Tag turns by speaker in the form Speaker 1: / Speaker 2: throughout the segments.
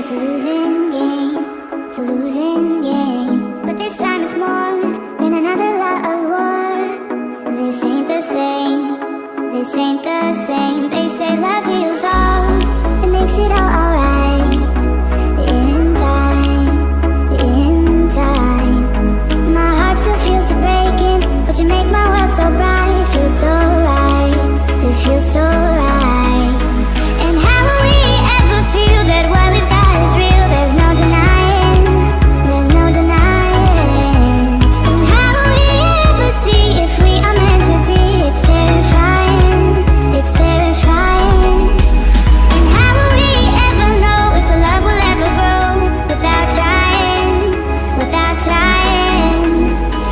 Speaker 1: it's a losing game, it's a losing game. But this time it's more than another lot of war. This ain't the same, this ain't the same. They say love heals all, it makes it all alright. In time, my heart still feels the breaking, but you make my world so bright. It feels so right, it feels so right. And how will we ever feel that what we've got is real? There's no denying, there's no denying. And how will we ever see if we are meant to be? It's terrifying, it's terrifying. And how will we ever know if the love will ever grow without trying, without trying?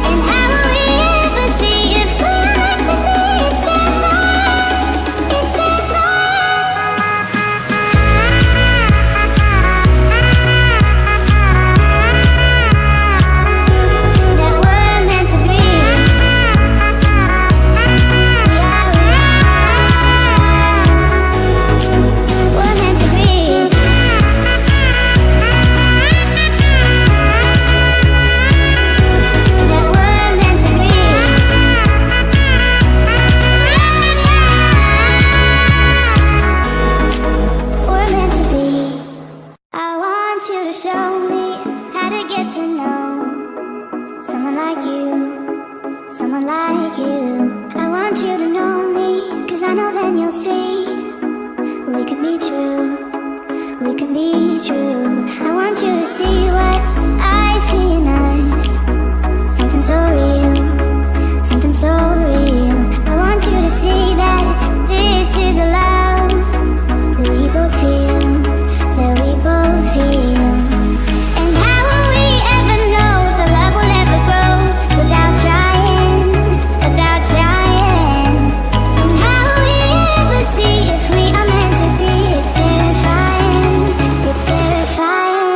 Speaker 1: And how will we ever see if we are meant to be? It's terrifying, it's terrifying. That we're meant to be. We're meant to be. That we're meant to be. We're meant to be. I want you to show me how to get to know someone like you, someone like you. I want you to know me, 'cause I know then you'll see we can be true, we can be true. I want you to see what I see in us, something so real, something so real. I want you to see that this is a love that we both feel, that we both feel. And how will we ever know if the love will ever grow without trying, without trying? And how will we ever see if we are meant to be? It's terrifying, it's terrifying.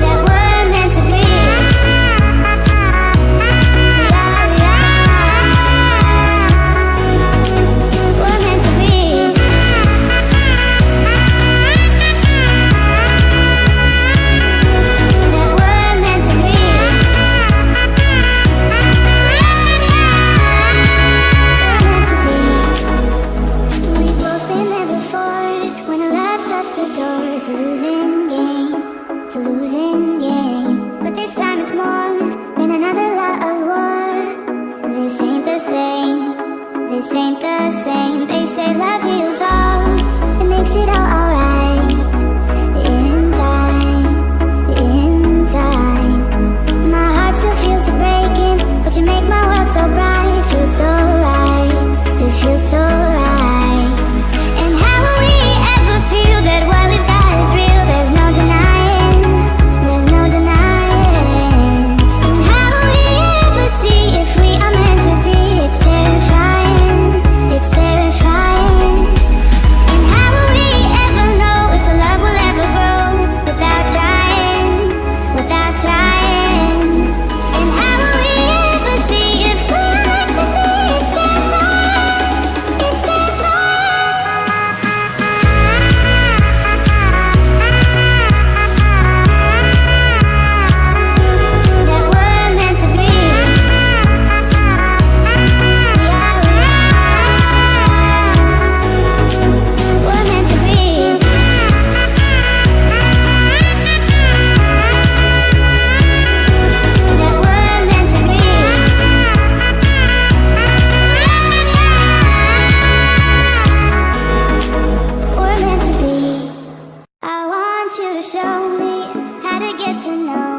Speaker 1: That we're meant to be. We're meant to be. That we're meant to be. We've both been there before. When a love shuts the door, it's a losing game, it's a losing game. But this time it's more than another lot of war. This ain't the same, this ain't the same. They say love heals all, it makes it all alright. In time, my heart still feels the breaking, but you make my world so bright. It feels so right, it feels so right. And how will we ever feel that what we've got is real? There's no denying, there's no denying. And how will we ever see if we are meant to be? It's terrifying, it's terrifying. And how will we ever know if the love will ever grow without trying, without trying? And how will we ever see if we are meant to be? It's terrifying, it's terrifying. That we're meant to be. We're meant to be. That we're meant to be. We're meant to be. I want you to show me how to get to know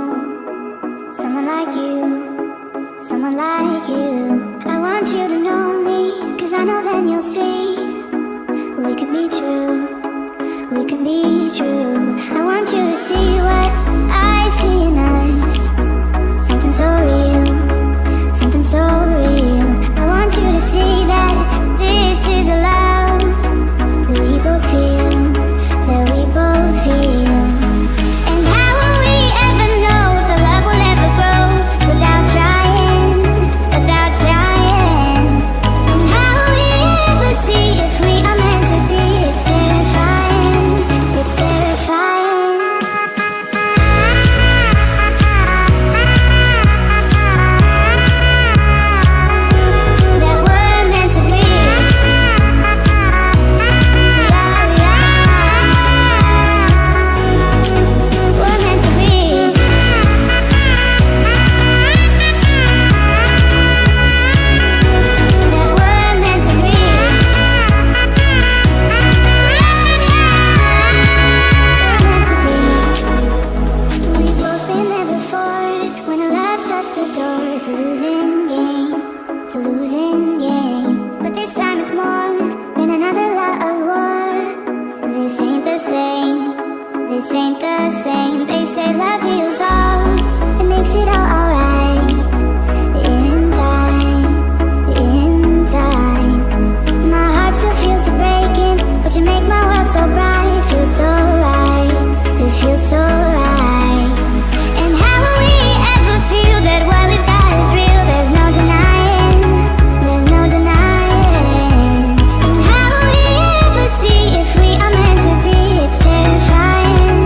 Speaker 1: someone like you, someone like you. I want you to know me, 'cause I know then you'll see we can be true, we can be true. I want you to see what I see in us, something so real, something so real. I want you to see that this is a love that we both feel, that we both feel. And how will we ever know if the love will ever grow without trying, without trying? And losing game, it's a losing game. But this time it's more than another lot of war. This ain't the same, this ain't the same. They say love heals all, it makes it all alright. In time, my heart still feels the breaking, but you make my world so bright. It feels so right, it feels so right. And how will we ever feel that what we've got is real? There's no denying, there's no denying. And how will we ever see if we are meant to be? It's terrifying,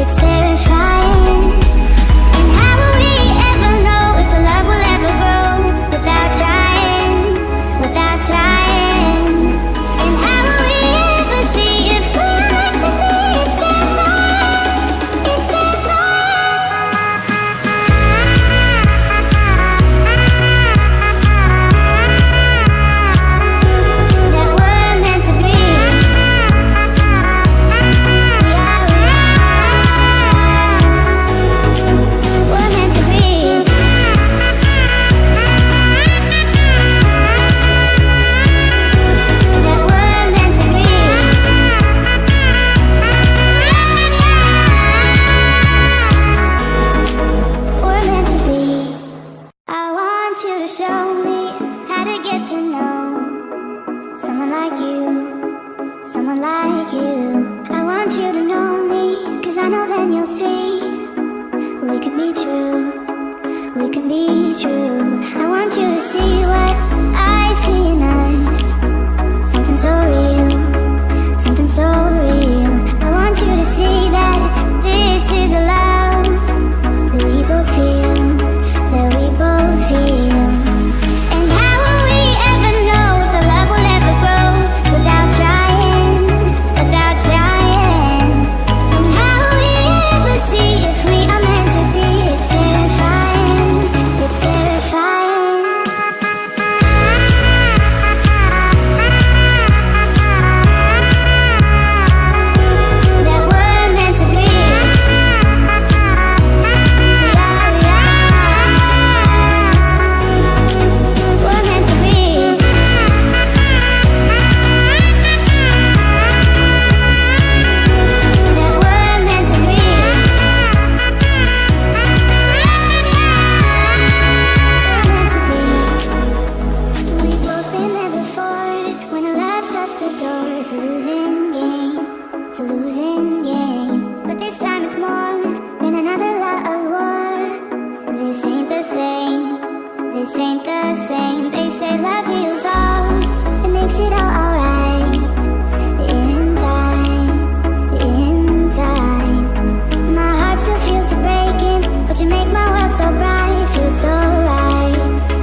Speaker 1: it's terrifying. And how will we ever know if the love will ever grow without trying, without trying? And how will we ever see if we are meant to be? It's terrifying, it's terrifying. That we're meant to be. We're meant to be. That we're meant to be. We're meant to be. I want you to show me how to get to know someone like you, someone like you. I want you to know me, 'cause I know then you'll see we could be true, we could be true. I want you to see what I see in us, something so real, something so real. I want you to see that this is a love that we both feel, that we both feel. And how will we ever know if the love will ever grow without trying, without trying? And how will we ever see if we are meant to be? It's terrifying, it's terrifying. That we're meant to be. We're meant to be. That we're meant to be. We've both been there before. When a love shuts the door, it's a losing game, it's a losing game. But this time it's more than another lot of war. This ain't the same, this ain't the same. They say love heals all, it makes it all alright. In time, my heart still feels the breaking, but you make my world so bright. It feels so right,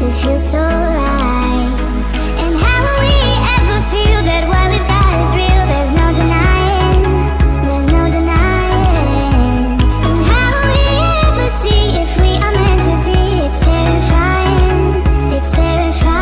Speaker 1: it feels so right. And how will we ever feel that what we've got is real? There's no denying, there's no denying. And how will we ever see if we are meant to be? It's terrifying, it's terrifying.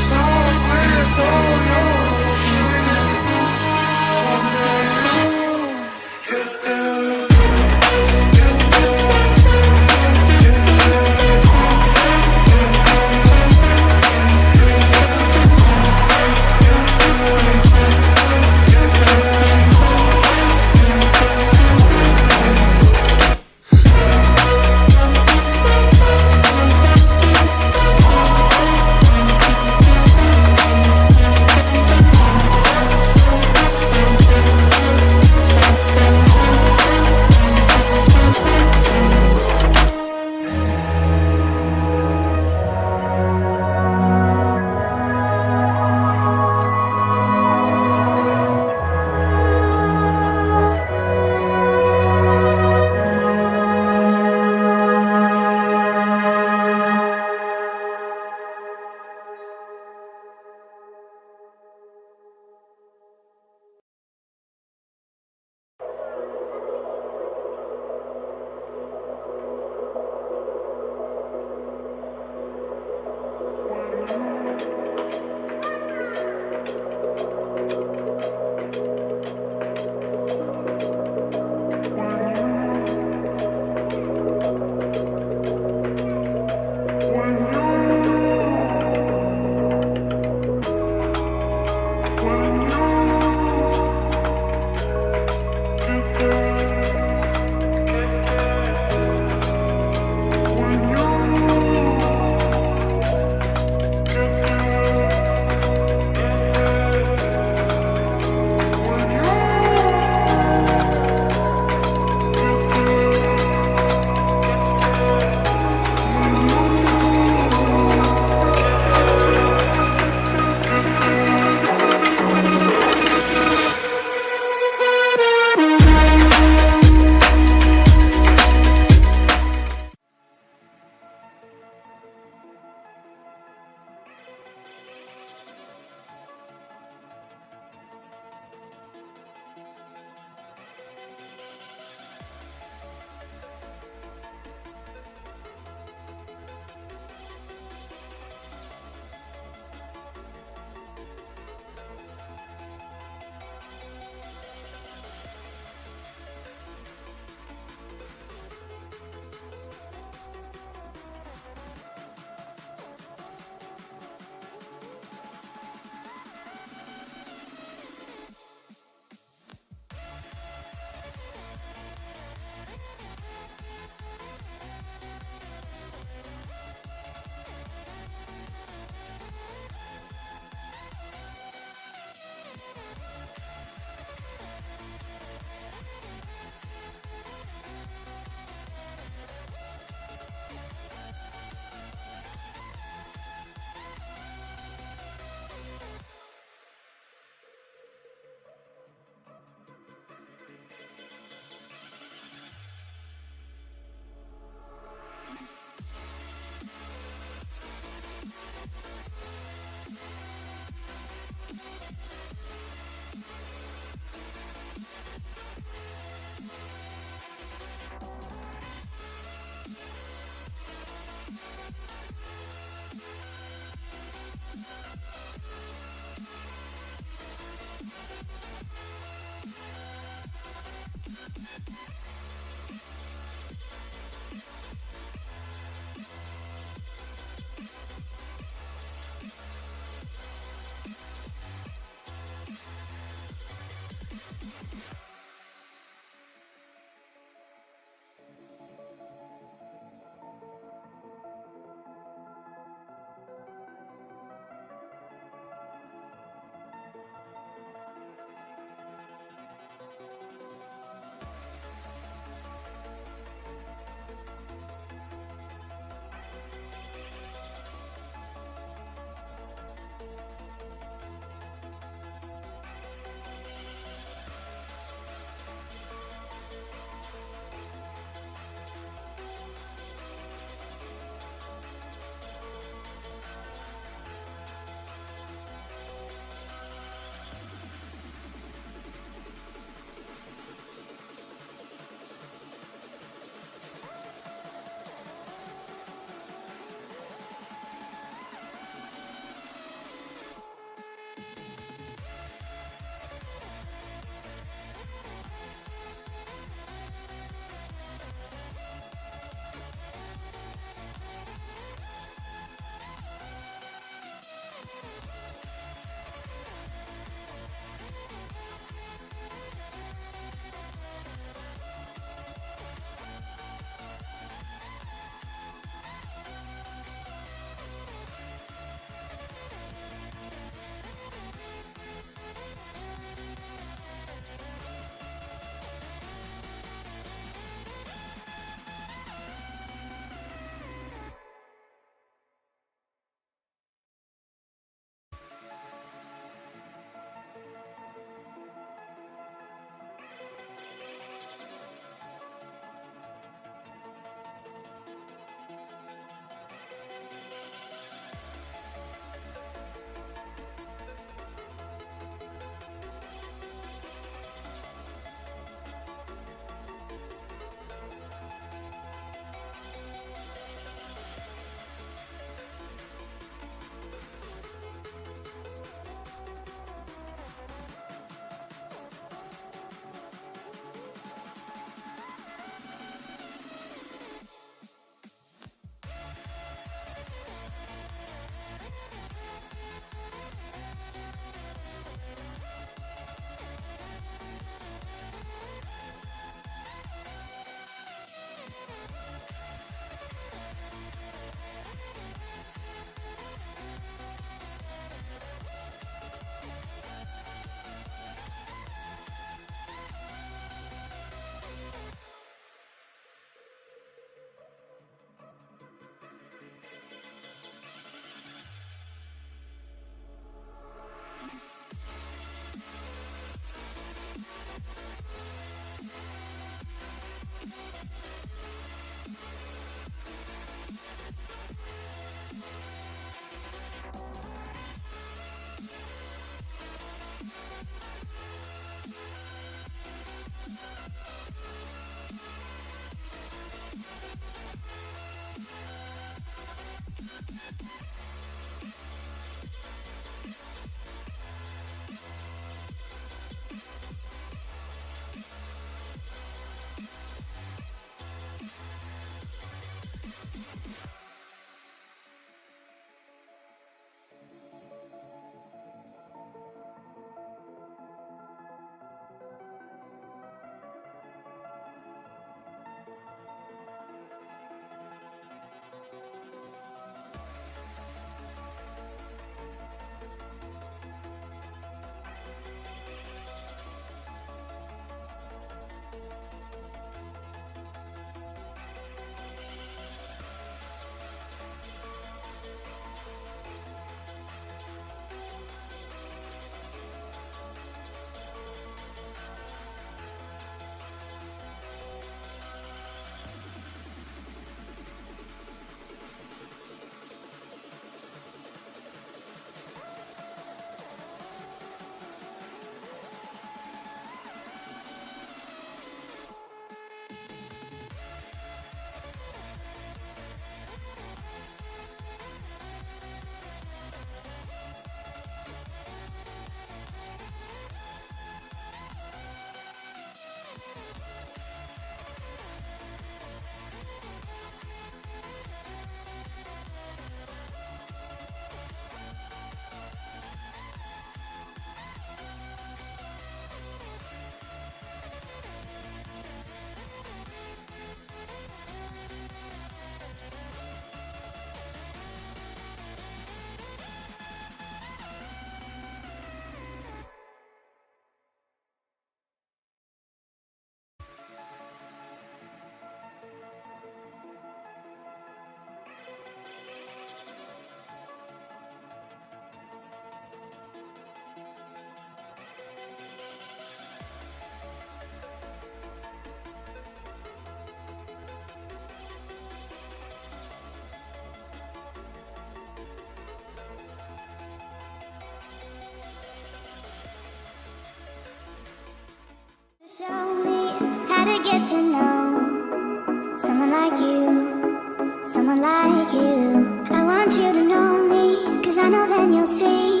Speaker 1: how to get to know someone like you, someone like you. I want you to know me, cause I know then you'll see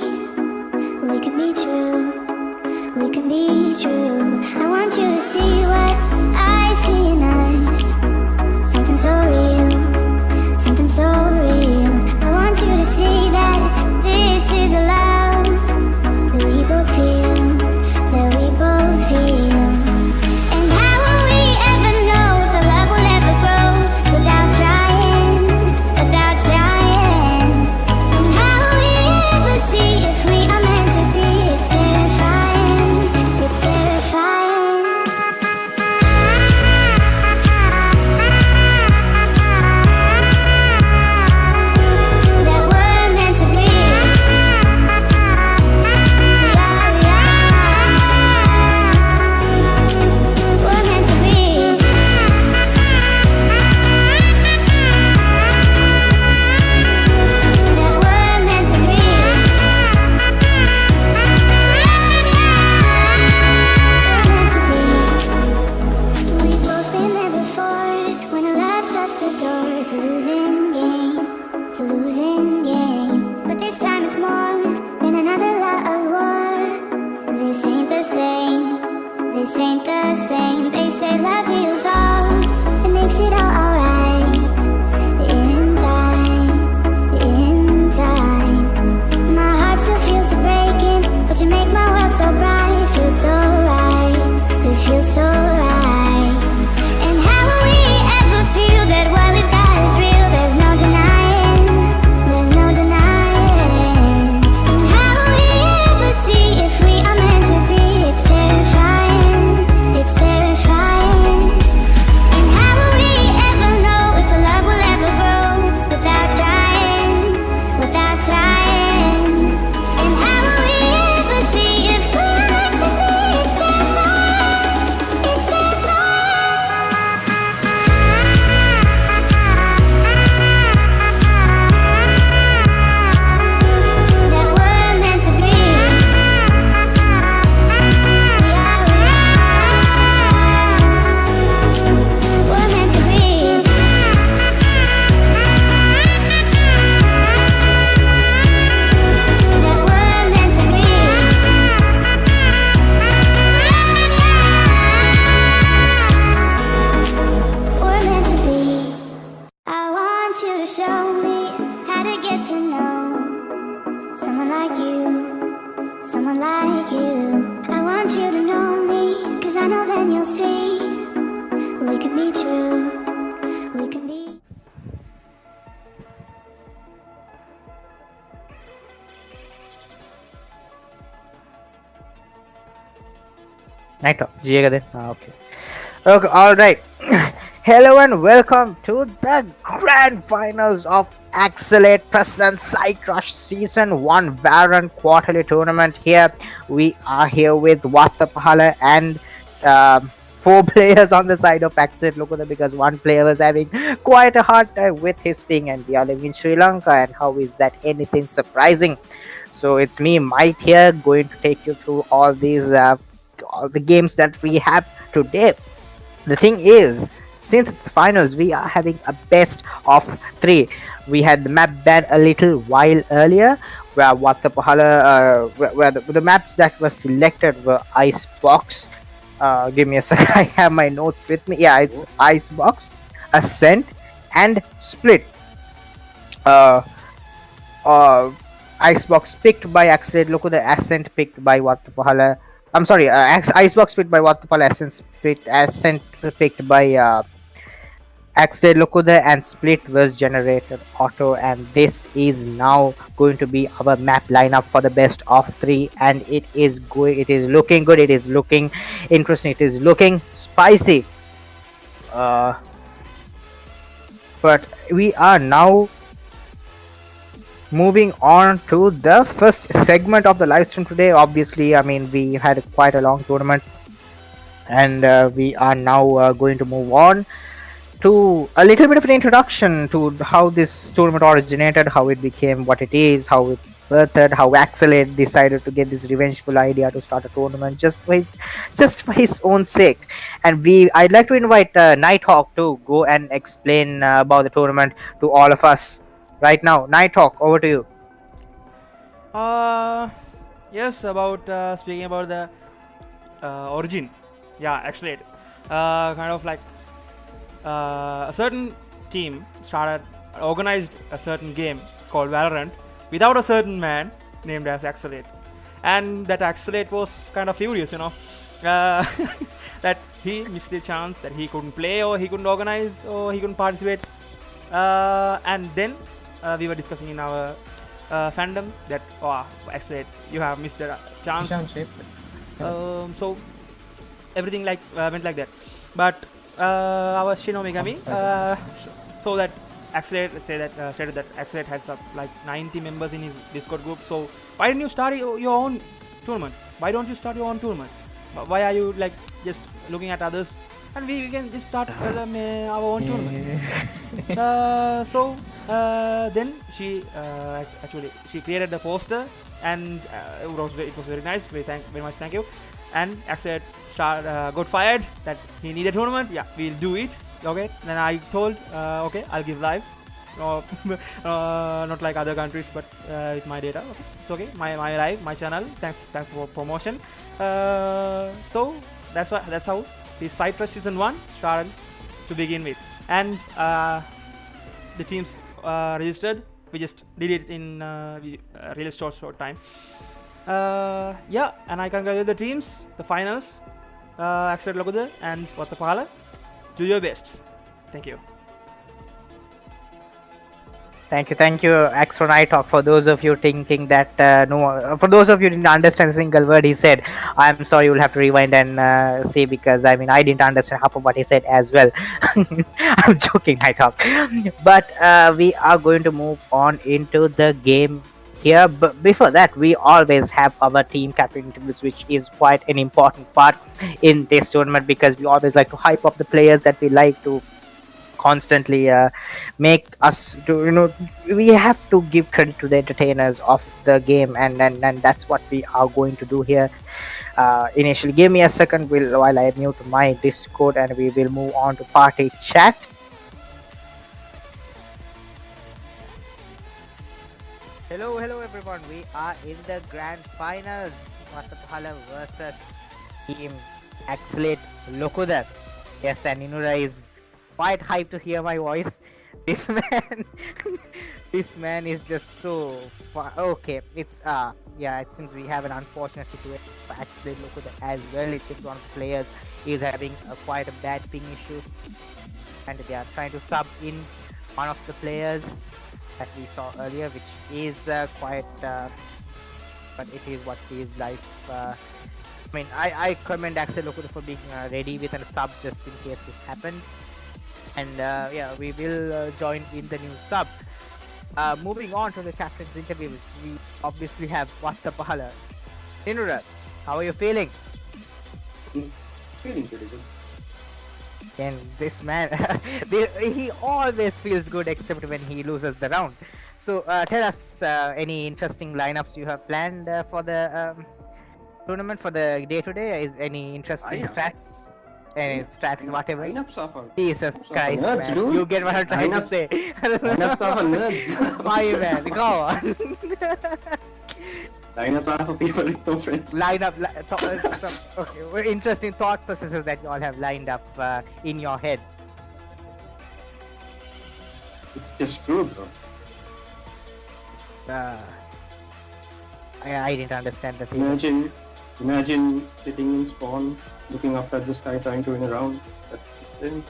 Speaker 1: we could be true, we could be true. I want you to see what I see in us, something so real, something so real. I want you to see that this is a love that we both feel, that we both feel. And how will we ever know if the love will ever grow without trying, without trying? And how will we ever see if we are meant to be? It's terrifying, it's terrifying. That we're meant to be. We're meant to be. That we're meant to be. We're meant to be. We've both been there before. When a love shuts the door, it's a losing game. It's a losing game. But this time it's more than another love war. This ain't the same. This ain't the same. They say love heals all. It makes it all alright. In time, in time. My heart still feels the breaking, but you make my world so bright. It feels so right. It feels so right. And how will we ever feel that what we've got is real? There's no denying. There's no denying. And how will we ever see if we are meant to be? It's terrifying. It's terrifying. And how will we ever know if the love will ever grow without trying, without trying? And how will we ever see if we are meant to be? It's terrifying. It's terrifying. That we're meant to be. We are. We're meant to be. That we're meant to be. We're meant to be. I want you to show me how to get to know someone like you, someone like you. I want you to know me, cause I know then you'll see we could be true, we could be.
Speaker 2: NightHawk, जिएगा they okay. Okay, all right. Hello and welcome to the grand finals of Axalate present Side Rush Season 1 Valorant quarterly tournament. Here we are here with Watta Pahala and 4 players on the side of Axalate Loku, because one player was having quite a hard time with his ping and we are living in Sri Lanka, and how is that anything surprising? So it's me, Might, here, going to take you through all these all the games that we have today. The thing is, since it's the finals, we are having a best of 3. We had the map ban a little while earlier, where Watta Pahala, where the maps that were selected were Icebox. Give me a sec. I have my notes with me. Yeah, it's Icebox, Ascent, and Split. Icebox picked by Axalate Loku, the Ascent picked by Watta Pahala. I'm sorry, Icebox picked by Watta Pahala, Ascent picked by Axalate Loku, and Split was generated auto, and this is now going to be our map lineup for the best of 3, and it is looking good, it is looking interesting, it is looking spicy. But we are now moving on to the first segment of the live stream today. Obviously, I mean, we had quite a long tournament, and we are now going to move on to a little bit of an introduction to how this tournament originated, how it became what it is, how worth it. How Axalate decided to get this revengeful idea to start a tournament just for his own sake. And I'd like to invite NightHawk to go and explain about the tournament to all of us right now. NightHawk, over to you.
Speaker 3: Yes, about speaking about the origin. Yeah, Axalate. Kind of like a certain team started organized a certain game called Valorant without a certain man named as Axalate, and that Axalate was kind of furious, that he missed the chance that he couldn't play or he couldn't organize or he couldn't participate, and then we were discussing in our fandom that Axalate, you have missed the chance. So everything went like that, but our ShiNoMegami so that Axalate stated that Axalate had like 90 members in his Discord group. So why didn't you start your own tournament? Why don't you start your own tournament? Why are you like just looking at others? And we can just start our own tournament. So then she actually she created the poster, and it was very nice. Very much thank you. And Axalate got fired that he needed a tournament. Yeah, we'll do it. Okay, then I told okay, I'll give live. Not like other countries, but with my data. Okay, it's okay. My live, my channel. Thanks for promotion. So that's how the Side Rush Season 1 started to begin with, and the teams registered. We just did it in really short time. Yeah, and I congratulate the teams, the finals, Axalate loku and Watta Pahala. Do your best. Thank you.
Speaker 2: Thank you, XPro NightHawk. For those of you thinking that for those of you who didn't understand a single word he said, I'm sorry, you'll have to rewind and see, because I didn't understand half of what he said as well. I'm joking, NightHawk. But we are going to move on into the game here. But before that, we always have our team captain interviews, which is quite an important part in this tournament, because we always like to hype up the players that we like to constantly make us to, we have to give credit to the entertainers of the game, and that's what we are going to do here. Initially, give me a second while I mute my Discord, and we will move on to party chat. Hello everyone, we are in the grand finals. Watta Pahala versus team Axalate loku. Yes, and Ninura is quite hyped to hear my voice. This man is just so far. Okay, it's yeah, it seems we have an unfortunate situation for Axalate loku as well. It seems one of the players is having quite a bad ping issue, and they are trying to sub in one of the players that we saw earlier, which is quite but it is what it is. Life I commend Axalate loku for being ready with a sub just in case this happened. And yeah, we will join in the new sub. Moving on to the captain's interviews, we obviously have Watta Pahala. Ninura, how are you feeling?
Speaker 4: Feeling pretty good.
Speaker 2: And this man, he always feels good except when he loses the round. So tell us any interesting lineups you have planned for the tournament, for the day today. Is any interesting strats? And strats, whatever. Jesus Christ,
Speaker 4: nerds,
Speaker 2: man.
Speaker 4: dude.
Speaker 2: You get what I'm trying to say.
Speaker 4: Lineups are for nerds.
Speaker 2: Fine, man. Go on.
Speaker 4: Lineups are for people with no friends.
Speaker 2: Okay, very interesting thought processes that you all have lined up in your head.
Speaker 4: It's just true, bro.
Speaker 2: I didn't understand the thing.
Speaker 4: Imagine sitting in spawn, looking up at the sky, trying to win a round. That's insane.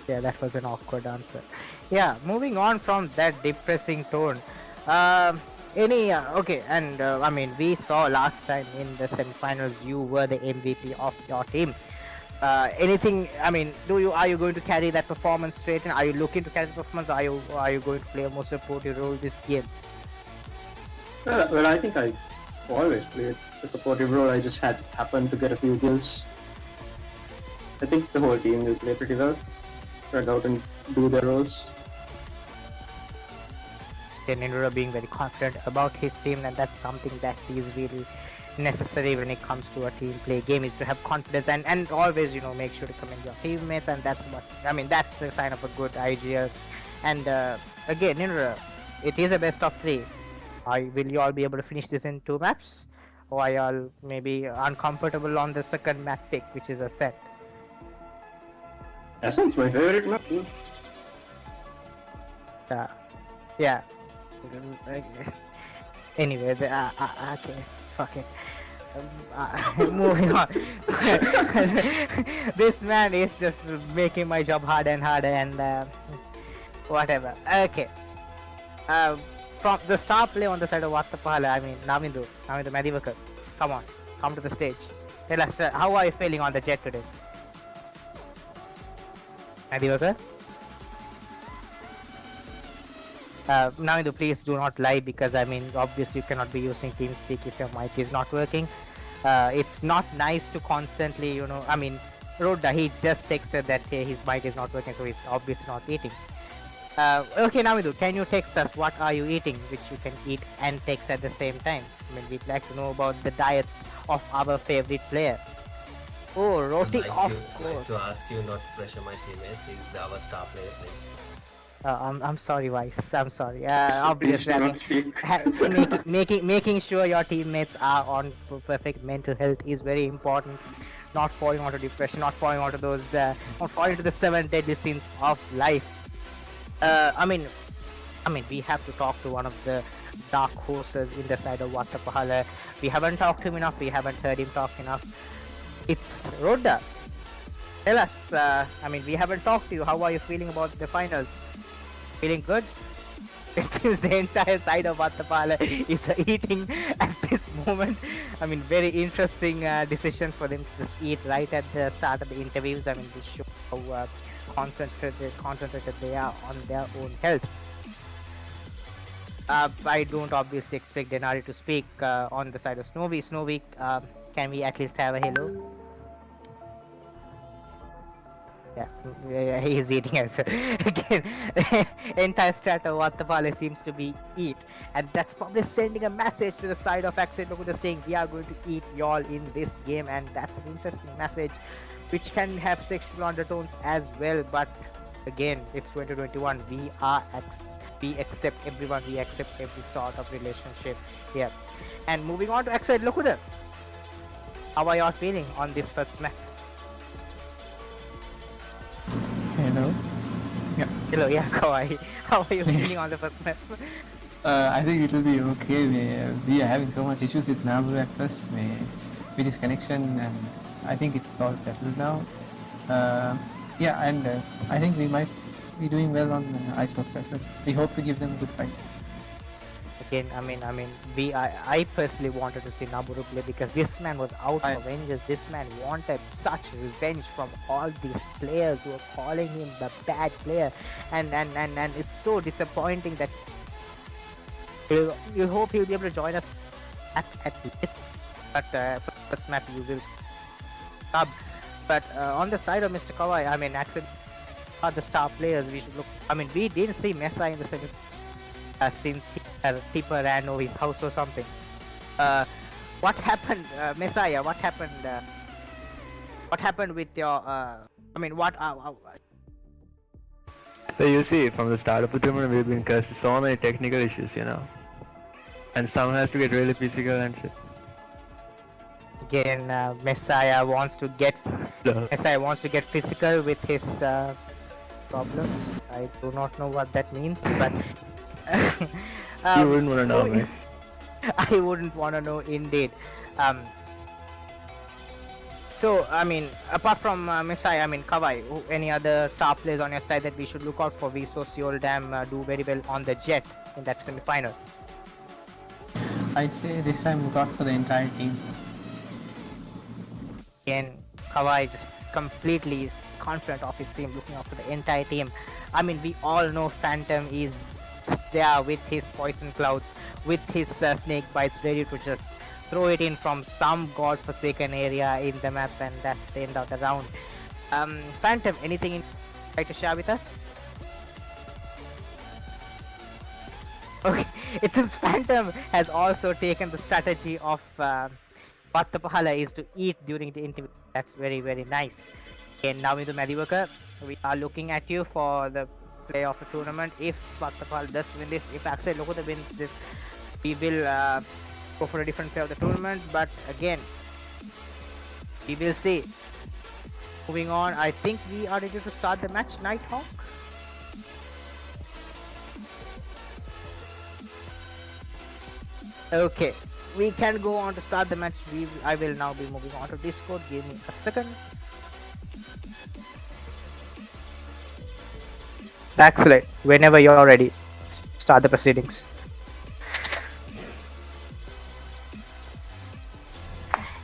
Speaker 2: Yeah, that was an awkward answer. Yeah, moving on from that depressing tone. Okay, and we saw last time in the semifinals you were the MVP of your team. Anything? Are you going to carry that performance straight? And are you looking to carry the performance? Or are you going to play a more supportive role this game?
Speaker 4: Well, I think I always played a supportive role. I just happened to get a few kills. I think the whole team will play pretty well. Spread out and do their roles.
Speaker 2: Ninura being very confident about his team, and that's something that is really necessary when it comes to a team play game, is to have confidence and always make sure to commend your teammates, and that's that's the sign of a good IGL. And again, Ninura, it is a best of 3. Will you all be able to finish this in 2 maps, or are you all maybe uncomfortable on the second map pick, which is a set?
Speaker 4: That sounds my favorite map.
Speaker 2: Yeah. Anyway, okay, fuck it. Moving on. This man is just making my job harder and harder, and whatever. Okay. From the star play on the side of Watta Pahala, Navindu Madivaka, come to the stage. Tell us, how are you feeling on the jet today? Madivaka? Navindu, please do not lie, because obviously you cannot be using TeamSpeak if your mic is not working. It's not nice to constantly, Rodda, he just texted that his mic is not working, so he's obviously not eating. Okay, Navindu, can you text us what are you eating, which you can eat and text at the same time? We'd like to know about the diets of our favorite player. Oh, Roti, of course.
Speaker 5: I'd like to ask you not to pressure my teammates. He's our star player, please.
Speaker 2: I'm sorry, Vice. I'm sorry. Obviously,
Speaker 4: Please
Speaker 2: making sure your teammates are on perfect mental health is very important. Not falling onto depression, not falling onto those, not falling into the 7 deadly sins of life. We have to talk to one of the dark horses in the side of Watta Pahala. We haven't talked to him enough. We haven't heard him talk enough. It's Rodda. Tell us. We haven't talked to you. How are you feeling about the finals? Feeling good? It seems the entire side of Watta Pahala is eating at this moment. Very interesting decision for them to just eat right at the start of the interviews. This show how concentrated they are on their own health. I don't obviously expect Denari to speak on the side of Snowy. Snowy, can we at least have a hello? Yeah, he's eating as well. Again, entire strat of Watta Pahala seems to be eat, and that's probably sending a message to the side of Axalate saying we are going to eat y'all in this game, and that's an interesting message which can have sexual undertones as well. But again, it's 2021. We accept everyone. We accept every sort of relationship here. And moving on to Axalate, Lokuda, how are y'all feeling on this first match?
Speaker 6: Hello. Yeah.
Speaker 2: Hello, yeah, Kawai. How are you feeling on the first map?
Speaker 6: I think it will be okay. We are having so much issues with Naboru at first with his connection, and I think it's all settled now. I think we might be doing well on Icebox as well. We hope to give them a good fight.
Speaker 2: Again, I personally wanted to see Naboru play, because this man was out for vengeance. This man wanted such revenge from all these players who are calling him the bad player, and it's so disappointing that you hope he'll be able to join us at least. But first map you will sub. But on the side of Mr.kawai, actually are the star players. We should look. We didn't see Mesa in the semi. Since Tipper ran over his house or something. What happened, Messiah? What happened? What happened with your?
Speaker 7: So you see, from the start of the tournament, we've been cursed with so many technical issues, and someone has to get really physical and shit.
Speaker 2: Again, Messiah wants to get physical with his problems. I do not know what that means, but.
Speaker 7: You wouldn't want to know, man.
Speaker 2: I wouldn't want to know, indeed. Apart from Messiah, Kawai, any other star players on your side that we should look out for? We saw seouldam do very well on the jet in that semi-final.
Speaker 6: I'd say this time look out for the entire team.
Speaker 2: Again, Kawai just completely is confident of his team, looking out for the entire team. We all know Phantom is just there with his poison clouds, with his snake bites, ready to just throw it in from some god-forsaken area in the map, and that's the end of the round. Phantom, anything you'd like to share with us? Okay, it seems Phantom has also taken the strategy of Watta Pahala is to eat during the interview. That's very, very nice. And now into Mediworker, we are looking at you for the play of the tournament. If Watta Pahala does win this, if Axalate Loku wins this, we will go for a different play of the tournament. But again, we will see. Moving on, I think we are ready to start the match, NightHawk. Okay, we can go on to start the match. I will now be moving on to Discord. Give me a second. Axalate, whenever you're ready, start the proceedings.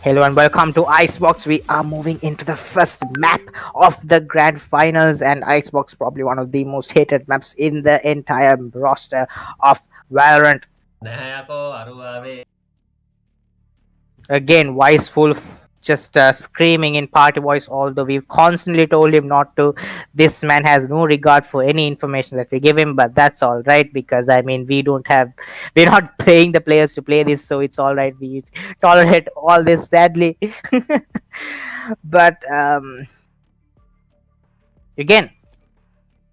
Speaker 2: Hello and welcome to Icebox. We are moving into the first map of the grand finals, and Icebox probably one of the most hated maps in the entire roster of Valorant. Again, WeReWolF just screaming in party voice, although we've constantly told him not to. This man has no regard for any information that we give him, but that's all right, because I mean we're not paying the players to play this, so it's all right. We tolerate all this, sadly. But again,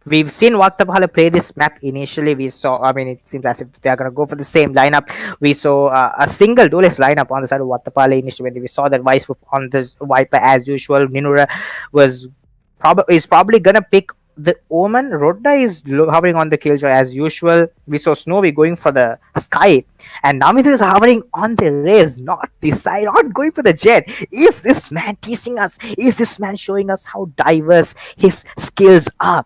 Speaker 2: we've seen Watta Pahala play this map initially. We saw, I mean, it seems as if they're going to go for the same lineup. We saw a single duelist lineup on the side of Watta Pahala initially. When we saw that WeReWolF on this Viper as usual. Ninura is probably going to pick the Omen. Rodda is hovering on the Killjoy as usual. We saw Snowy going for the Sky. And Navindu is hovering on the Raze, not going for the Jet. Is this man teasing us? Is this man showing us how diverse his skills are?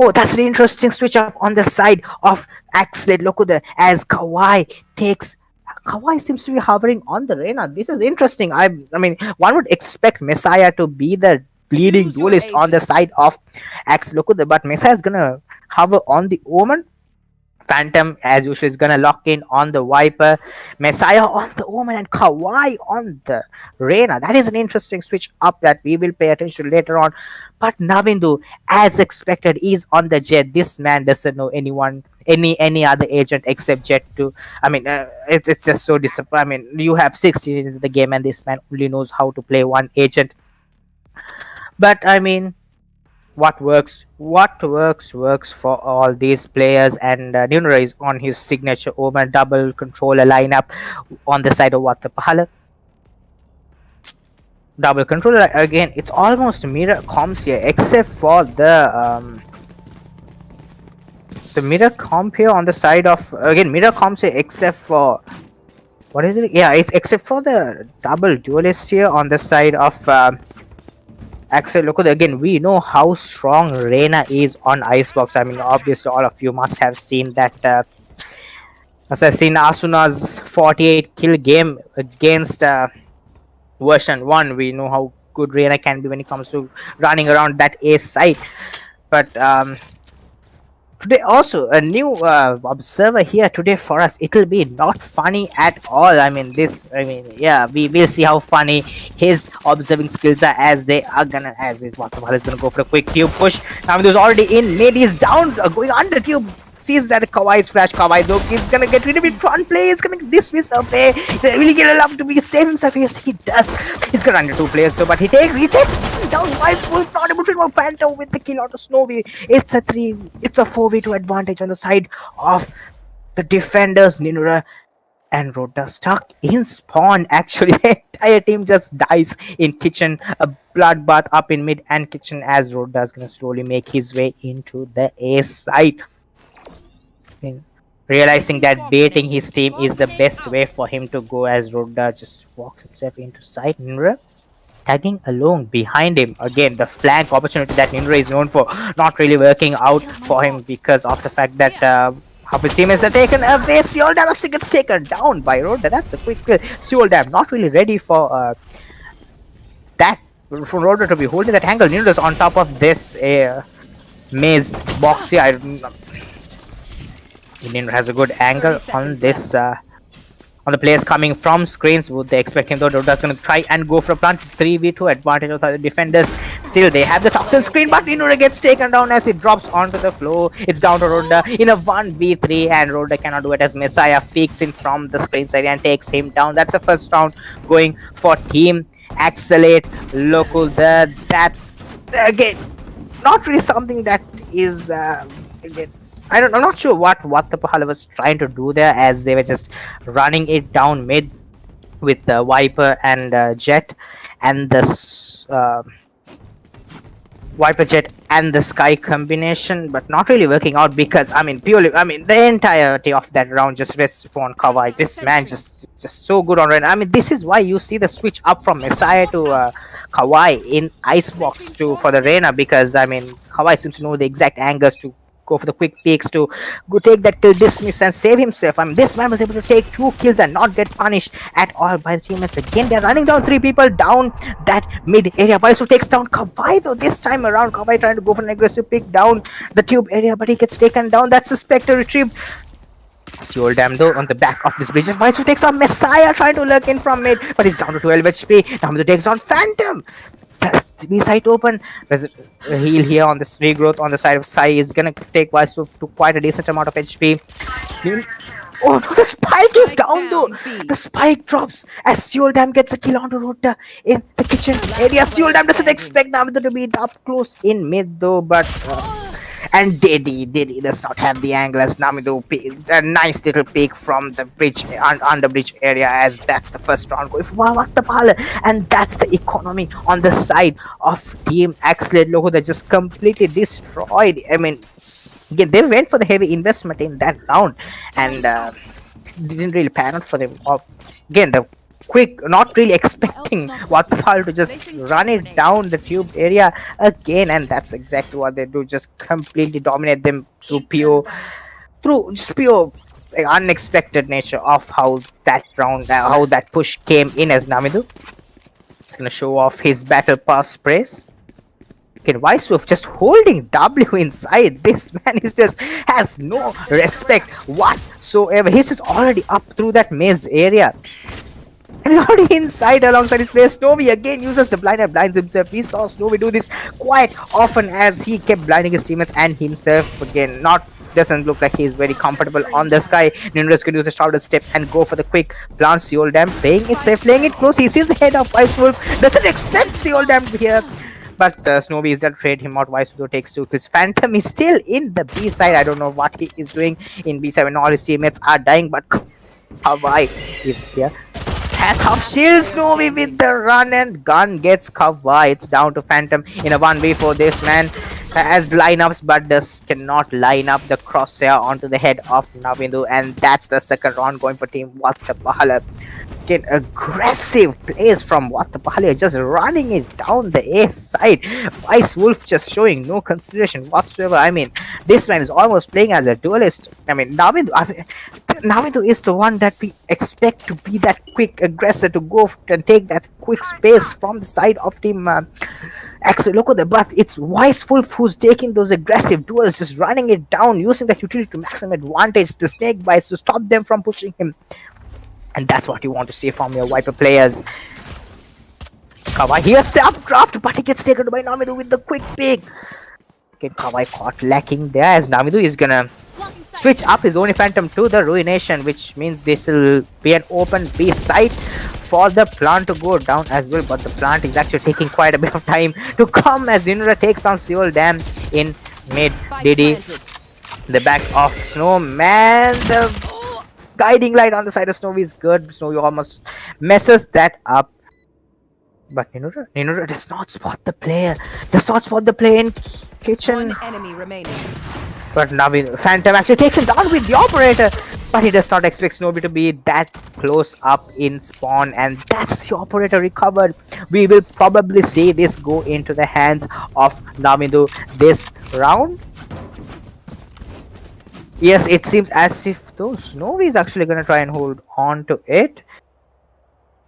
Speaker 2: Oh, that's an interesting switch up on the side of Axalate Loku as Kawai seems to be hovering on the Reyna. This is interesting. I mean, one would expect Messiah to be the leading duelist on the side of Axalate Loku, but Messiah is gonna hover on the Omen. Phantom, as usual, is gonna lock in on the Viper. Messiah on the Omen and Kawai on the Reyna. That is an interesting switch up that we will pay attention to later on. But Navindu, as expected, is on the Jet. This man doesn't know any other agent except Jet. It's just so disappointing. I mean, you have 6 agents in the game, and this man only knows how to play one agent. But I mean, what works for all these players, and Ninura is on his signature Omen double controller lineup on the side of Watta Pahala. Double controller again. It's almost mirror comps here, except for the mirror comp here on the side of mirror comps here, except for what is it? Yeah, it's except for the double duelist here on the side of Axalate Loku. Again, we know how strong Reyna is on Icebox. I mean, obviously, all of you must have seen that. Assassin Asuna's 48 kill game against version 1. We know how good Reyna can be when it comes to running around that A site. But today also a new observer here today for us. It will be not funny at all. Yeah, we will see how funny his observing skills are as his Watta Pahala is gonna go for a quick tube push. Navindu is already in. Mid is down, going under tube. Sees that Kawai's flash. Kawai though is gonna get rid of it. Front play is coming this way. Will he get allowed to be save himself? Yes, he does. He's gonna under 2 players though, but he takes down WeReWolF, not able to remove Phantom with the kill out of Snowy. It's a 4v2 advantage on the side of the defenders. Ninura and Rodda stuck in spawn. Actually, the entire team just dies in kitchen. A bloodbath up in mid and kitchen as Rodda is gonna slowly make his way into the A side. Realizing that baiting his team is the best way for him to go, as Rodda just walks himself into sight. Ninura tagging along behind him. Again, the flank opportunity that Ninura is known for not really working out for him because of the fact that half his teammates are taken away. seouldam actually gets taken down by Rodda. That's a quick kill. seouldam not really ready for that. For Rodda to be holding that angle. Ninura's on top of this maze box here. Ninura has a good angle on this on the players coming from screens. Would they expect him though? Rodda's gonna try and go for a plant. 3v2 advantage of the defenders. Still, they have the toxin screen, but Inuri gets taken down as it drops onto the floor. It's down to Rodda in a 1v3, and Rodda cannot do it as Messiah peeks in from the screen side and takes him down. That's the first round going for Team Axalate. Loku, that's again not really something that is again, I'm not sure what Watta Pahala was trying to do there, as they were just running it down mid with the Viper and Jet, and the Viper Jet and the Sky combination, but not really working out because purely the entirety of that round just rests upon Kawai. This man just so good on run. This is why you see the switch up from Messiah to Kawai in Icebox for the Reina, because Kawai seems to know the exact angles to go for the quick peaks to go take that kill dismiss and save himself. This man was able to take 2 kills and not get punished at all by the teammates. Again, they're running down 3 people down that mid area. Waisu takes down Kawai though. This time around, Kawai trying to go for an aggressive pick down the tube area, but he gets taken down. That's a Spectre retrieved. Seouldam though on the back of this bridge. Waisu takes down Messiah trying to lurk in from mid, but he's down to 12 HP. Navindu takes down Phantom. B side open. There's a heal here on this regrowth on the side of Sky is gonna take Waisu to quite a decent amount of HP. Oh no, the spike is down though. The spike drops as Seouldam gets a kill onto Rodda in the kitchen area. Seouldam doesn't expect Navindu to be up close in mid though, but and Diddy does not have the angle as Navindu. A nice little peek from the bridge under bridge area, as that's the first round going for Watta Pahala, and that's the economy on the side of Team Axalate. Loku that just completely destroyed. Again, they went for the heavy investment in that round and didn't really pan out for them. Again, the quick, not really expecting Watta Pahala to just run it down the tube area again, and that's exactly what they do. Just completely dominate them through pure unexpected nature of how that round, how that push came in, as Navindu is gonna show off his battle pass sprays. Okay, WeReWolF just holding W inside. This man is just has no respect whatsoever. He's just already up through that maze area. And he's already inside alongside his player. Snowy again uses the blind and blinds himself. We saw Snowy do this quite often as he kept blinding his teammates and himself. Again, doesn't look like he's very comfortable on the Sky. Ninura's going to use a shrouded step and go for the quick plant. Seouldam playing it safe, playing it close. He sees the head of WeReWolF. Doesn't expect Seouldam here. But Snowy is that trade him out. WeReWolf takes 2 kills. Phantom is still in the B side. I don't know what he is doing in B side when all his teammates are dying. But Kawai is here. Has half shield. Snowy with the run and gun gets Kawai. It's down to Phantom in a 1v4. This man has lineups, but just cannot line up the crosshair onto the head of Navindu. And that's the second round going for Team Watta Pahala. Again, aggressive plays from Watta Pahala, just running it down the A side. WeReWolf just showing no consideration whatsoever. This man is almost playing as a duelist. Navindu is the one that we expect to be that quick aggressor to go and take that quick space from the side of Team Axalate, but it's WeReWolf who's taking those aggressive duels, just running it down, using that utility to maximum advantage, the snake bites to stop them from pushing him. And that's what you want to see from your Viper players. Kawai here's the updraft, but he gets taken by Navindu with the quick pick. Okay, Kawai caught lacking there as Navindu is gonna switch up his only Phantom to the Ruination, which means this will be an open B site for the plant to go down as well. But the plant is actually taking quite a bit of time to come as Ninura takes down Seouldam in mid. Diddy, the back of Snowman, the guiding light on the side of Snowy is good. Snowy almost messes that up. But Ninura does not spot the player. In kitchen.
Speaker 8: One enemy remaining.
Speaker 3: But Phantom actually takes him down with the operator. But he does not expect Snowy to be that close up in spawn. And that's the operator recovered. We will probably see this go into the hands of Navindu this round. Yes, it seems as if though Snowy is actually going to try and hold on to it.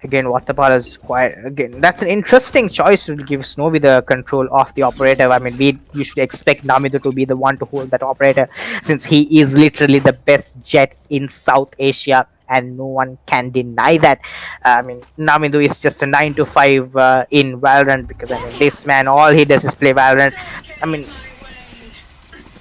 Speaker 3: Again, Watta Pahala is quite... Again, that's an interesting choice to give Snowy the control of the operator. You should expect Navindu to be the one to hold that operator, since he is literally the best jet in South Asia
Speaker 2: and no one can deny that. I mean, Navindu is just a 9 to 5 in Valorant, because I mean, this man, all he does is play Valorant. I mean,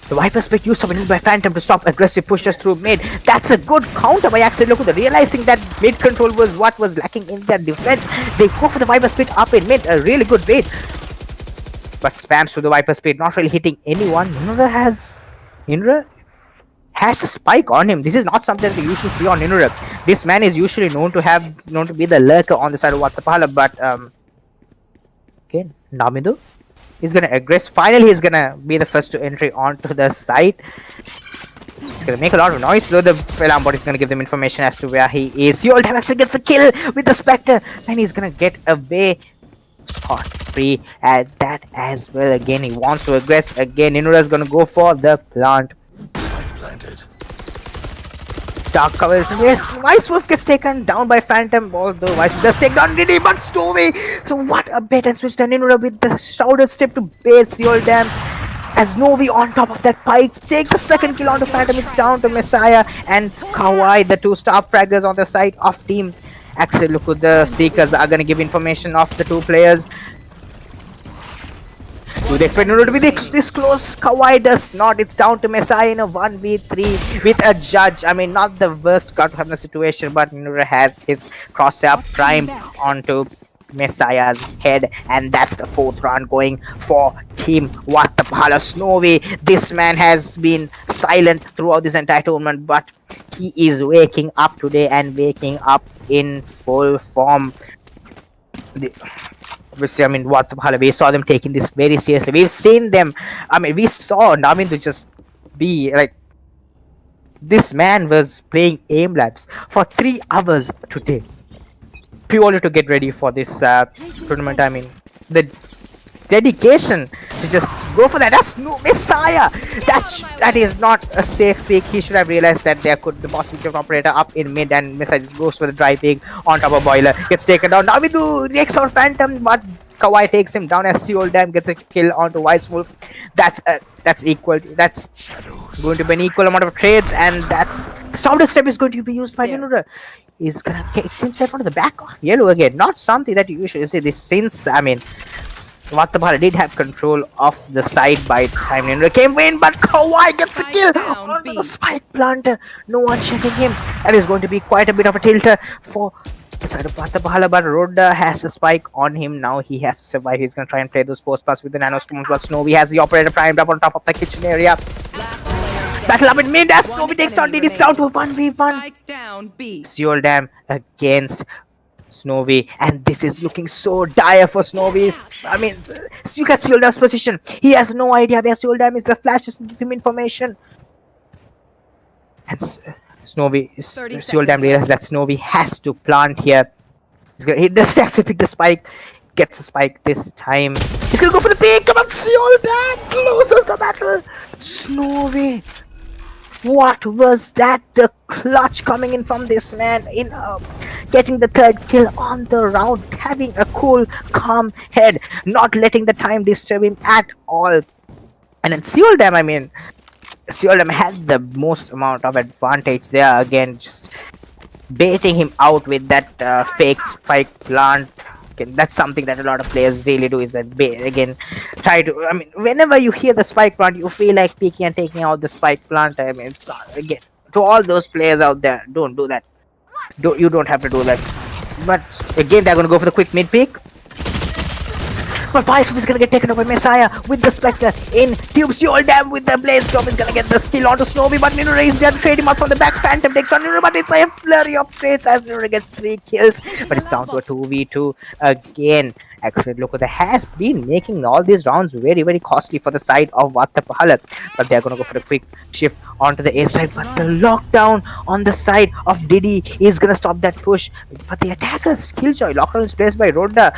Speaker 2: the Viper Split used up by Phantom to stop aggressive pushes through mid. That's a good counter by Axalate. Loku, realizing that mid control was what was lacking in their defense. They go for the Viper Split up in mid. A really good bait. But spams through the Viper Split, not really hitting anyone. Ninura has a spike on him. This is not something that you usually see on Ninura. This man is usually known to be the lurker on the side of Watta Pahala, but okay, Navindu is gonna aggress. Finally, he's gonna be the first to entry onto the site. It's gonna make a lot of noise, though the alarm bot is gonna give them information as to where he is. seouldam actually gets the kill with the Spectre, and he's gonna get away scot-free at that as well. Again, he wants to aggress. Again, Ninura is gonna go for the plant. Dark covers. Yes, WeReWolf gets taken down by Phantom, although WeReWolf does take down Diddy, but Snowy. So what a bait and switch to Ninura with the shoulder step to bait seouldam. As Novi on top of that pike, take the second kill onto Phantom. It's down to Messiah and Kawai, the two star fraggers on the side of team Axalate. Look, the Seekers are gonna give information of the two players. Do they expect Ninura to be this close? Kawai does not. It's down to Messiah in a 1v3 with a judge. I mean, not the worst cut from the situation, but Ninura has his crosshair primed onto Messiah's head, and that's the fourth round going for Team Watta Pahala. Snowy, this man has been silent throughout this entire tournament, but he is waking up today and waking up in full form. I mean, Watta Pahala, we saw them taking this very seriously. We've seen them. I mean, we saw Navindu just be like, this man was playing aim labs for 3 hours today, purely to get ready for this tournament. I mean, the dedication to just go for that. That's no Messiah. That is not a safe pick. He should have realized that there could the possibility of an operator up in mid, and Messiah just goes for the dry pick on top of Boiler. Gets taken down. Navindu takes out Phantom, but Kawai takes him down as seouldam gets a kill onto WeReWolf. That's equal. That's going to be an equal amount of trades, and that's shoulder step is going to be used by Ninura. Is gonna get himself onto the back of yellow again. Not something that you usually see this, since I mean, Watta Pahala did have control of the side by the time Ninura came in, but Kawai gets a kill onto the spike planter. No one checking him. That is going to be quite a bit of a tilter for the side of Watta Pahala, but Rodda has a spike on him now. He has to survive. He's gonna try and play those post pass with the nano storms, but Snowy has the operator primed up on top of the kitchen area. Battle up in mid as Snowy takes down Diddy. It's down to 1v1. seouldam against Snowy, and this is looking so dire for Snowy. I mean, you got seouldam's position. He has no idea where seouldam is. The flash just give him information. And seouldam realizes that Snowy has to plant here. He does have to pick the spike. Gets the spike this time. He's gonna go for the pick. Come on, seouldam closes the battle. Snowy. What was that? The clutch coming in from this man in getting the third kill on the round, having a cool, calm head, not letting the time disturb him at all. And then seouldam, I mean, seouldam had the most amount of advantage there. Again, just baiting him out with that fake spike plant. That's something that a lot of players really do, is that again try to, I mean, whenever you hear the spike plant, you feel like peeking and taking out the spike plant. I mean, it's not, again, to all those players out there, don't do that. You don't have to do that. But again, they're gonna go for the quick mid pick. But WeReWolf is gonna get taken over by Messiah with the Spectre in tube. seouldam with the Blaze Storm is gonna get the skill onto Snowy, but Ninura is there to trade him out from the back. Phantom takes on Ninura, but it's a flurry of trades as Ninura gets 3 kills. But it's down to a 2v2 again. Axalate Loku has been making all these rounds very, very costly for the side of Watta Pahala. But they're gonna go for a quick shift onto the A side. But the lockdown on the side of Diddy is gonna stop that push. But the attacker's killjoy lockdown is placed by Rodda.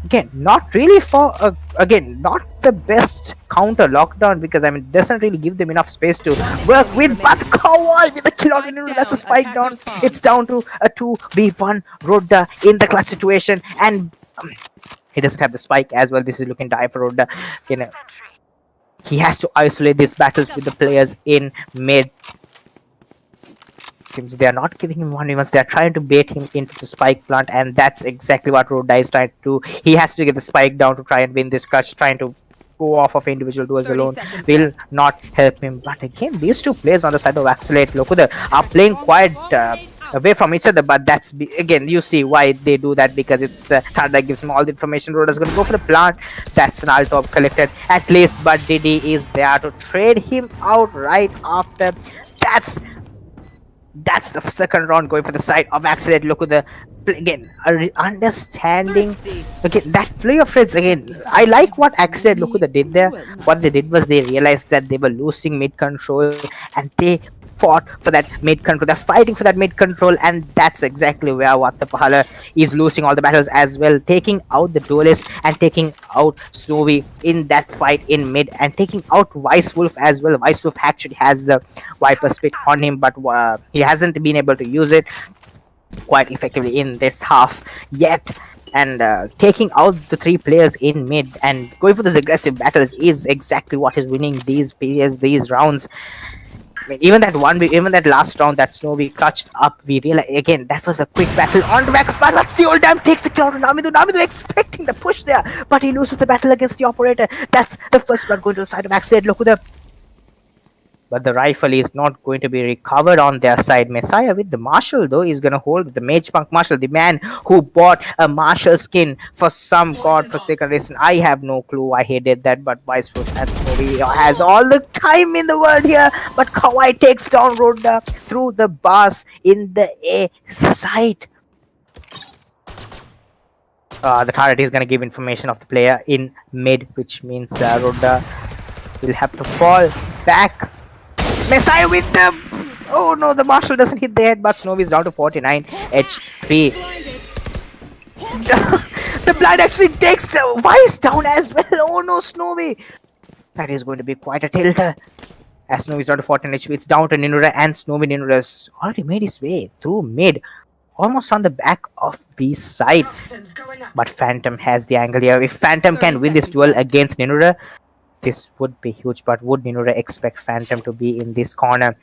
Speaker 2: Again, not really for again, not the best counter lockdown, because I mean, it doesn't really give them enough space to work with. But Kawai with the kill on Inuri, that's a spike down. It's down to a 2v1 Rodda in the clutch situation, and he doesn't have the spike as well. This is looking dire for Rodda. He has to isolate these battles with the players in mid. seems they are not giving him 1v1s. They are trying to bait him into the spike plant, and that's exactly what Rodda is trying to do. He has to get the spike down to try and win this clutch. Trying to go off of individual duels alone will not help him. But again, these two players on the side of Axalate, Loku, are playing quite away from each other. But that's again, you see why they do that, because it's the card that gives him all the information. Rodda's going to go for the plant. That's an ult top collected at least, but Didi is there to trade him out right after. That's the second round going for the side of Axalate. Look at the again understanding again that play of Reds again. I like what Axalate look at the did there. What they did was they realized that they were losing mid control, and they fought for that mid control. They're fighting for that mid control, and that's exactly where Watta Pahala is losing all the battles as well, taking out the duelist and taking out Snowy in that fight in mid, and taking out WeReWolF as well. WeReWolf actually has the Viper split on him, but he hasn't been able to use it quite effectively in this half yet. And taking out the three players in mid and going for those aggressive battles is exactly what is winning these rounds. I mean, even that last round that Snowy clutched up, we realized again that was a quick battle on the back of but seouldam takes the kill out of Navindu. Navindu expecting the push there, but he loses the battle against the operator. That's the first blood going to the side of Axalate. Look at the. But the rifle is not going to be recovered on their side. Messiah with the Marshal though is going to hold the Mage Punk Marshal, the man who bought a Marshal skin for some godforsaken reason. I have no clue why he did that, but WeReWolF and Snowy has all the time in the world here. But Kawai takes down Rodda through the bars in the A site. The turret is going to give information of the player in mid, which means Rodda will have to fall back. Messiah with them. Oh no, the Marshal doesn't hit the head, but Snowy is down to 49 HP. The blind actually takes Vice down as well. Oh no, Snowy. That is going to be quite a tilter. As Snowy is down to 14 HP, it's down to Ninura, and Snowy Ninura's already made his way through mid, almost on the back of B side. But Phantom has the angle here. If Phantom can win this duel against Ninura, this would be huge. But would Ninura expect Phantom to be in this corner?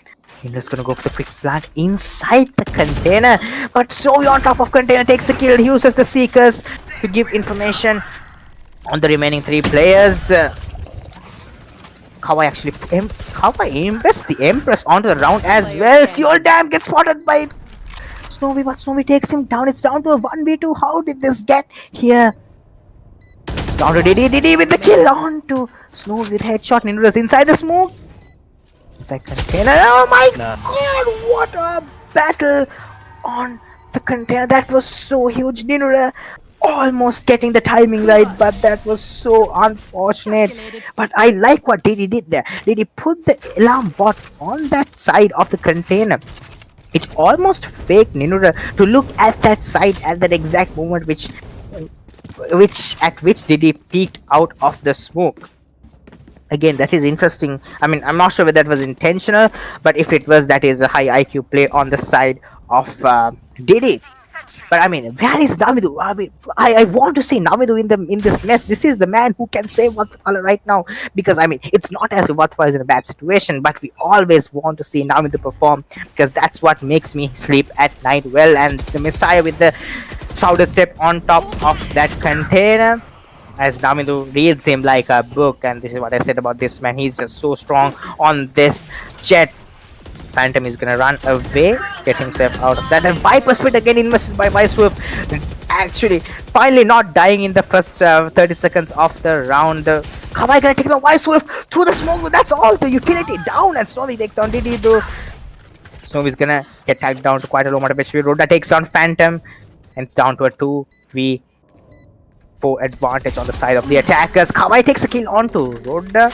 Speaker 2: Ninura's gonna go for the quick plant inside the container, but Snowy on top of container takes the kill. He uses the Seekers to give information on the remaining three players. Kawai actually invests the Empress onto the round as well. seouldam gets spotted by Snowy, but Snowy takes him down. It's down to a 1v2. How did this get here? It's down to Didi with the kill on to Snowy with headshot. Ninura's inside the smoke. Inside container. Oh my god, what a battle on the container. That was so huge. Ninura almost getting the timing right, but that was so unfortunate. But I like what Didi did there. Didi put the alarm bot on that side of the container. It almost faked Ninura to look at that side at that exact moment at which Didi peeked out of the smoke. Again, that is interesting. I mean, I'm not sure whether that was intentional, but if it was, that is a high IQ play on the side of Didi. But I mean, where is Navindu? I mean, I want to see Navindu in this mess. This is the man who can save Watta Pahala right now. Because I mean, it's not as if Watta Pahala is in a bad situation, but we always want to see Navindu perform, because that's what makes me sleep at night well. And the Messiah with the shrouded step on top of that container, as Navindu reads him like a book. And this is what I said about this man. He's just so strong on this jet. Phantom is gonna run away, get himself out of that, and Viper split again invested by WeReWolF. Actually, finally not dying in the first 30 seconds of the round. Kawai gonna take on WeReWolF through the smoke. That's all. The utility down, and Snowy takes down Didi though. Snowy's gonna get tagged down to quite a low amount of HP. Rodda takes down Phantom, and it's down to a 2v4 advantage on the side of the attackers. Kawai takes a kill onto Rodda.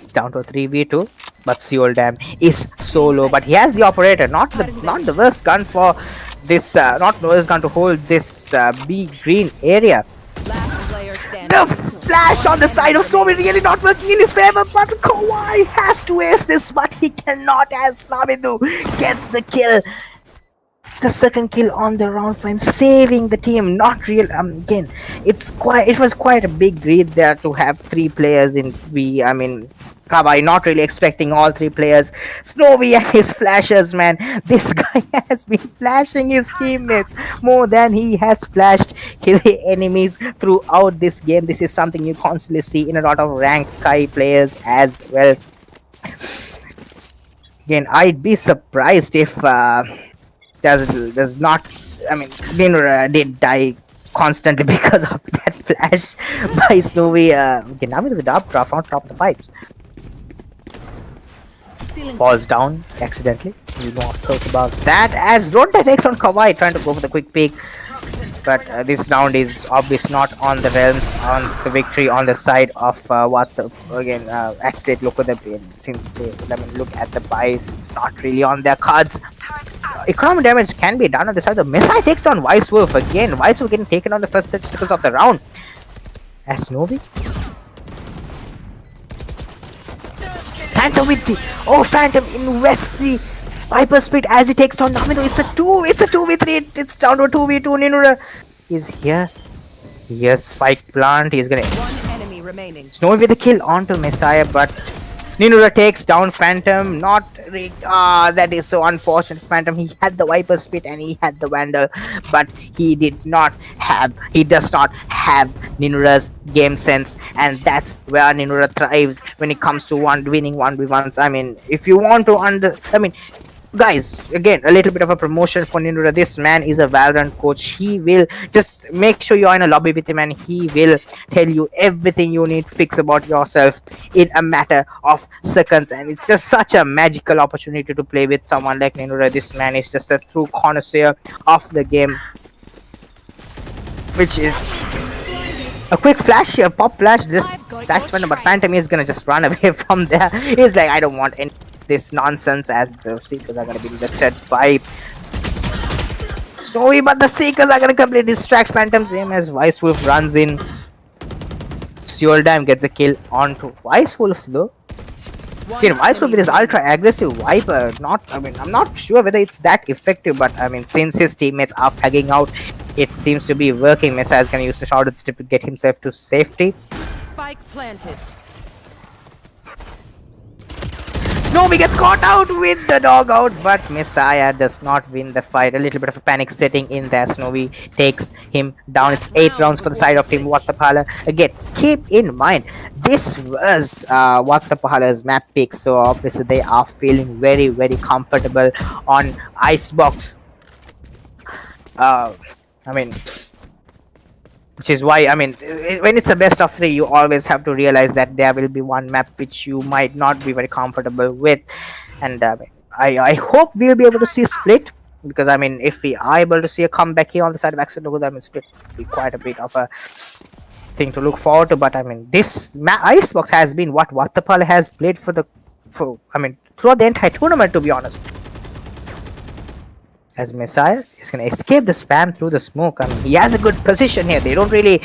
Speaker 2: It's down to a 3v2. But seouldam is so low, but he has the operator, not the worst gun for this, not the worst gun to hold this B green area. The flash on the side of Snowy really not working in his favor, but Kawai has to ace this, but he cannot, as Navindu gets the kill. The second kill on the round for him, saving the team. Not real. Again, it was quite a big read there to have three players in B. I mean, Kawai not really expecting all three players. Snowy and his flashers, man. This guy has been flashing his teammates more than he has flashed his enemies throughout this game. This is something you constantly see in a lot of ranked Sky players as well. Again, I'd be surprised if there's not. I mean, Ninura did die constantly because of that flash by Snowy. Okay, now with the updraft on top of the pipes. Falls down accidentally. We won't talk about that as Rodda takes on Kawai, trying to go for the quick peek. But this round is obviously not on the realms, on the victory on the side of Watta. Again, Axalate look at the since they look at the buys, it's not really on their cards. Economic damage can be done on the side. The Messiah takes down WeReWolf again. WeReWolf getting taken on the first 30 seconds of the round. As Snowy. Phantom with the Phantom invests the Viper Speed as he takes down Navindu. It's a 2v3. It's down to a 2v2. Ninura is here. Here's Spike Plant. He's gonna Snowy with the kill onto Messiah, but Ninura takes down Phantom. That is so unfortunate. Phantom, he had the Viper Spit and he had the Vandal, but he does not have Ninura's game sense, and that's where Ninura thrives when it comes to winning 1v1s. I mean, if you want to guys, again, a little bit of a promotion for Ninura. This man is a Valorant coach. He will just make sure you're in a lobby with him and he will tell you everything you need to fix about yourself in a matter of seconds. And it's just such a magical opportunity to play with someone like Ninura. This man is just a true connoisseur of the game, which is a quick flash here, pop flash. That's when, but Phantom is gonna just run away from there. He's like, I don't want any this nonsense, as the Seekers are gonna be listed by Snowy, but the Seekers are gonna completely distract Phantom's aim as WeReWolf runs in. Seouldam gets a kill onto WeReWolf though. Again, WeReWolf with his ultra aggressive Viper, I'm not sure whether it's that effective, but I mean, since his teammates are fagging out, it seems to be working. Messiah is gonna use the shrouded step to get himself to safety.
Speaker 8: Spike planted.
Speaker 2: Snowy gets caught out with the dog out, but Messiah does not win the fight. A little bit of a panic setting in there. Snowy takes him down. It's 8 rounds for the side of Team Watta Pahala. Again, keep in mind, this was Watta Pahala's map pick, so obviously they are feeling very, very comfortable on Icebox. Which is why, when it's a best of 3, you always have to realize that there will be one map which you might not be very comfortable with. And I hope we'll be able to see Split, because if we are able to see a comeback here on the side of Axalate, Split will be quite a bit of a thing to look forward to. But this Icebox has been what Watta Pahala has played throughout the entire tournament, to be honest. As Messiah is going to escape the spam through the smoke. He has a good position here. They won't really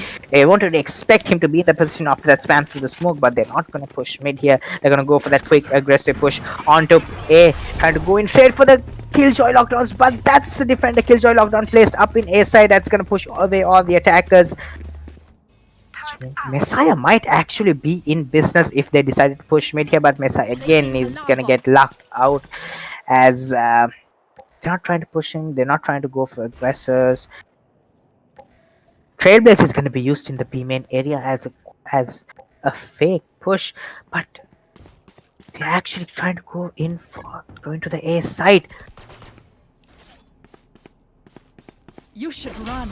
Speaker 2: expect him to be in the position after that spam through the smoke, but they're not going to push mid here. They're going to go for that quick aggressive push onto A, trying to go in straight for the Killjoy lockdowns, but that's the defender. Killjoy lockdown placed up in A side. That's going to push away all the attackers. Which means Messiah might actually be in business if they decided to push mid here, but Messiah again is going to get locked out as they're not trying to push him. They're not trying to go for aggressors. Trailblaze is going to be used in the B main area as a fake push, but they're actually trying to go to the A side.
Speaker 8: You should run.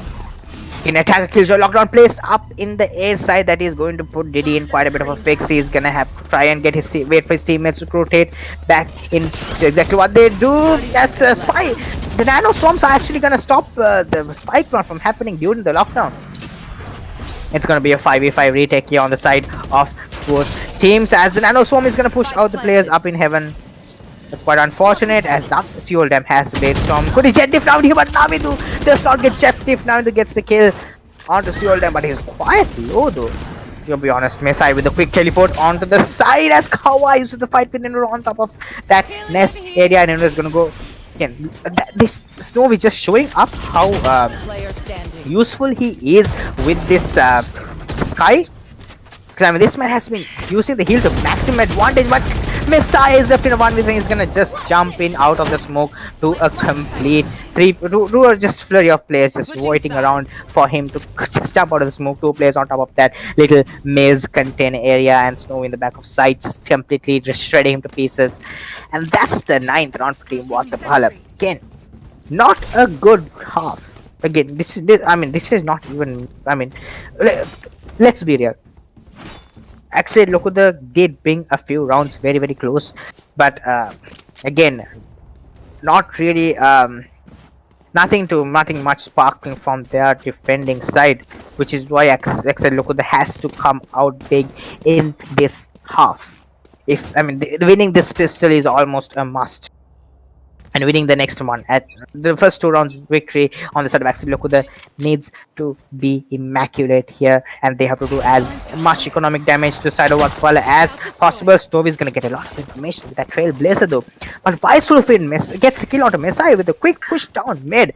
Speaker 2: In attacker Killjoy lockdown placed up in the A side, that is going to put Diddy in quite a bit of a fix. He's gonna have to try and get wait for his teammates to rotate back in. So exactly what they do. That's the spy. The nano storms are actually gonna stop the spike run from happening during the lockdown. It's gonna be a 5v5 retake here on the side of both teams, as the nano swarm is gonna push out the players up in heaven. That's quite unfortunate, as that seouldam has the bait storm. Could he jet diff down here, but Navindu does not get jet diff. Navindu gets the kill onto seouldam, but he's quite low though. To be honest, Messiah with a quick teleport onto the side as Kawai uses the fight with Ninura on top of that nest area, and Ninura is gonna go again. This Snow is just showing up how useful he is with this Sky. Because I mean, this man has been using the heal to maximum advantage, but Messiah is left in a 1v3. He's gonna just jump in out of the smoke to a complete to a just flurry of players just waiting around for him to just jump out of the smoke. 2 players on top of that little maze container area, and Snow in the back of sight just completely just shredding him to pieces. And that's the 9th round for Team Watta Pahala. Again, not a good half. Again, this is not even. I mean, let's be real. Axalate loku did bring a few rounds very close, but again, not really nothing much sparkling from their defending side, which is why Axalate loku has to come out big in this half. Winning this pistol is almost a must. And winning the next one at the first 2 rounds victory on the side of Axalate loku needs to be immaculate here, and they have to do as much economic damage to the side of Watta Pahala as possible. Snowy is gonna get a lot of information with that Trailblazer though, but WeReWolf gets a kill onto Messiah with a quick push down mid.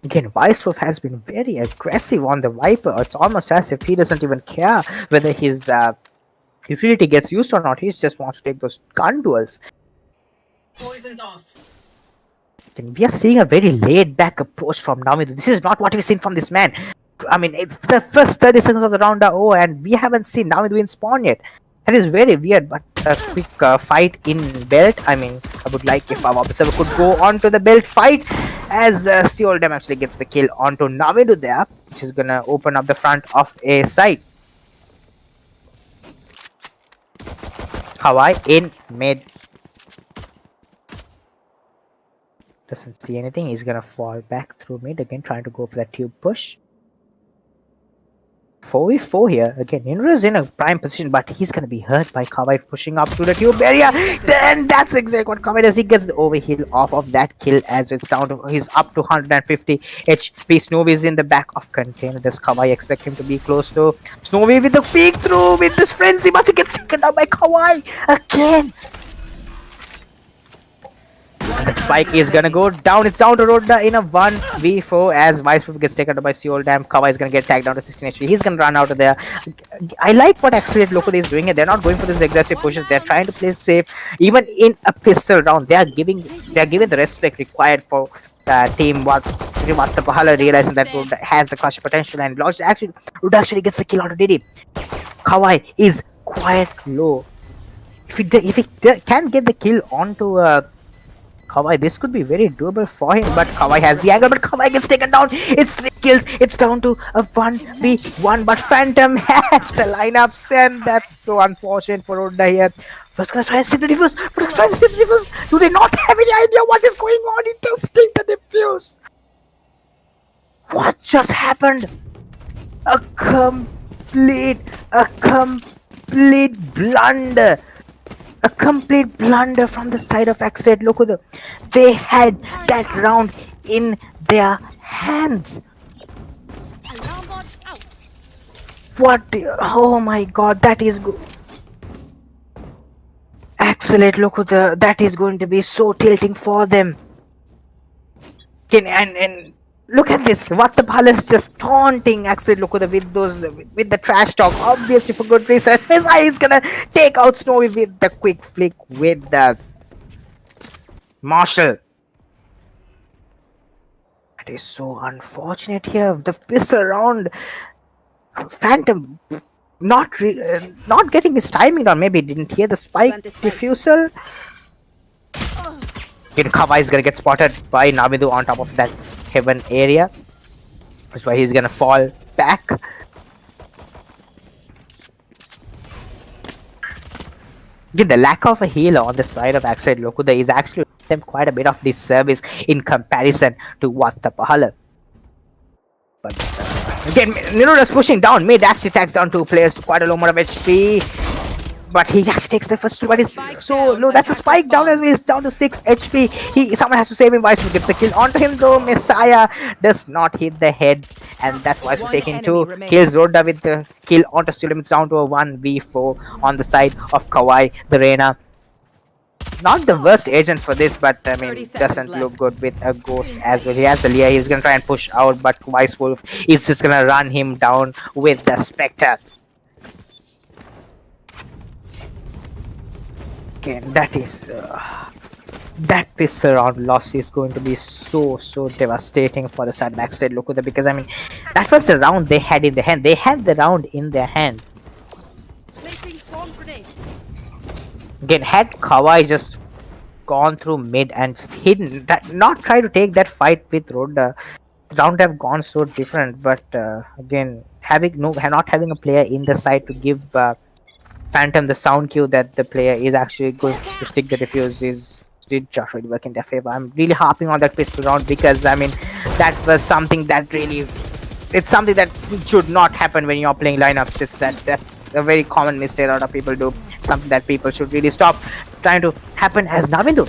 Speaker 2: Again, WeReWolf has been very aggressive on the Viper. It's almost as if he doesn't even care whether his utility gets used or not. He just wants to take those gun duels.
Speaker 8: Poison's off.
Speaker 2: We are seeing a very laid-back approach from Navindu. This is not what we've seen from this man. I mean, it's the first 30 seconds of the round are over, and we haven't seen Navindu in spawn yet. That is very weird, but a quick fight in belt. I mean, I would like if our observer could go on to the belt fight, as seouldam actually gets the kill onto Navindu there, which is gonna open up the front of a site. Kawai in mid. Doesn't see anything. He's gonna fall back through mid again, trying to go for that tube push. 4v4 here. Again, Ninura is in a prime position, but he's gonna be hurt by Kawai pushing up to the tube area. Then that's exactly what Kawai does. He gets the overheal off of that kill as it's down to he's up to 150 HP. Snowy is in the back of container. Does Kawai expect him to be close to Snowy with the peek through with this frenzy, but he gets taken down by Kawai again. And the spike is gonna go down. It's down to Rodda in a 1v4 as WeReWolf gets taken down by seouldam. Kawai is gonna get tagged down to 16 HP. He's gonna run out of there. I like what Axalate loku is doing, and they're not going for these aggressive pushes. They're trying to play safe. Even in a pistol round, they are giving the respect required for team Watta Pahala, realizing that Rodda has the clutch potential, and Rodda actually gets the kill out of Diddy. Kawai is quite low. If he can get the kill onto Kawai, this could be very doable for him, but Kawai has the angle, but Kawai gets taken down. It's 3 kills. It's down to a 1v1, but Phantom has the lineups, and that's so unfortunate for Rodda here. But gonna try to see the defuse. Do they not have any idea what is going on? It does take the defuse. What just happened? A complete blunder. A complete blunder from the side of Axalate loku. They had that round in their hands. What? Oh my god, that is good. Axalate loku, that is going to be so tilting for them. And look at this. Watta Pahala is just taunting Axalate loku with the trash talk, obviously for good reasons. Messiah is gonna take out Snowy with the quick flick with the Marshall. That is so unfortunate here. The pistol round, Phantom not getting his timing down. Maybe he didn't hear the spike defusal. Kawai is gonna get spotted by Navindu on top of that heaven area. That's why he's gonna fall back. Again, the lack of a healer on the side of Axalate loku is actually them quite a bit of disservice in comparison to Watta Pahala. But again, Ninura is pushing down mid. Actually tags down 2 players to quite a low amount of HP. But he actually takes the first kill, but he's so low. That's a spike down as well. He's down to 6 HP. Someone has to save him. WeReWolf gets the kill onto him though. Messiah does not hit the heads, and that's WeReWolf taking 2 kills. Rodda with the kill onto seouldam. It's down to a 1v4 on the side of Kawai, the Reina. Not the worst agent for this, but I
Speaker 8: 30
Speaker 2: mean,
Speaker 8: seconds
Speaker 2: doesn't
Speaker 8: left.
Speaker 2: look good with a ghost as well. He has the Leah, he's gonna try and push out, but WeReWolF is just gonna run him down with the Spectre. Again, that pistol round loss is going to be so devastating for the side backside look there, because I mean, that was the round they had in their hand. They had the round in their hand.
Speaker 8: Placing swarm grenade.
Speaker 2: Again, had Kawai just gone through mid and just hidden, not try to take that fight with Rodda, the round have gone so different. But again, not having a player in the side to give Phantom the sound cue that the player is actually going to stick the defuse did just really work in their favor. I'm really harping on that pistol round because I mean, that was something that really, it's something that should not happen when you're playing lineups. That's a very common mistake a lot of people do. Something that people should really stop trying to happen, as Navindu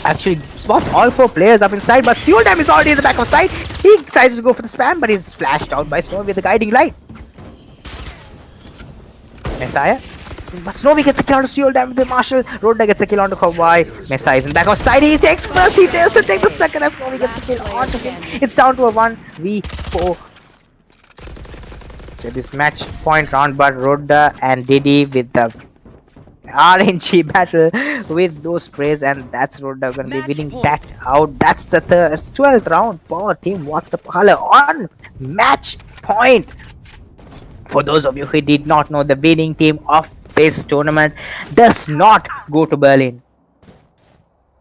Speaker 2: actually spots all 4 players up inside, but seouldam is already in the back of side. He decides to go for the spam, but he's flashed out by Snow with the guiding light. Messiah, but Snowy gets a kill onto seouldam with the Marshall. Rodda gets a kill onto Kawai. Messiah is in the back of side. He takes first, he doesn't take the second as Snowy gets a kill onto him. It's down to a 1v4. So this match point round, but Rodda and Diddy with the RNG battle with those sprays, and that's Rodda going to be winning that out. That's the 12th round for Team Watta Pahala on match point. For those of you who did not know, the winning team of this tournament does not go to Berlin.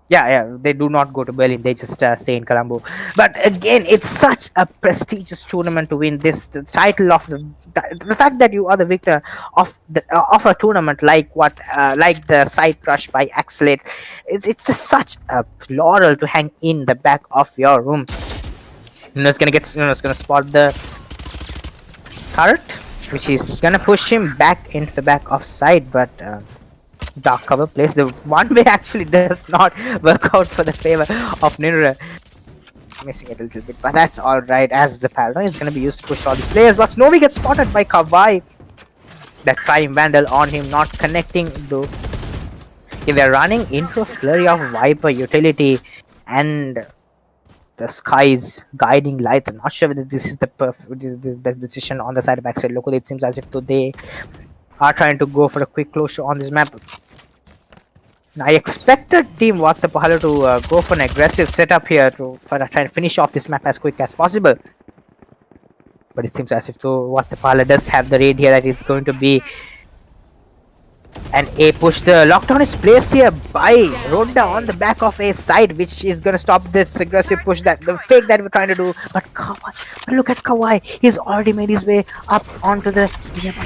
Speaker 2: Yeah, they do not go to Berlin. They just stay in Colombo. But again, it's such a prestigious tournament to win this. The title of the fact that you are the victor of a tournament like the side crush by Axalate. It's just such a laurel to hang in the back of your room. Nuna's gonna spot the turret, which is gonna push him back into the back of side, but dark cover plays. The one way actually does not work out for the favor of Ninura. Missing it a little bit, but that's alright, as the paranoia is gonna be used to push all these players. But Snowy gets spotted by Kawai. That Prime Vandal on him, not connecting though. Yeah, they're running into a flurry of Viper utility and the skies guiding lights. I'm not sure whether this is the best decision on the side of backside local. It seems as if they are trying to go for a quick closure on this map. I expected Team Watta Pahala to go for an aggressive setup here to try and finish off this map as quick as possible. But it seems as if Watta Pahala does have the raid here, that it's going to be an A push. The lockdown is placed here by Rodda on the back of A side, which is gonna stop this aggressive push, that the fake that we're trying to do. But Kawai, look at Kawai, he's already made his way up onto the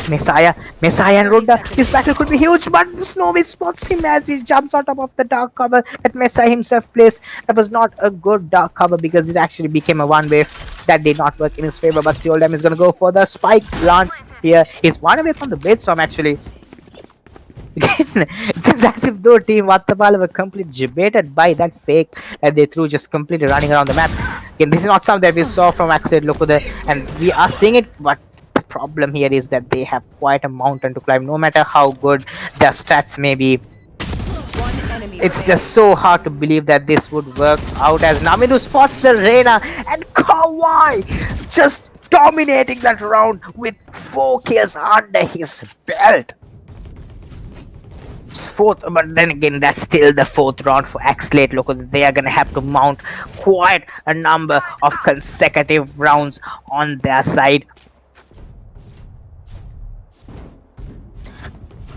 Speaker 2: Messiah and Rodda. This battle could be huge, but Snowy spots him as he jumps on top of the dark cover that Messiah himself placed. That was not a good dark cover because it actually became a one way that did not work in his favor. But seouldam is gonna go for the spike plant here. He's one away from the Blitzdorm actually. It seems as if though Team Watta Pahala were completely debated by that fake that they threw, just completely running around the map. Again, this is not something that we saw from Axalate Loku there, and we are seeing it, but the problem here is that they have quite a mountain to climb. No matter how good their stats may be, it's just so hard to believe that this would work out, as Navindu spots the Reina and Kawai just dominating that round with 4 kills under his belt. 4th, but then again, that's still the 4th round for Axalate Loku. They are gonna have to mount quite a number of consecutive rounds on their side.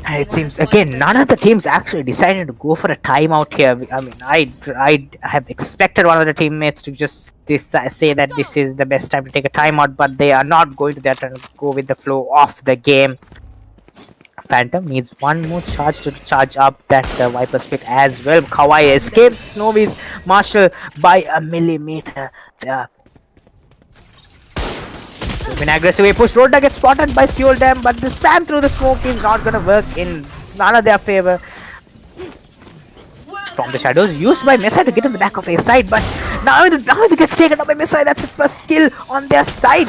Speaker 2: And it seems again none of the teams actually decided to go for a timeout here. I mean, I have expected one of the teammates to just say that this is the best time to take a timeout, but they are not going to that and go with the flow of the game. Phantom needs one more charge to charge up that Viper split as well. Kawai escapes Snowy's Marshall by a millimeter. When aggressively pushed, Rodda gets spotted by seouldam, but the spam through the smoke is not gonna work in none of their favor. From the shadows used by Messiah to get in the back of A side, but now it gets taken up by Messiah. That's the first kill on their side.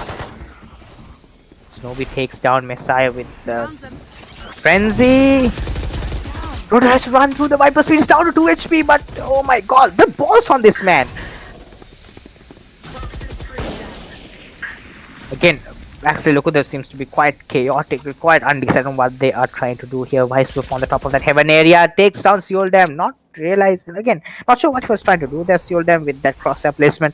Speaker 2: Snowy takes down Messiah with the Frenzy. Rodda has to run through the Viper speed. It's down to 2 HP, but oh my god, the balls on this man. Again, actually, look, there seems to be quite chaotic, quite undecided on what they are trying to do here. WeReWolf on the top of that heaven area takes down seouldam, not realizing, again, not sure what he was trying to do there, seouldam, with that crosshair placement.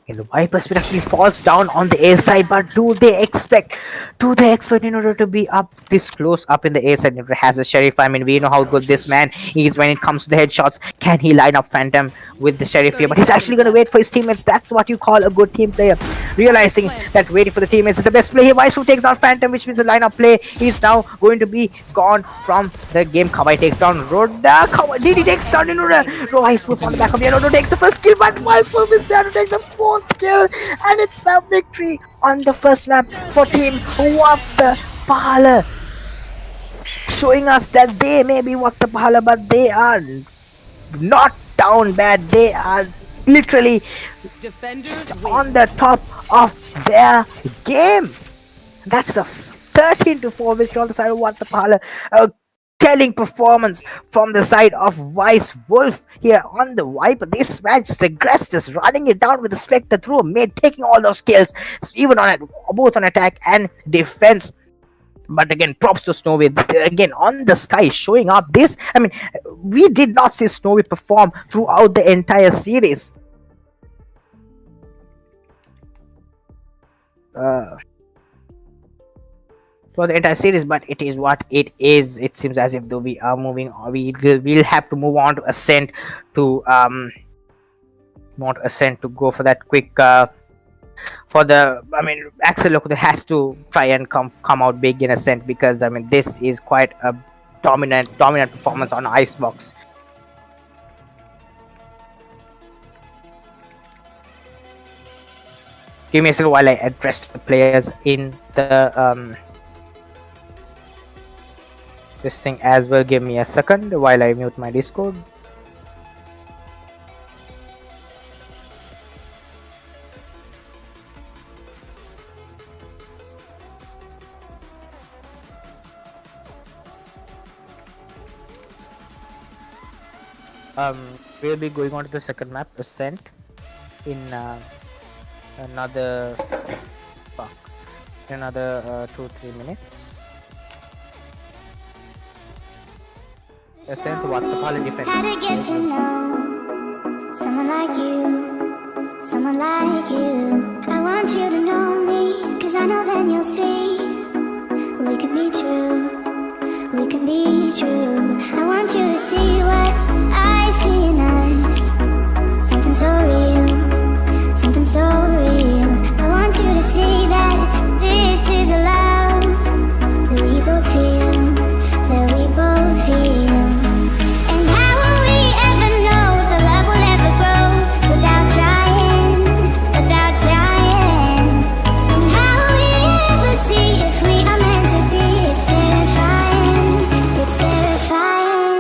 Speaker 2: And the Viper speed actually falls down on the A side, but do they expect Ninura to be up this close up in the A side? Ninura has a sheriff. I mean, we know how good this man is when it comes to the headshots. Can he line up Phantom with the sheriff here? But he's actually going to wait for his teammates. That's what you call a good team player. Realizing that waiting for the teammates is the best play here. WeReWolf takes down Phantom, which means the lineup play is now going to be gone from the game. Kawai takes down Rodda. Didi takes down Ninura. WeReWolf on the back of the Rodda takes the first kill, but WeReWolf is there to take the fourth kill, and it's a victory on the first lap for team Watta Pahala, showing us that they may be Watta Pahala, but they are not down bad. They are literally
Speaker 8: Defenders
Speaker 2: on the top of their game. That's the 13-4 victory on the side of Watta Pahala. Telling performance from the side of WeReWolf here on the Viper. This match is aggressive, just running it down with the Spectre through mid, taking all those kills, even on both on attack and defense. But again, props to Snowy again on the sky, showing up this. I mean, we did not see Snowy perform throughout the entire series. For the entire series, but it is what it is. It seems as if though we are moving on, we'll have to move on to Ascent to not Ascent to go for that quick for the, I mean, Axalate has to try and come out big in Ascent, because I mean this is quite a dominant performance on Icebox. Give me a second while I address the players in the this thing as well. Give me a second while I mute my Discord. We'll be going on to the second map, Ascent, in another 2-3 minutes. Ascent, Watta Pahala defense.
Speaker 1: How to get to know someone like you, someone like you. I want you to know me, cause I know then you'll see we can be true, we can be true. I want you to see what I see in us, something so real, something so real. I want you to see that this is a love that we both feel, that we both feel. And how will we ever know the love will ever grow without trying, without trying? And how will we ever see if we are meant to be? It's terrifying, it's terrifying.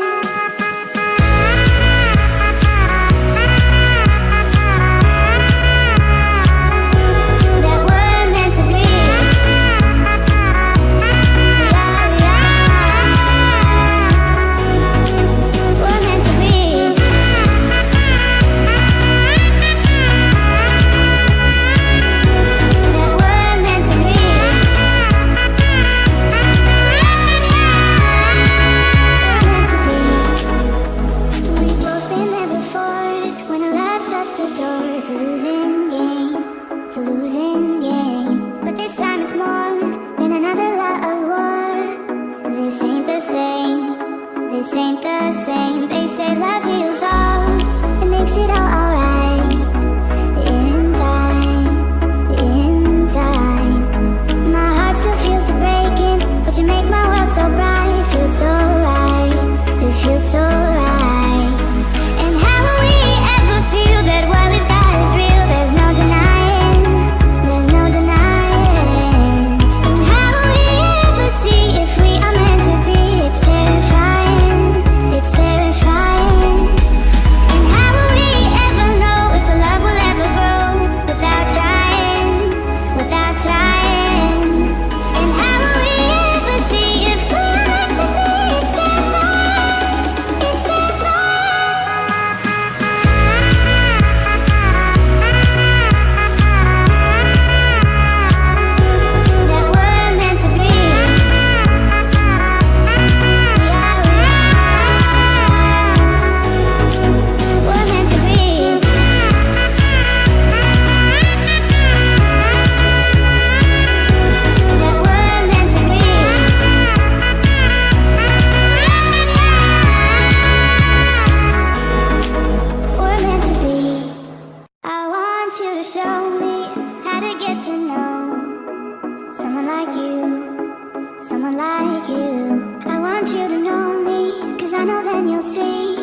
Speaker 1: to show me how to get to know someone like you, someone like you. I want you to know me, 'cause I know then you'll see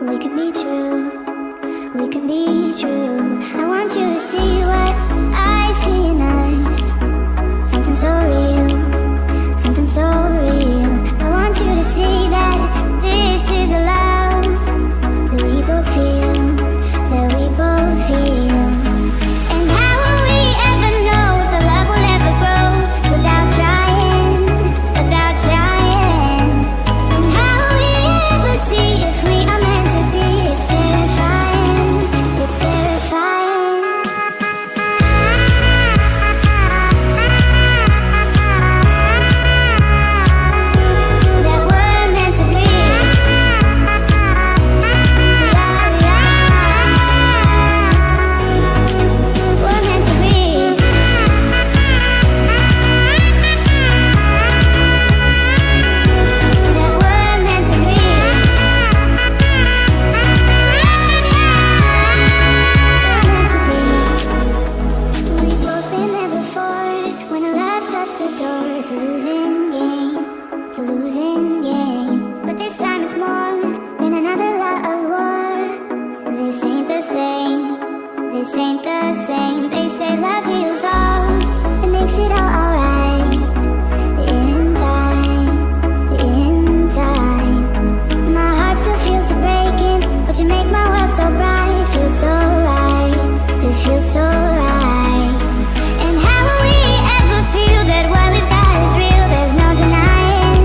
Speaker 1: we could be true, we could be true. I want you to see what I see in us, something so real, something so real. I want you to see that this is a love that we both feel, that we both feel. And how will we ever know if the love will ever grow without trying, without trying? And how will we ever see if we are meant to be? It's terrifying, it's terrifying. That we're meant to be. We're meant to be. That we're meant to be. We've both been there before. When a love shuts the door, it's a losing game. It's a losing game. But this time it's more than another love war. This ain't the same. This ain't the same. They say love heals all. It makes it all alright. In time, in time. My heart still feels the breaking, but you make my world so bright. It feels so right. It feels so right. And how will we ever feel that what we got is real? There's no denying.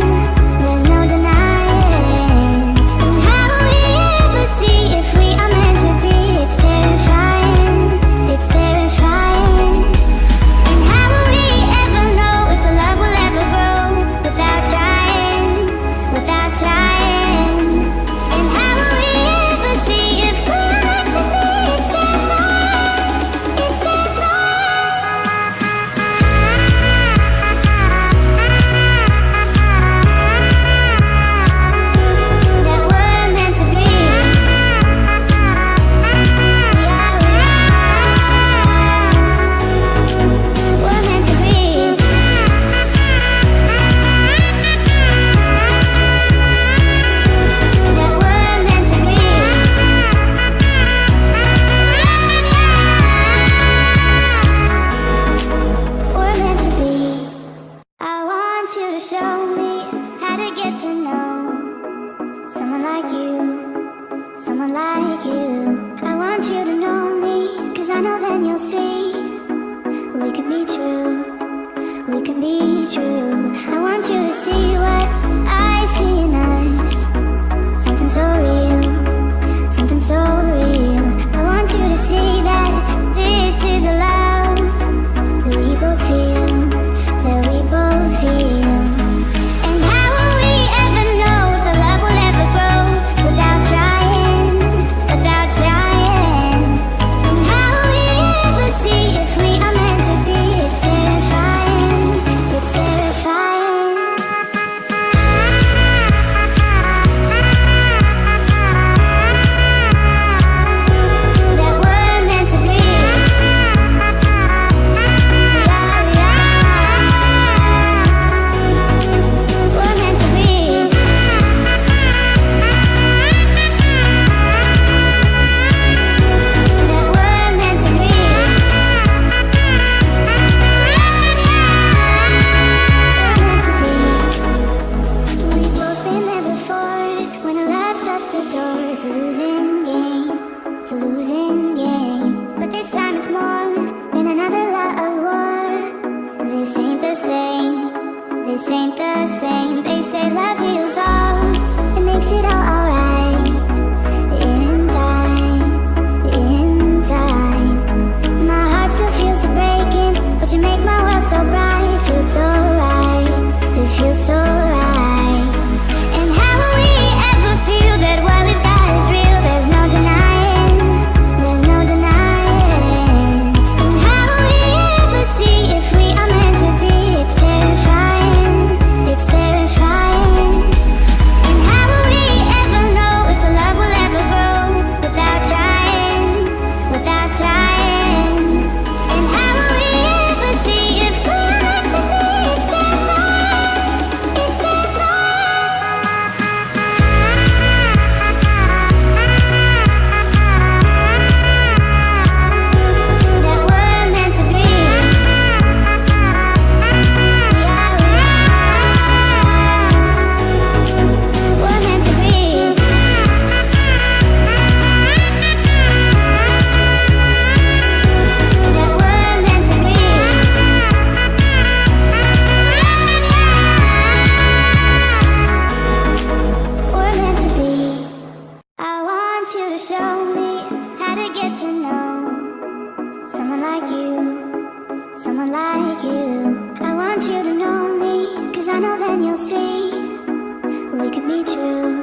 Speaker 1: There's no denying. And how will we ever see if we are meant to be? It's terrifying. It's terrifying. And how will we ever know if the love will ever grow without trying, without trying? And how will we ever see if we are meant to be? It's terrifying. It's terrifying. That we're meant to be. We're meant to be. That we're meant to be. We're meant to be. I want you to show me how to get to know someone like you, someone like you. I want you to know me, 'cause I know then you'll see we can be true, we can be true. I want you to see what I see in us, something so real, something so real. I want you to see that this is a love that we both feel, that we both feel. And how will we ever know if the love will ever grow without trying, without trying? And how will we ever see to know someone like you, someone like you. I want you to know me, cause I know then you'll see we could be true,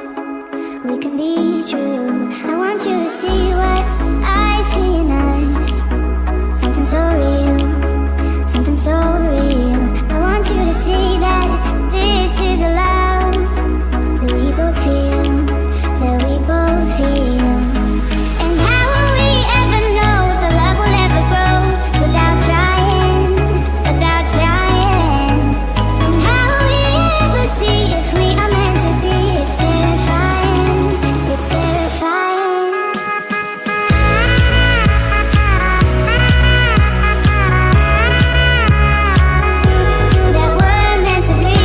Speaker 1: we could be true. I want you to see what I see in us, something so real, something so real. I want you to see that this is a love that we both feel, that we both feel. And how will we ever know if the love will ever grow without trying, without trying? And how will we ever see if we are meant to be? It's terrifying, it's terrifying. That we're meant to be.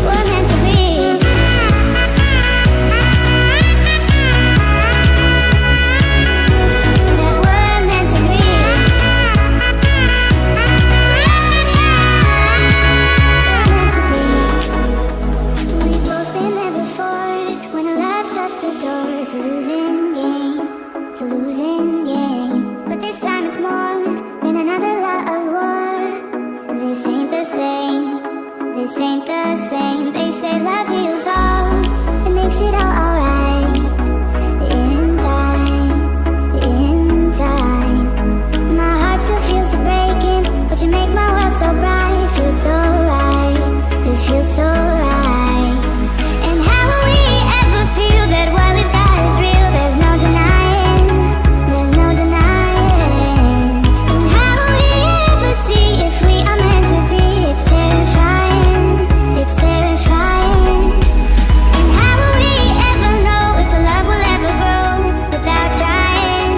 Speaker 1: We're meant to be. That we're meant to be. We've both been there before. When a love shuts the door, it's a losing game. It's a losing game. But this time it's more than another love war. This ain't the same. This ain't the same. They say love heals all. It makes it all alright. In time, in time. My heart still feels the breaking, but you make my world so bright. It feels so right. It feels so right. And how will we ever feel that what we got is real? There's no denying. There's no denying. And how will we ever see if we are meant to be? It's terrifying. It's terrifying. And how will we ever know if the love will ever grow without trying,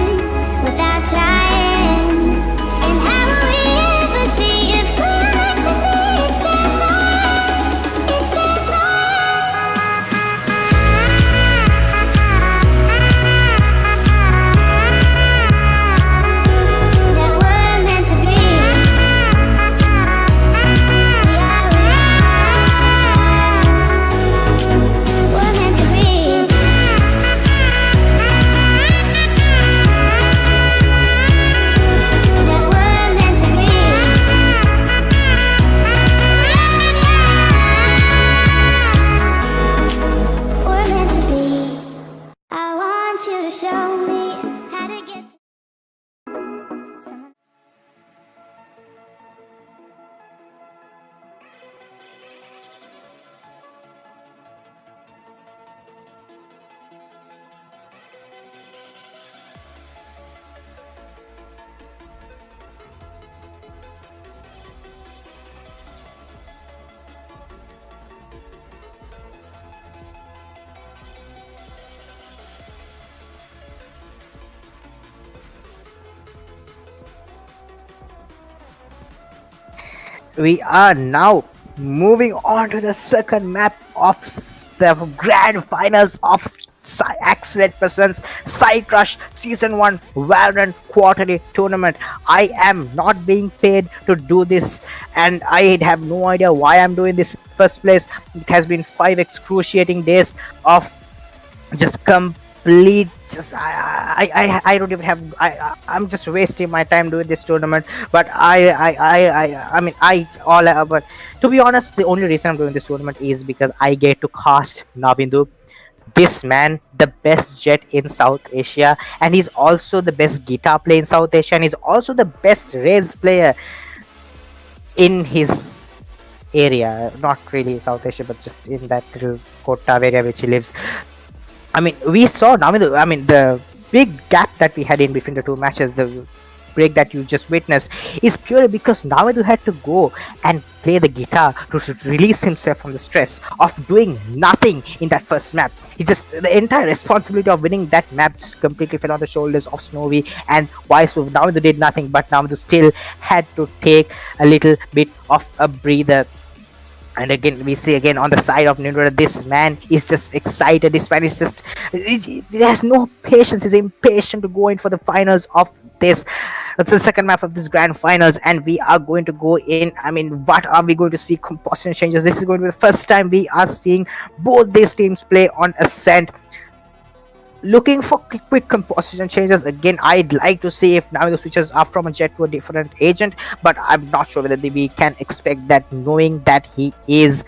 Speaker 1: without trying? And how will we ever see if we are meant to be? It's terrifying. It's terrifying. That we're meant to be. We're meant to be. That we're meant to be. We're meant to be. I want you to show me how to get to someone.
Speaker 2: We are now moving on to the second map of the grand finals of Axalate presents Side Rush Season 1 Valorant Quarterly Tournament. I am not being paid to do this, and I have no idea why I'm doing this in the first place. It has been 5 excruciating days of just complete I don't even have I'm just wasting my time doing this tournament. But but to be honest, the only reason I'm doing this tournament is because I get to cast Navindu, this man, the best jet in South Asia, and he's also the best guitar player in South Asia, and he's also the best race player in his area. Not really South Asia, but just in that little Kota area which he lives. I mean, we saw Navindu. I mean, the big gap that we had in between the two matches, the break that you just witnessed, is purely because Navindu had to go and play the guitar to release himself from the stress of doing nothing in that first map. He just, the entire responsibility of winning that map just completely fell on the shoulders of Snowy, and vice versa. Navindu did nothing, but Navindu still had to take a little bit of a breather. And again, we see again on the side of Ninura, this man is just excited. This man is just, he has no patience. He's impatient to go in for the finals of this. It's the second map of this grand finals, and we are going to go in. I mean, what are we going to see? Composition changes. This is going to be the first time we are seeing both these teams play on Ascent. Looking for quick composition changes. Again, I'd like to see if now the switches up from a Jet to a different agent, but I'm not sure whether we can expect that, knowing that he is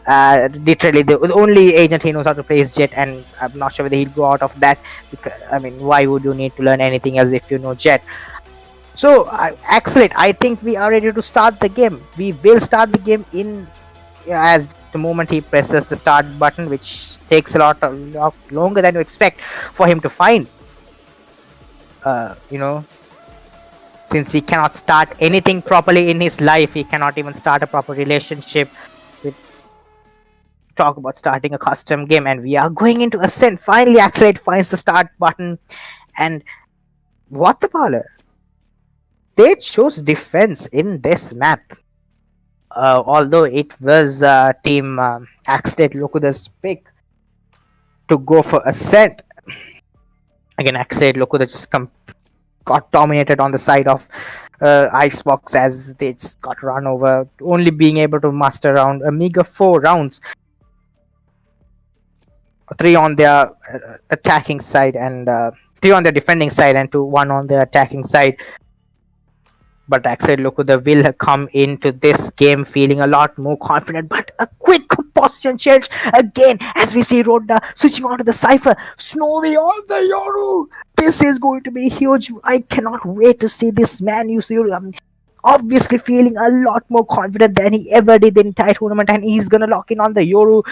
Speaker 2: literally the only agent he knows how to play is Jet, and I'm not sure whether he'll go out of that, because I mean, why would you need to learn anything else if you know Jet? So Axalate, I think we are ready to start the game. We will start the game in as the moment he presses the start button, which takes a lot longer than you expect for him to find. Since he cannot start anything properly in his life, he cannot even start a proper relationship. Talk about starting a custom game, and we are going into Ascent. Finally, Axalate finds the start button, and Watta Pahala, they chose defense in this map. Although it was team Axalate Lokuda's pick to go for Ascent. Again, Axalate Lokuda just got dominated on the side of Icebox, as they just got run over, only being able to muster around a meager 4 rounds. 3 on their attacking side and 3 on their defending side, and 1 on their attacking side. But Axalate Lokuda will come into this game feeling a lot more confident. But a quick composition change again, as we see Rodda switching on to the Cypher. Snowy on the Yoru. This is going to be huge. I cannot wait to see this man use Yoru. Obviously feeling a lot more confident than he ever did in the entire tournament, and he's gonna lock in on the Yoru.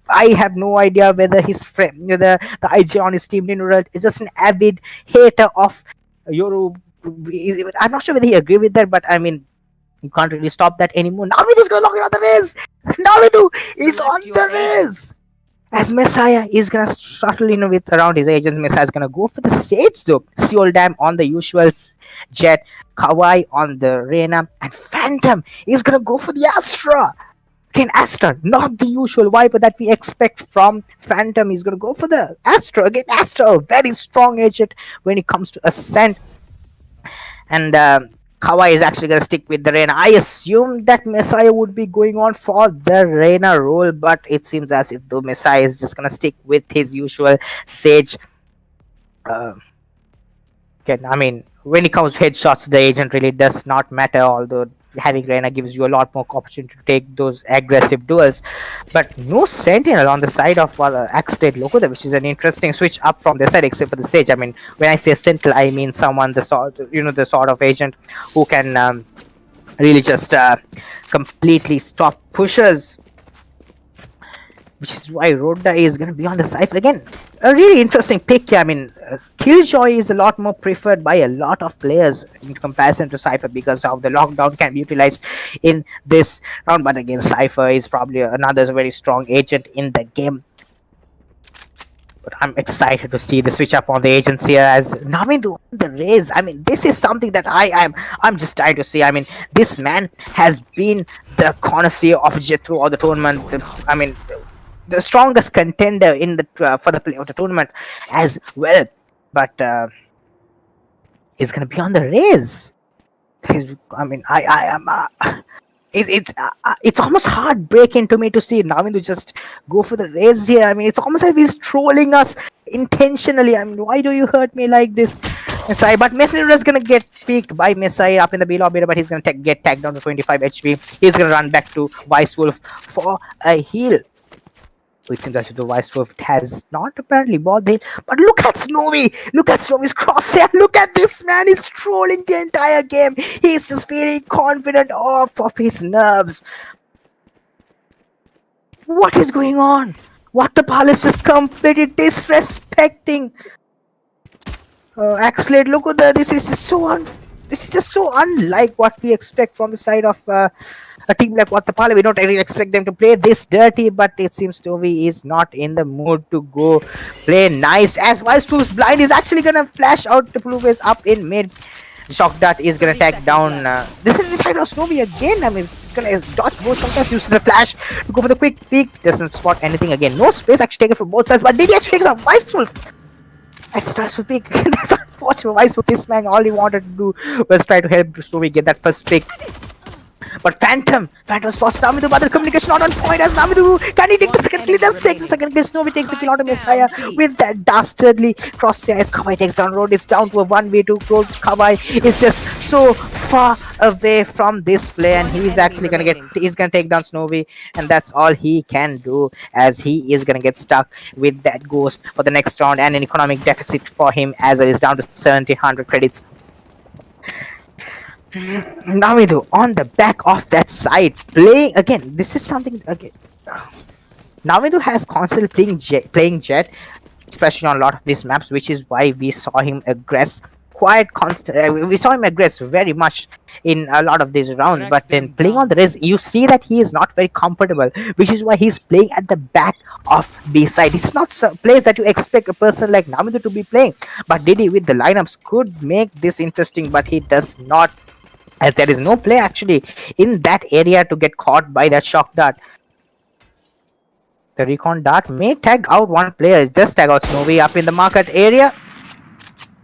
Speaker 2: I have no idea whether his friend, the IG on his team, Ninura, is just an avid hater of Yoru. I'm not sure whether he agree with that, but I mean, you can't really stop that anymore. Navindu's gonna lock in on the race. Navindu is on the race. As Messiah is gonna shuttle in with around his agents. Messiah is gonna go for the Sage though. Seouldam on the usual Jet, Kawai on the Reyna, and Phantom is gonna go for the Astra. Again, Astra, not the usual Viper that we expect from Phantom. He's gonna go for the Astra. Again, Astra, a very strong agent when it comes to Ascent. And Kawai is actually going to stick with the Reyna. I assumed that Messiah would be going on for the Reyna role, but it seems as if the Messiah is just going to stick with his usual Sage. Again, I mean, when it comes to headshots, the agent really does not matter, although having Reyna gives you a lot more opportunity to take those aggressive duels. But no Sentinel on the side of Axalate Lokuda, which is an interesting switch up from their side, except for the Sage. I mean, when I say Sentinel, I mean someone the sort of agent who can really just completely stop pushers. Which is why Rodda is going to be on the Cypher. Again, a really interesting pick here. I mean, Killjoy is a lot more preferred by a lot of players in comparison to Cypher because of the lockdown can be utilized in this round. But again, Cypher is probably another very strong agent in the game. But I'm excited to see the switch up on the agents here as Navindu on the race. I mean, this is something that I'm just trying to see. I mean, this man has been the connoisseur of Jet throughout the tournament. I mean, the strongest contender in the for the play of the tournament as well, but he's gonna be on the race. I mean, it's almost heartbreaking to me to see Navindu just go for the race here. I mean, it's almost like he's trolling us intentionally. I mean, why do you hurt me like this, Messiah? But Messiah is gonna get peeked by Messiah up in the B lobby, but he's gonna get tagged down to 25 HP. He's gonna run back to WeReWolf for a heal. So it seems as if the WeReWolf has not apparently bought the hit. But look at Snowy! Look at Snowy's crosshair! Look at this man! He's trolling the entire game! He's just feeling confident off of his nerves. What is going on? Watta Pahala is just completely disrespecting Axalate. Look at that! This is just so unlike what we expect from the side of a team like Watta Pahala. We don't really expect them to play this dirty, but it seems Tovi is not in the mood to go play nice. As WeReWolf's blind is actually gonna flash out the blue base up in mid. Shock Dart is gonna tag down. This is the side of Snowy again. I mean, it's gonna dodge both. Sometimes use the flash to go for the quick peek. Doesn't spot anything again. No space actually taken from both sides, but did he actually take some WeReWolf? It starts to peek. That's unfortunate wise with this man. All he wanted to do was try to help Snowy get that first pick. But Phantom spots Navindu, but the communication not on point as Navindu. Can he take the second kill? The second kill. Snowy takes the kill out of Messiah with that dastardly crosshair as Kawai takes down Road. It's down to a 1v2. Kawai is just so far away from this play, and he's actually gonna take down Snowy, and that's all he can do, as he is gonna get stuck with that ghost for the next round, and an economic deficit for him as it is down to 1700 credits. Navindu on the back of that side playing again. This is something again. Navindu has constantly playing Jet, especially on a lot of these maps, which is why we saw him aggress quite constant. We saw him aggress very much in a lot of these rounds, but then playing on the Riz, you see that he is not very comfortable, which is why he's playing at the back of B side. It's not a place that you expect a person like Navindu to be playing, but Diddy with the lineups could make this interesting, but he does not, as there is no play actually in that area to get caught by that shock dart. The recon dart may tag out one player, just tag out Snowy up in the market area.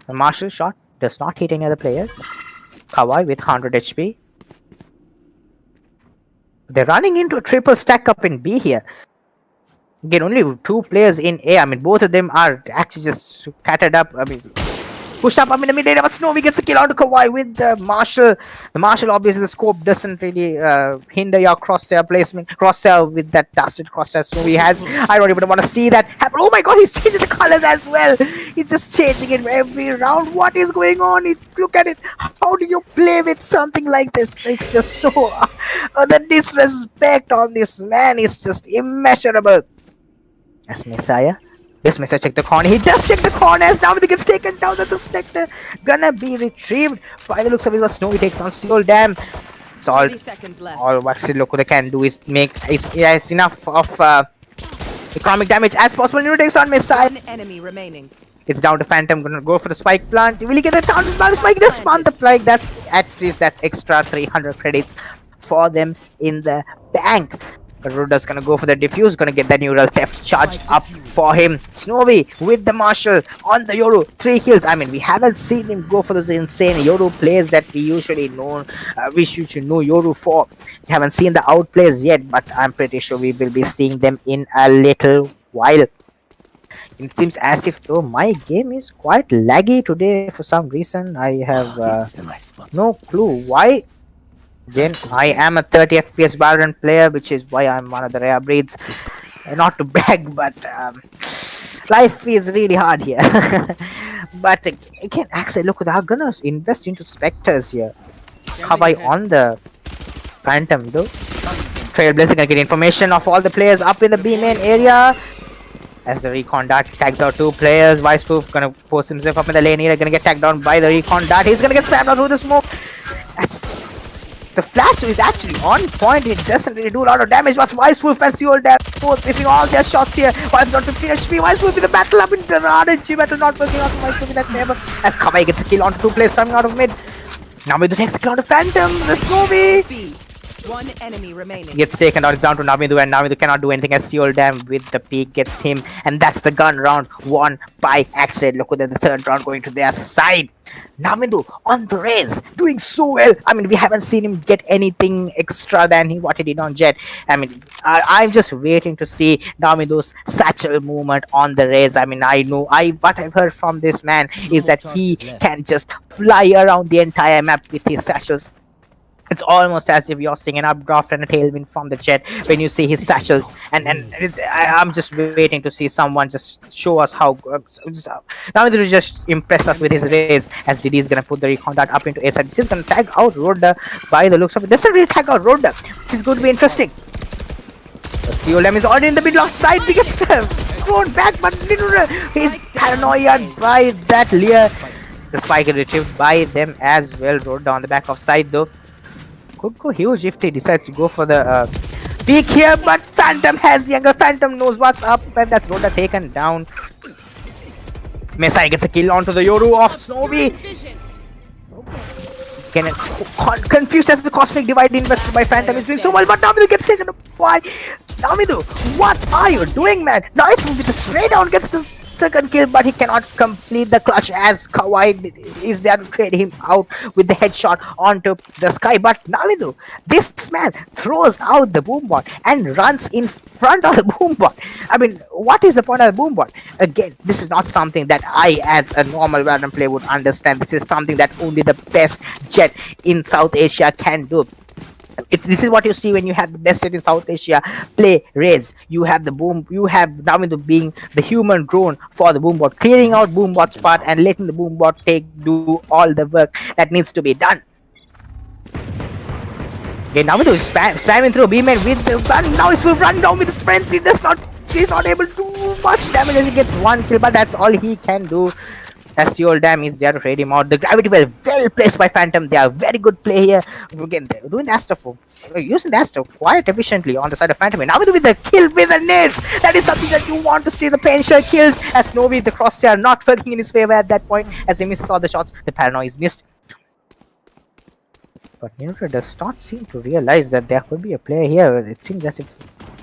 Speaker 2: The martial shot does not hit any other players. Kawai with 100 HP. They're running into a triple stack up in B here. Again, only 2 players in A. I mean, both of them are actually just scattered up. I mean, pushed up in the mid area, but Snowy gets the kill onto Kawai with the Marshall. The Marshall, obviously, the scope doesn't really hinder your crosshair placement. Crosshair with that dusted crosshair Snowy has. I don't even want to see that happen. Oh my god, he's changing the colors as well. He's just changing it every round. What is going on? Look at it. How do you play with something like this? It's just so... the disrespect on this man is just immeasurable. As Messiah. Yes, Messiah check the corner. He does check the corners. Now he gets taken down. The Spectre gonna be retrieved. By the looks of it, what Snowy takes on seouldam. It's all what Loku can do is make is enough of economic damage as possible. Ninura takes on Messiah.
Speaker 8: Enemy remaining.
Speaker 2: It's down to Phantom. Gonna go for the spike plant. Will he get the down to the spike? Just spawn the spike. That's at least extra 300 credits for them in the bank. But Rodda's gonna go for the diffuse, gonna get the neural theft charged up for him. Snowy with the Marshall on the Yoru, 3 kills. I mean, we haven't seen him go for those insane Yoru plays that we usually know Yoru for. We haven't seen the outplays yet, but I'm pretty sure we will be seeing them in a little while. It seems as if though my game is quite laggy today for some reason. I have no clue why. Again, I am a 30 FPS Valorant player, which is why I'm one of the rare breeds. Not to brag, but life is really hard here. But again, Axalate, look, they're gonna invest into Spectres here. Kawai on the Phantom though. Trailblazer gonna get information of all the players up in the B main area. As the recon dart tags out 2 players, WeReWolF gonna post himself up in the lane here, gonna get tagged down by the recon dart. He's gonna get spammed out through the smoke. The flash is actually on point. It doesn't really do a lot of damage. But WeReWolF and seouldam both missing all their shots here. WeReWolf got 15 HP. WeReWolf with the battle up in the RNG battle not working out for WeReWolf with that never. As Kawai gets a kill on 2 players coming out of mid. Navindu takes a kill on the Phantom. The Snowy.
Speaker 8: 1 enemy remaining.
Speaker 2: Gets taken out. It's down to Navindu, and Navindu cannot do anything as seouldam with the peak gets him, and that's the gun round won by Axalate. Look at the 3rd round going to their side. Navindu on the race, doing so well. I mean, we haven't seen him get anything extra than what he did on Jet. I mean, I'm just waiting to see Navindu's satchel movement on the race. I mean, what I've heard from this man is that he can just fly around the entire map with his satchels. It's almost as if you're seeing an updraft and a tailwind from the Jet when you see his satchels, and I'm just waiting to see someone just show us how. Navindu just impress us with his race, as Diddy is gonna put the recon dart up into A side. This is gonna tag out Rodda by the looks of it. Doesn't really tag out Rodda, which is going to be interesting. seouldam is already in the middle of side. He gets thrown back, but Ninura is paranoid by that Lear. The spike is retrieved by them as well. Rodda on the back of side though. Could go huge if he decides to go for the peek here, but Phantom has the angle. Phantom knows what's up, and that's Rodda taken down. Messiah gets a kill onto the Yoru of Snowy. Confused as the cosmic divide invested by Phantom is doing so well, but Navindu gets taken. Why? Navindu, what are you doing, man? NightHawk with the spray down gets the second kill, but he cannot complete the clutch as Kawai is there to trade him out with the headshot onto the sky. But Navindu, this man throws out the boombot and runs in front of the boombot. I mean, what is the point of the boombot? Again, this is not something that I, as a normal Valorant player, would understand. This is something that only the best jet in South Asia can do. This is what you see when you have the best jet in South Asia play Raze. You have the boom. You have Navindu being the human drone for the boombot, clearing out boombot's part and letting the boombot do all the work that needs to be done. Okay, Navindu is spamming through B-man with the gun. Now he's will run down with his friends. He's not able to do much damage as he gets one kill, but that's all he can do. As seouldam is there to trade him out. The gravity well placed by Phantom. They are very good play here. Again, they're doing the Astro, using the Astro quite efficiently on the side of Phantom. And now with the kill with the nades. That is something that you want to see. The Penshire kills as Novi, the crosshair not working in his favor at that point as he misses all the shots. The paranoia is missed. But Ninura does not seem to realize that there could be a player here. It seems as if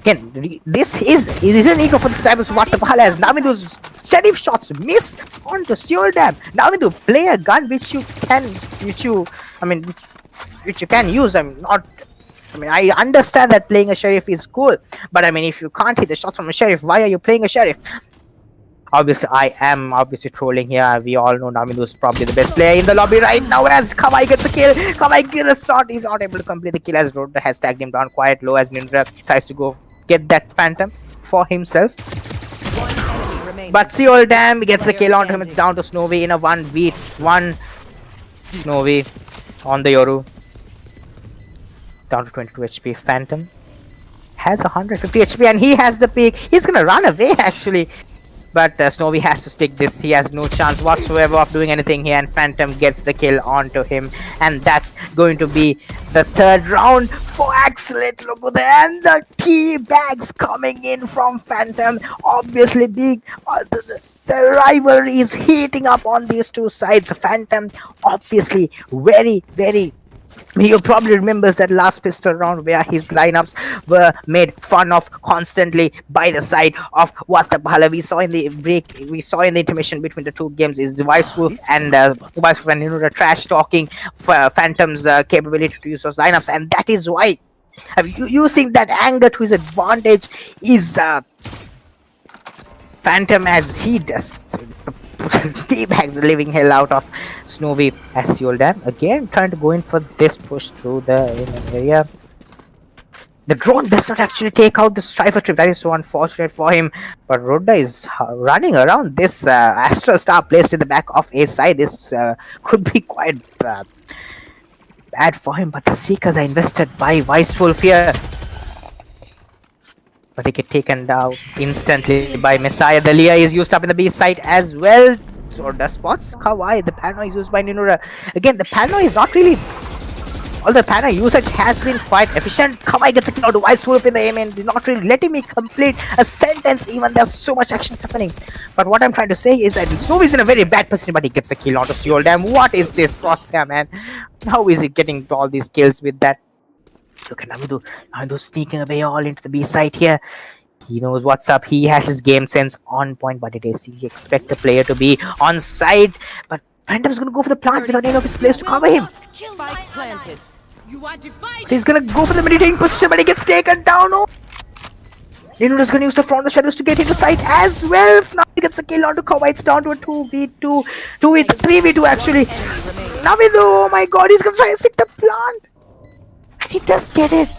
Speaker 2: again, this is an eco for the Cybers Watta Pahala as Navindu's sheriff shots miss onto seouldam. Navindu play a gun which you can use. I understand that playing a sheriff is cool, but I mean, if you can't hit the shots from a sheriff, why are you playing a sheriff? Obviously, I am trolling here. We all know Navindu is probably the best player in the lobby right now as Kawai gets a kill. Kawai gets a shot. He's not able to complete the kill as Rodda has tagged him down quite low as Ninura tries to go get that Phantom for himself. But seouldam gets the kill onto him. It's down to Snowy in a 1v1. Snowy on the Yoru. Down to 22 HP. Phantom has 150 HP and he has the peak. He's gonna run away actually. But Snowy has to stick this. He has no chance whatsoever of doing anything here, and Phantom gets the kill onto him. And that's going to be the third round for Axalate. Look at that. And the tea bags coming in from Phantom. Obviously, being the rivalry is heating up on these two sides. Phantom, obviously, very, very. You probably remembers that last pistol round where his lineups were made fun of constantly by the side of Watta Pahala. We saw in the intermission between the two games is WeReWolF and Ninura trash talking for Phantom's capability to use those lineups, and that is why using that anger to his advantage is Phantom as he does. Teabags the living hell out of Snowy as seouldam. Again, trying to go in for this push through the area. The drone does not actually take out the striker trip. That is so unfortunate for him. But Rodda is running around this Astral Star placed in the back of A side. This could be quite bad for him. But the Seekers are invested by WeReWolF here. But they get taken down instantly by Messiah. The Leah is used up in the B side as well. So the spots Kawai. The paranoia is used by Ninura. Again, the paranoia is not really. All the paranoia usage has been quite efficient. Kawai gets a kill out to WeReWolF in the aim and not really letting me complete a sentence even. There's so much action happening. But what I'm trying to say is that Snowy's in a very bad position, but he gets the kill onto seouldam. What is this crosshair, man? How is he getting all these kills with that? Look at Navindu. Navindu sneaking away all into the B side here. He knows what's up. He has his game sense on point, but it is he expect the player to be on side. But Phantom's gonna go for the plant without any of his players to cover him. He's gonna go for the meditating position, but he gets taken down. Oh, Ninura's gonna use the front of shadows to get into sight as well. Now he gets the kill onto Kawai. It's down to a 2v2, 3v2 actually. Navindu, oh my god, he's gonna try and stick the plant. And he does get it.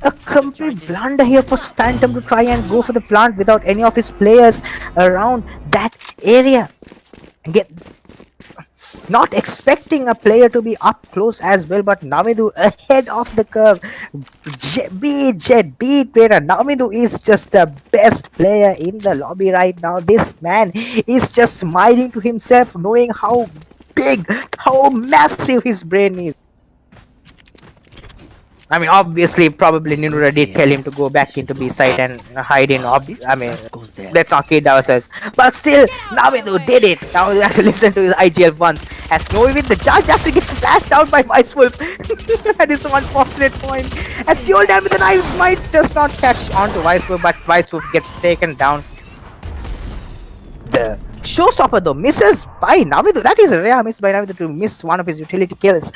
Speaker 2: A complete blunder here for Phantom to try and go for the plant without any of his players around that area. Not expecting a player to be up close as well, but Navindu ahead of the curve. Be it Premarathna. Navindu is just the best player in the lobby right now. This man is just smiling to himself, knowing how big, how massive his brain is. I mean, obviously, probably Ninura did tell him to go back into B side and hide in. Let's not kid ourselves. But still, Navindu did it. Now we have to listen to his IGL once. As Snowy with the charge actually gets flashed out by WeReWolF. That is one unfortunate point. As seouldam with the knife smite does not catch on to WeReWolF, but WeReWolf gets taken down. The showstopper though misses by Navindu. That is a rare miss by Navindu to miss one of his utility kills.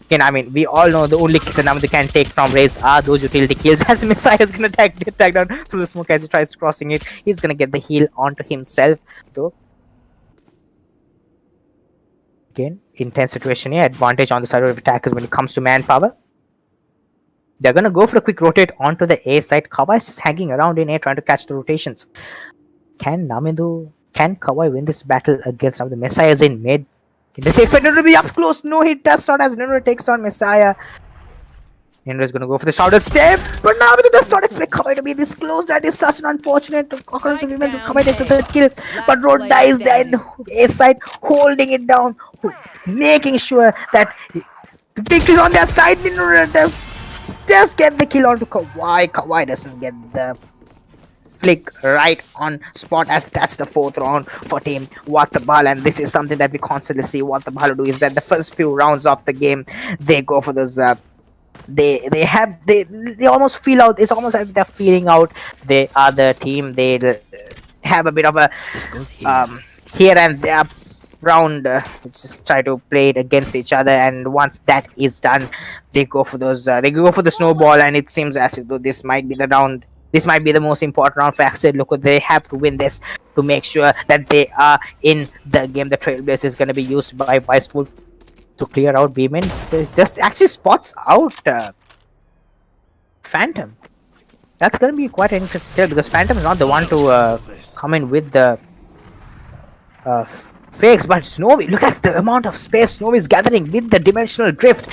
Speaker 2: Again, I mean, we all know the only kills that Navindu can take from Raze are those utility kills. As Messiah is gonna tag down through the smoke as he tries crossing it, he's gonna get the heal onto himself though. Again, intense situation here. Advantage on the side of attackers when it comes to manpower. They're gonna go for a quick rotate onto the A side. Kawai is just hanging around in A trying to catch the rotations. Can Kawai win this battle against now the Messiah is in mid? Can they expect Ninura to be up close? No, he does not as Ninura takes down Messiah. Ninura is gonna go for the shrouded step, but Navindu does not expect Kawai to be this close. That is such an unfortunate occurrence of events as Kawai takes the third kill. But Rodda is there in the A side, holding it down, making sure that the victory is on their side. Ninura does just get the kill onto Kawai. Kawai doesn't get the flick right on spot as that's the fourth round for team Watta Pahala, and this is something that we constantly see Watta Pahala do is that the first few rounds of the game they go for those they almost feel out. It's almost like they're feeling out the other team. They have a bit of a here and there round just try to play it against each other, and once that is done they go for those they go for the snowball, and it seems as if though this might be the round. This might be the most important round for Axalate. Look, they have to win this to make sure that they are in the game. The Trailblazer is going to be used by WeReWolf to clear out Beeman. Just actually spots out Phantom. That's going to be quite interesting because Phantom is not the one to come in with the fakes. But Snowy, look at the amount of space Snowy is gathering with the dimensional drift.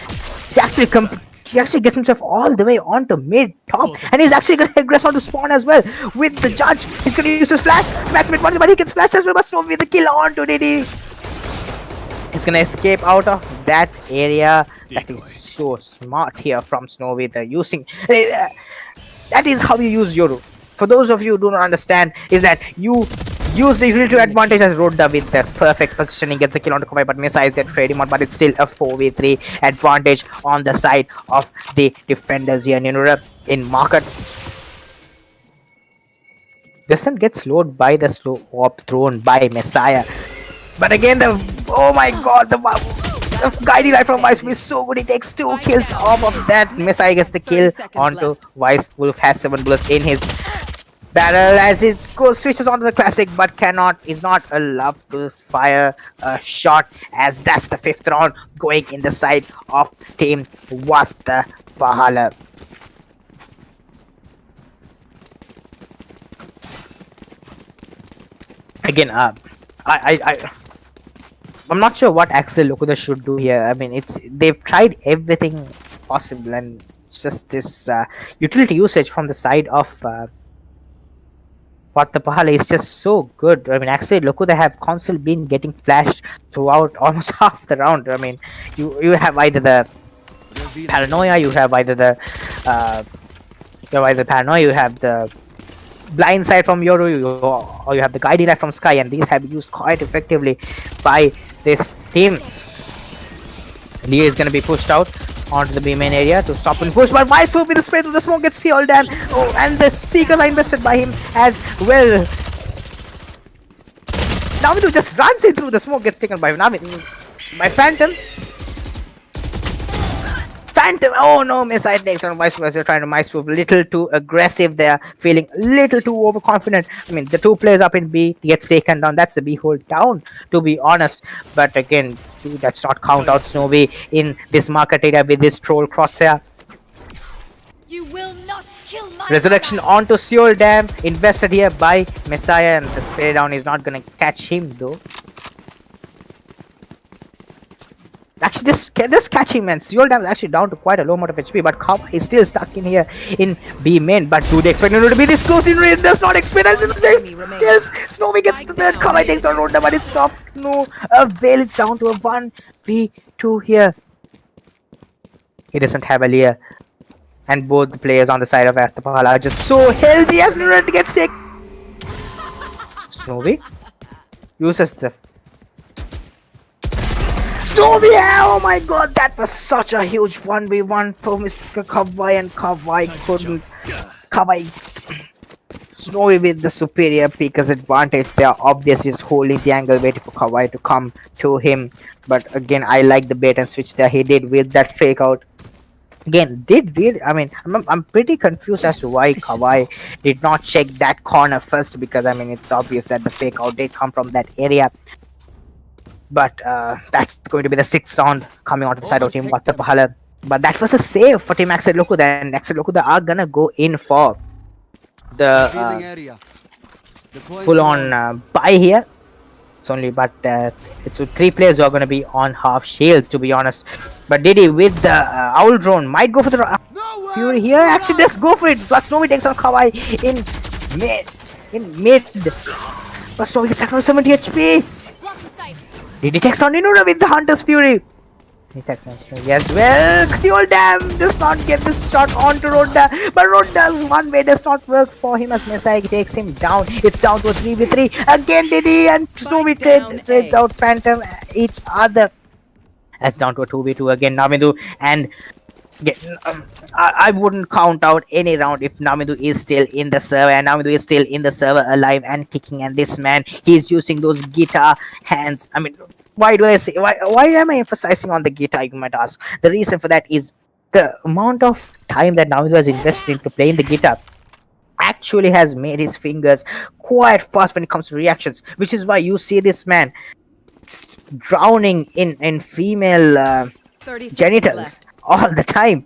Speaker 2: He actually gets himself all the way onto mid top, and he's actually going to aggress onto spawn as well with the judge. He's going to use his flash, max mid one, but he gets flashed as well. But Snowy with the kill onto Diddy. He's going to escape out of that area. That is so smart here from Snowy. They're using that is how you use Yoru. For those of you who do not understand, is that you use the relative advantage as Rodda with the perfect positioning, gets the kill onto Kawai, but misses their trading mod, but it's still a 4v3 advantage on the side of the defenders here. Ninura in market. Doesn't get slowed by the slow op thrown by Messiah. But again, oh my god, the guiding light from WeReWolf is so good. He takes 2 kills off of that. Messiah gets the kill onto WeReWolf, has 7 bullets in his barrel as it switches onto the classic, but is not allowed to fire a shot as that's the 5th round going in the side of team Watta Pahala. Again, I'm not sure what Axalate should do here. I mean, they've tried everything possible, and it's just this utility usage from the side of Watta Pahala is just so good. I mean, actually, Loku, they have constantly been getting flashed throughout almost half the round. I mean, you have either the paranoia, you have either the paranoia, you have the blind side from Yoru, or you have the guiding light from Sky, and these have been used quite effectively by this team. Lee is going to be pushed out onto the B main area to stop and push, but WeReWolf with the spray through the smoke gets seouldam. Oh, and the Seekers are invested by him as well. Navindu just runs in through the smoke, gets taken by Phantom. Oh no, Messiah takes on WeReWolf. They're trying to WeReWolf a little too aggressive. They're feeling a little too overconfident. I mean, the 2 players up in B gets taken down. That's the B hold down, to be honest. But again, that's not count out Snowy in this market area with this troll crosshair.
Speaker 8: You will not kill my
Speaker 2: Resurrection onto seouldam, invested here by Messiah, and the spray down is not gonna catch him though. Actually, just catch him, and seouldam is actually down to quite a low amount of HP, but Kawai is still stuck in here in B main. But do they expect Ninura to be this close? Ninura does not expect it. Yes, Snowy gets the third. Kawai takes on Rodda, but it's soft. No avail. It's down to a 1v2 here. He doesn't have a Lear, and both the players on the side of Watta Pahala are just so healthy as Ninura gets taken. Snowy uses the Snowy, oh my god, that was such a huge 1v1 for Mr. Kawai, and Kawai couldn't. Kawai Snowy with the superior peekers advantage. They are obviously just holding the angle, waiting for Kawai to come to him. But again, I like the bait and switch that he did with that fake out. Again, did really? I mean, I'm pretty confused as to why Kawai did not check that corner first, because I mean it's obvious that the fake out did come from that area. But that's going to be the 6th round coming onto the side of Team Watta Pahala. But that was a save for Team Axalate. Then Axalate are gonna go in for the full-on buy here. It's only but it's 3 players who are gonna be on half shields, to be honest. But Diddy with the owl drone might go for the Fury here. Actually, let's go for it. But Snowy takes on Kawai in mid. But Snowy gets 70 HP. Diddy takes on Ninura with the Hunter's Fury. He takes on Snowy as well. Seouldam does not get this shot onto Rodda, but Rodda's one way does not work for him as Messiah takes him down. It's down to a 3v3. Again, Diddy and Snowy trades out Phantom each other. That's down to a 2v2 again. Navindu and I wouldn't count out any round if Navindu is still in the server, and Navindu is still in the server alive and kicking. And this man, he's using those guitar hands. I mean, why do I say why am I emphasizing on the guitar, you might ask? The reason for that is the amount of time that Navindu has invested into playing the guitar actually has made his fingers quite fast when it comes to reactions, which is why you see this man drowning in female genitals all the time.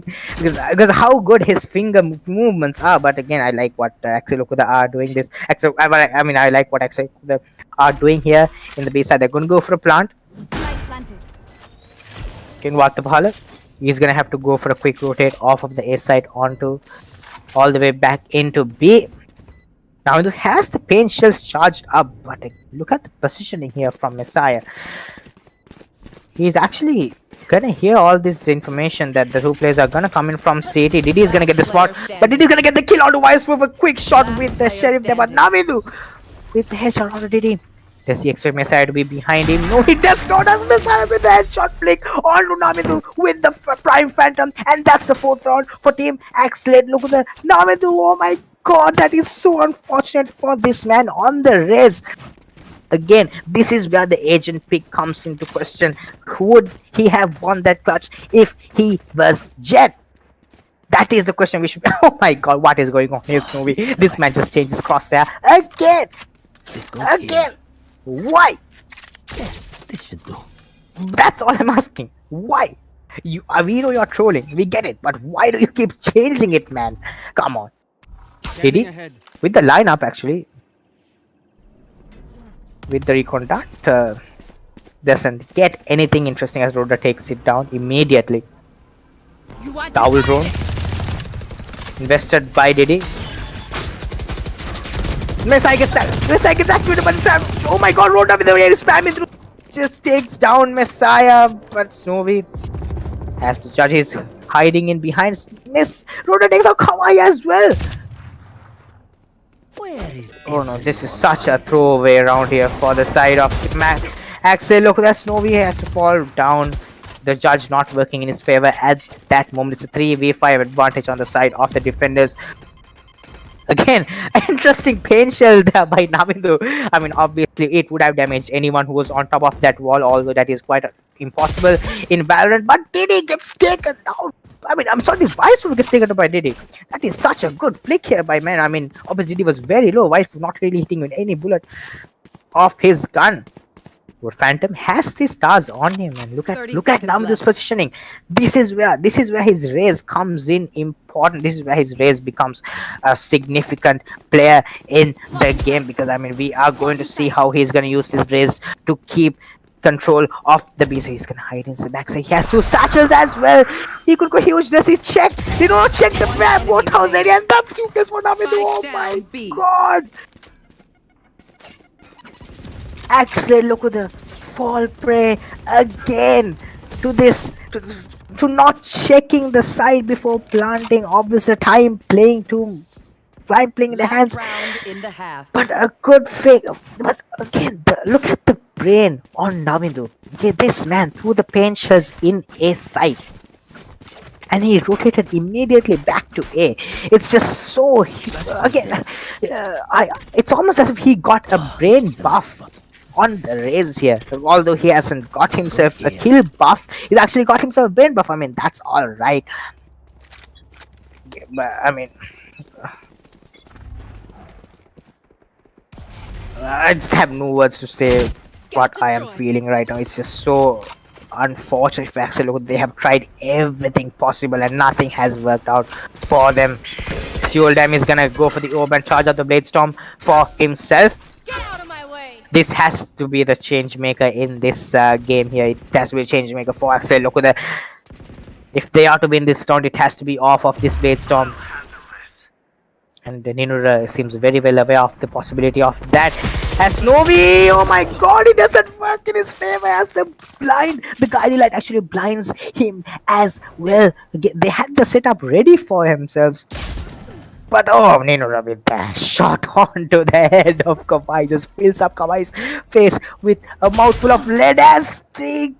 Speaker 2: because how good his finger movements are. But again, I like what Axalate are doing this. I mean, I like what Axalate are doing here in the B side. They're going to go for a plant. King Watta Pahala, he's going to have to go for a quick rotate off of the A side onto all the way back into B. Now it has the pain shells charged up, but look at the positioning here from Messiah. He's actually gonna hear all this information that the 2 players are gonna come in from CT. Diddy is gonna get the spot, but Diddy's gonna get the kill onto Wise with a quick shot with the Sheriff there. But Navindu with the headshot onto Diddy. Does he expect Messiah to be behind him? No, he does not. As Messiah with the headshot flick onto Navindu with the Prime Phantom, and that's the 4th round for Team Axalate. Look at the Navindu. Oh my God, that is so unfortunate for this man on the res. Again, this is where the agent pick comes into question. Would he have won that clutch if he was Jet? That is the question we should. Oh my God, what is going on here, Snowy? This man just changes crosshair again. Again. Why?
Speaker 9: Yes, this should do.
Speaker 2: That's all I'm asking. Why? We know you're trolling. We get it, but why do you keep changing it, man? Come on. Did he? With the lineup, actually. With the recontact, doesn't get anything interesting as Rodda takes it down immediately. Towel drone. Invested by Diddy. Messiah gets that. Messiah gets activated by the trap. Oh my God, Rodda with the way he's spamming through. Just takes down Messiah, but Snowy, as the judge is hiding in behind, Rodda takes out Kawai as well. Oh no, this is such a throwaway around here for the side of Axel. Look, that Snowy has to fall down. The judge not working in his favor at that moment. It's a 3v5 advantage on the side of the defenders. Again, interesting pain shell there by Navindu. I mean, obviously it would have damaged anyone who was on top of that wall, although that is quite impossible in Valorant. But Diddy gets taken down. I mean, I'm sorry, Wise gets taken down by Diddy. That is such a good flick here by man. I mean, obviously Diddy was very low. Wise was not really hitting with any bullet off his gun. But Phantom has 3 stars on him, and look at Navindu's positioning. This is where his raise comes in important. This is where his raise becomes a significant player in the game, because I mean, we are going to see how he's going to use his raise to keep control of the B. So he's gonna hide in the backside. He has 2 satchels as well. He could go huge. Does he check? He don't check the boat house area, and that's useless for Navindu. Oh my God! Axalate, look at the fall prey again to this, to not checking the side before planting. Obviously, time playing in the hands. But a good fake. But again, look at the brain on Navindu. Okay, this man threw the pain shells in a side, and he rotated immediately back to A. It's just so again, it's almost as if he got a brain buff on the raise here. Although he hasn't got himself a kill buff, he's actually got himself a brain buff. I mean, that's all right. But I mean, I just have no words to say what I am feeling right now. It's just so unfortunate for Axalate. They have tried everything possible and nothing has worked out for them. Seouldam is gonna go for the orb and charge out the Blade Storm for himself.
Speaker 8: Get out of my way.
Speaker 2: This has to be the change maker in this game here. It has to be a change maker for Axalate. If they are to win this round, it has to be off of this Blade Storm. And Ninura seems very well aware of the possibility of that. As Novi, oh my god, it doesn't work in his favor as the guiding light actually blinds him as well. They had the setup ready for themselves. But oh, Ninura with that shot onto the head of Kawai just fills up Kawai's face with a mouthful of lead as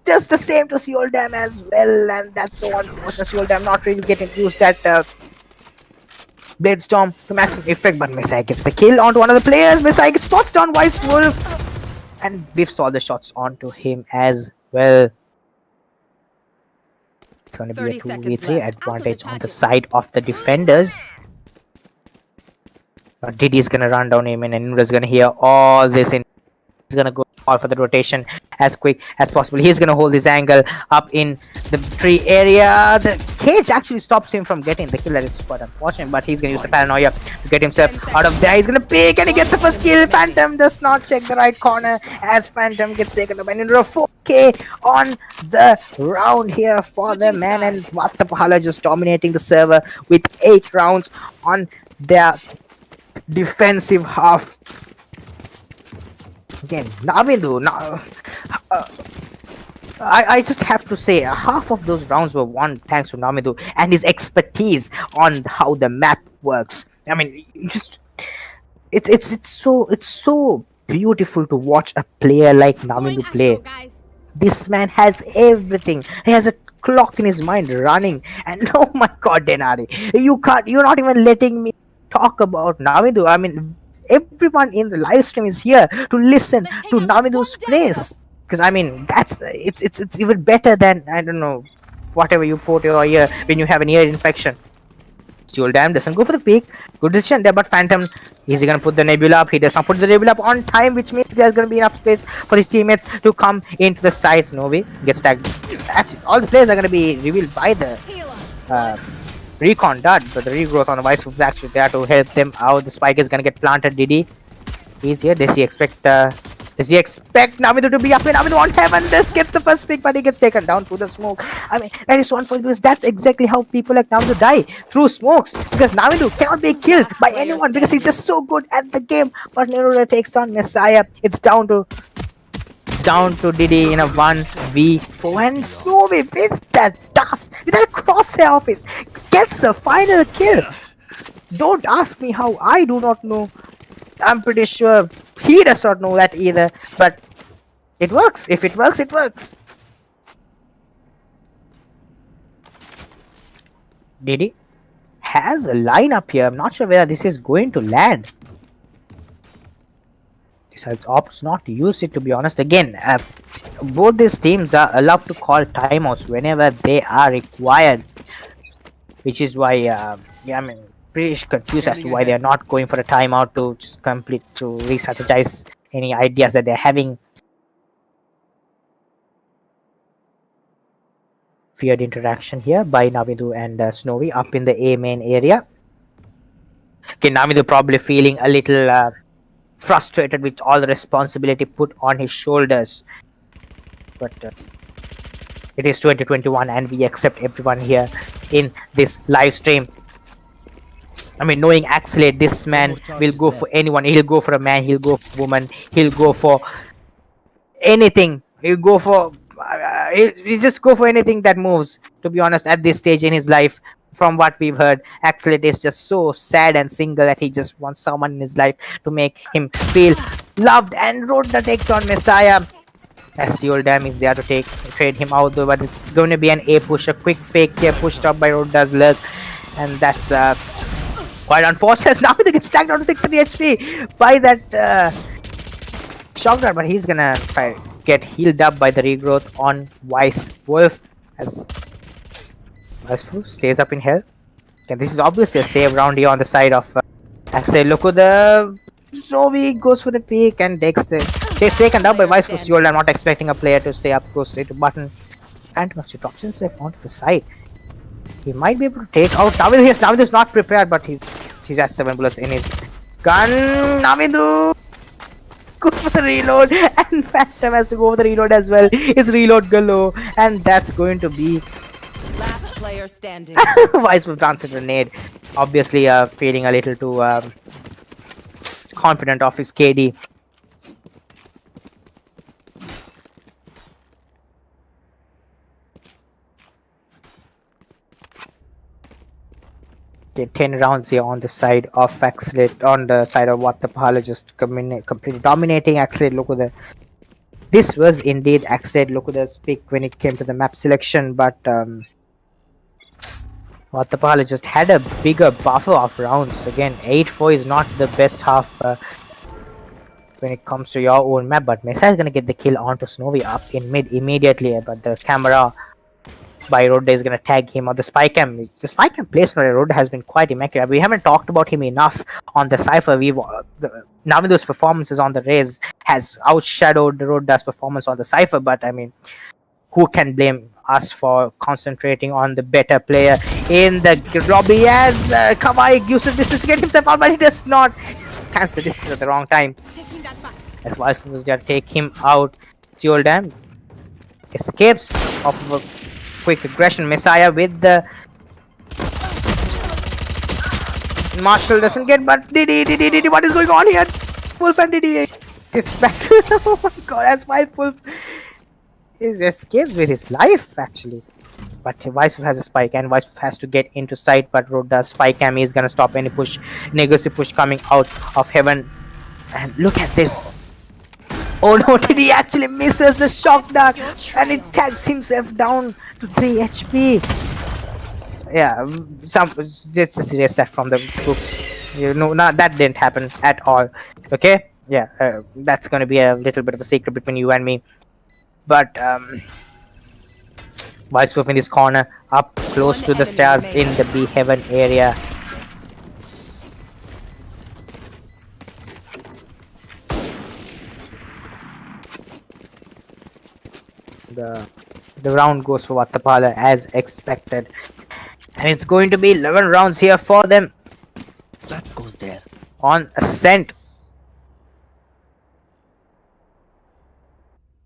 Speaker 2: just the same to Seouldam as well. And that's so unfortunate. Seouldam not really getting used at Blade Storm to maximum effect, but Messiah gets the kill onto one of the players. Messiah gets spots down WeReWolf, and we've saw the shots onto him as well. It's going to be a 2v3 advantage on the side of the defenders. Now Diddy is going to run down him, and Ninura is going to hear all this. He's going to go all for the rotation as quick as possible. He's going to hold his angle up in the tree area. The cage actually stops him from getting the kill. That is quite unfortunate, but he's going to use the paranoia to get himself out of there. He's going to pick and he gets the first kill. Phantom does not check the right corner as Phantom gets taken up by Ninura. 4k on the round here for the man, and Watta Pahala just dominating the server with 8 rounds on their defensive half. Again, Navindu, I just have to say, half of those rounds were won thanks to Navindu and his expertise on how the map works. I mean, it's so beautiful to watch a player like Navindu play. This man has everything. He has a clock in his mind running, and oh my god, Denari, you're not even letting me talk about Navindu. I mean, everyone in the live stream is here to listen to Navindu's plays, because I mean it's even better than, I don't know, whatever you put your ear when you have an ear infection. Seouldam doesn't go for the peak. Good decision there, but Phantom, is he gonna put the Nebula up? He does not put the Nebula up on time, which means there's gonna be enough space for his teammates to come into the sides. Novi gets tagged. Actually, all the players are gonna be revealed by the recon dud, but the regrowth on the Vice is actually there to help them out. The spike is gonna get planted. Diddy, he's here. Does he expect Navindu to be up in Navindu on heaven? This gets the first pick, but he gets taken down through the smoke. I mean, that is one for because that's exactly how people like Navindu die, through smokes, because Navindu cannot be killed by anyone because he's just so good at the game. But Ninura takes down Messiah. It's down to Diddy in a 1v4, and Snowy with that dust, with that crosshair of his, gets a final kill. Don't ask me how, I do not know. I'm pretty sure he does not know that either, but it works. If it works, it works. Diddy has a lineup here. I'm not sure whether this is going to land. Decides opts not to use it, to be honest. Again, both these teams are allowed to call timeouts whenever they are required, which is why yeah, I mean, pretty confused as to why they are not going for a timeout to just to re-strategize any ideas that they're having. Feared interaction here by Navindu and Snowy up in the A main area. Okay, Navindu probably feeling a little frustrated with all the responsibility put on his shoulders, but it is 2021 and we accept everyone here in this live stream. I mean, knowing Axalate, this man will go for anyone. He'll go for a man, he'll go for a woman, he'll go for anything. He'll go for he'll just go for anything that moves, to be honest, at this stage in his life. From what we've heard, Axalate is just so sad and single that he just wants someone in his life to make him feel loved. And Rodda takes on Messiah. As seouldam is there to trade him out though, but it's going to be an A push, a quick fake here pushed up by Rodda's leg, and that's quite unfortunate. Now they get stacked down to 60 HP by that shock dart, but he's gonna try get healed up by the regrowth on WeReWolf as WeReWolf stays up in health. Okay, this is obviously a save round here on the side of Axalate. Look at the Zoe goes for the peak and takes taken up by WeReWolf. I'm not expecting a player to stay up close straight to button. And actually drops himself onto the side. He might be able to take out Navindu. Yes, Navindu is not prepared, but he's has 7 bullets in his gun. Navindu goes for the reload, and Phantom has to go for the reload as well. His reload galore, and that's going to be
Speaker 10: last player standing.
Speaker 2: WeReWolf lances a grenade, obviously feeling a little too confident of his KD. Okay, 10 rounds here on the side of Axalate, on the side of Watta Pahala, just completely dominating Axalate. Look at the. This was indeed Axalate. Look at the pick when it came to the map selection, but Watta Pahala just had a bigger buffer of rounds. Again, 8-4 is not the best half when it comes to your own map, but Mesa is gonna get the kill onto Snowy up in mid immediately, but the camera by Rodda is going to tag him, or the spy cam placement by Rodda has been quite immaculate. We haven't talked about him enough on the Cypher. Navindu's performances on the Raze has outshadowed Rodda's performance on the Cypher, but I mean, who can blame us for concentrating on the better player in the lobby as Kawai uses this to get himself out, but he does not. Cancel the distance at the wrong time. As WeReWolf was there to take him out. seouldam escapes off of a quick aggression. Messiah with the Marshall doesn't get, but Didi, what is going on here? Wolf and Didi is back. Oh my god, as WeReWolf is escaped with his life actually. But WeReWolf has a spike and WeReWolf has to get into sight, but Rodda's spike cam is gonna stop any push, Negosi push coming out of heaven. And look at this. Oh no, Didi actually misses the shock dart and it tags himself down to 3 HP. Yeah, just erase that from the books. You know, that didn't happen at all. Okay, yeah, that's gonna be a little bit of a secret between you and me. But WeReWolf in this corner, up close to the stairs in the B heaven area. The round goes for Watta Pahala as expected, and it's going to be 11 rounds here for them.
Speaker 9: That goes there.
Speaker 2: On Ascent.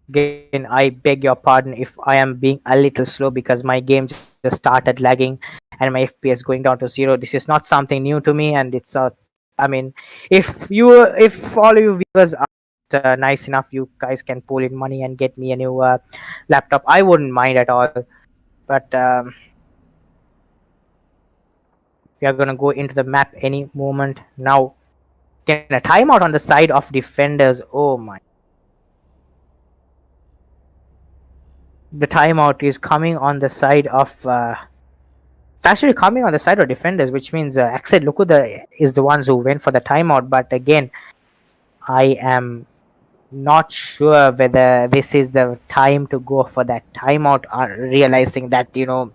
Speaker 2: Again, I beg your pardon if I am being a little slow because my game just started lagging and my FPS going down to 0. This is not something new to me, and it's I mean, if all you viewers are nice enough, you guys can pull in money and get me a new laptop. I wouldn't mind at all. But we are gonna go into the map any moment now. Getting a timeout on the side of defenders. Oh my! The timeout is coming on the side of. It's actually coming on the side of defenders, which means Axalate Loku is the ones who went for the timeout. But again, I am not sure whether this is the time to go for that timeout, realizing that, you know,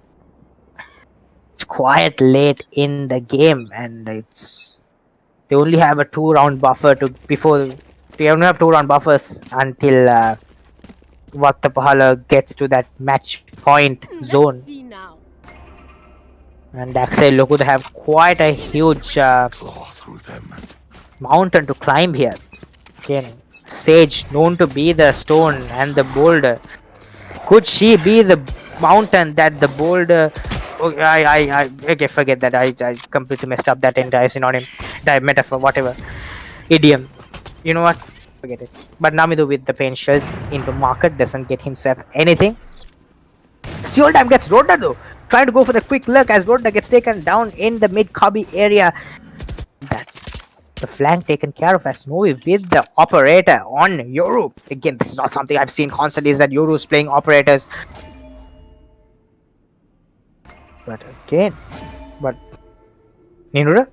Speaker 2: it's quite late in the game and they only have a 2-round buffer they only have 2-round buffers until Watta Pahala gets to that match point zone. And Axalate Loku have quite a huge mountain to climb here. Again, Sage known to be the stone and the boulder. Could she be the mountain that the boulder? Oh, okay, forget that. I completely messed up that entire synonym, that metaphor, whatever, idiom. You know what? Forget it. But Navindu with the pain shells into market doesn't get himself anything. seouldam gets Rodda though, trying to go for the quick look as Rodda gets taken down in the mid cubby area. That's The flank taken care of as Snowy with the operator on Yoru. Again, this is not something I've seen constantly, is that Yoru's playing operators. But again, Ninura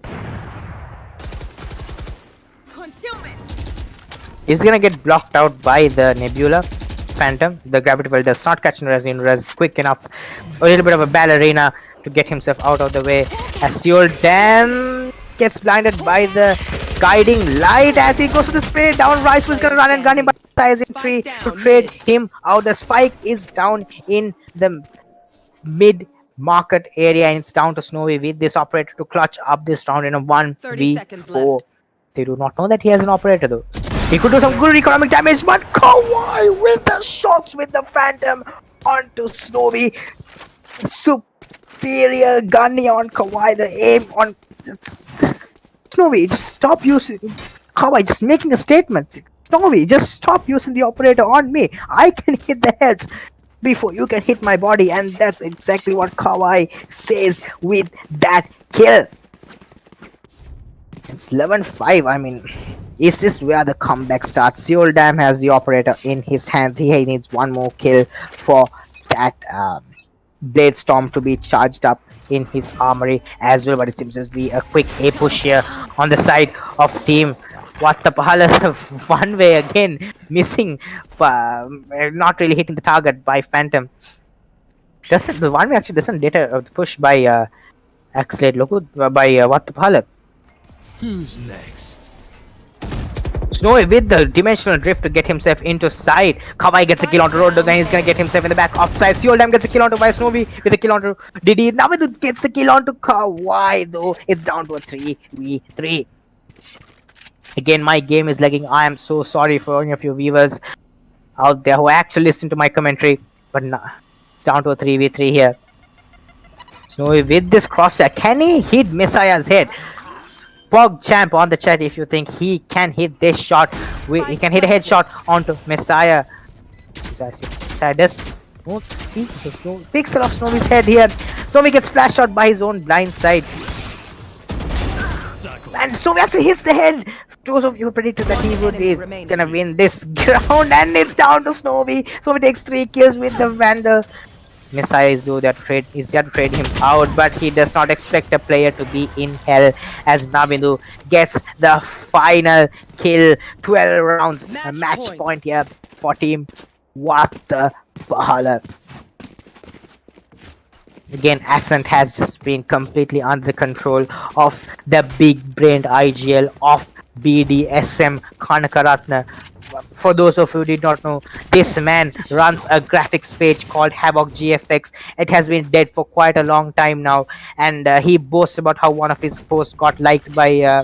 Speaker 2: is gonna get blocked out by the Nebula Phantom. The gravity well does not catch Ninura as Ninura is quick enough. A little bit of a ballerina to get himself out of the way as seouldam gets blinded by the guiding light as he goes to the spray down. Rice was gonna run and gun him, but is in tree to trade him out. The spike is down in the mid market area, and it's down to Snowy with this operator to clutch up this round in a 1v4. They do not know that he has an operator though. He could do some good economic damage, but Kawai with the shots with the Phantom onto Snowy. Superior gunny on Kawai. The aim on Snowy. Just stop using Kawai. Just making a statement. Snowy, just stop using the operator on me. I can hit the heads before you can hit my body, and that's exactly what Kawai says with that kill. It's 11-5. I mean, is this where the comeback starts? seouldam has the operator in his hands. He needs one more kill for that Blade Storm to be charged up in his armory as well, but it seems to be a quick A push here on the side of team Watta Pahala. One way again, missing, not really hitting the target by Phantom. The one way actually doesn't get a push by Axalate loku by Watta Pahala.
Speaker 9: Who's next?
Speaker 2: Snowy with the dimensional drift to get himself into side. Kawai gets a kill onto Rodda, then he's gonna get himself in the back offside. seouldam gets a kill onto by Snowy with a kill onto Didi. Navindu gets the kill onto Kawai though. It's down to a 3v3. Again, my game is lagging. I am so sorry for any of you viewers out there who actually listen to my commentary. But nah, it's down to a 3v3 here. Snowy with this crosshair. Can he hit Messiah's head? Pog Champ on the chat if you think he can hit this shot. He can hit a headshot onto Messiah. Messiah does not see the pixel of Snowy's head here. Snowy gets flashed out by his own blind side. And Snowy actually hits the head. Those of you who predicted that he would be gonna win this ground, and it's down to Snowy. Snowy takes 3 kills with the Vandal. Messiah is there to trade him out, but he does not expect a player to be in hell as Navindu gets the final kill. 12 rounds, a match point here for team Watta Pahala. Again, Ascent has just been completely under the control of the big-brained IGL of BDSM Gunasekara. For those of you who did not know, this man runs a graphics page called Havoc GFX. It has been dead for quite a long time now, and he boasts about how one of his posts got liked by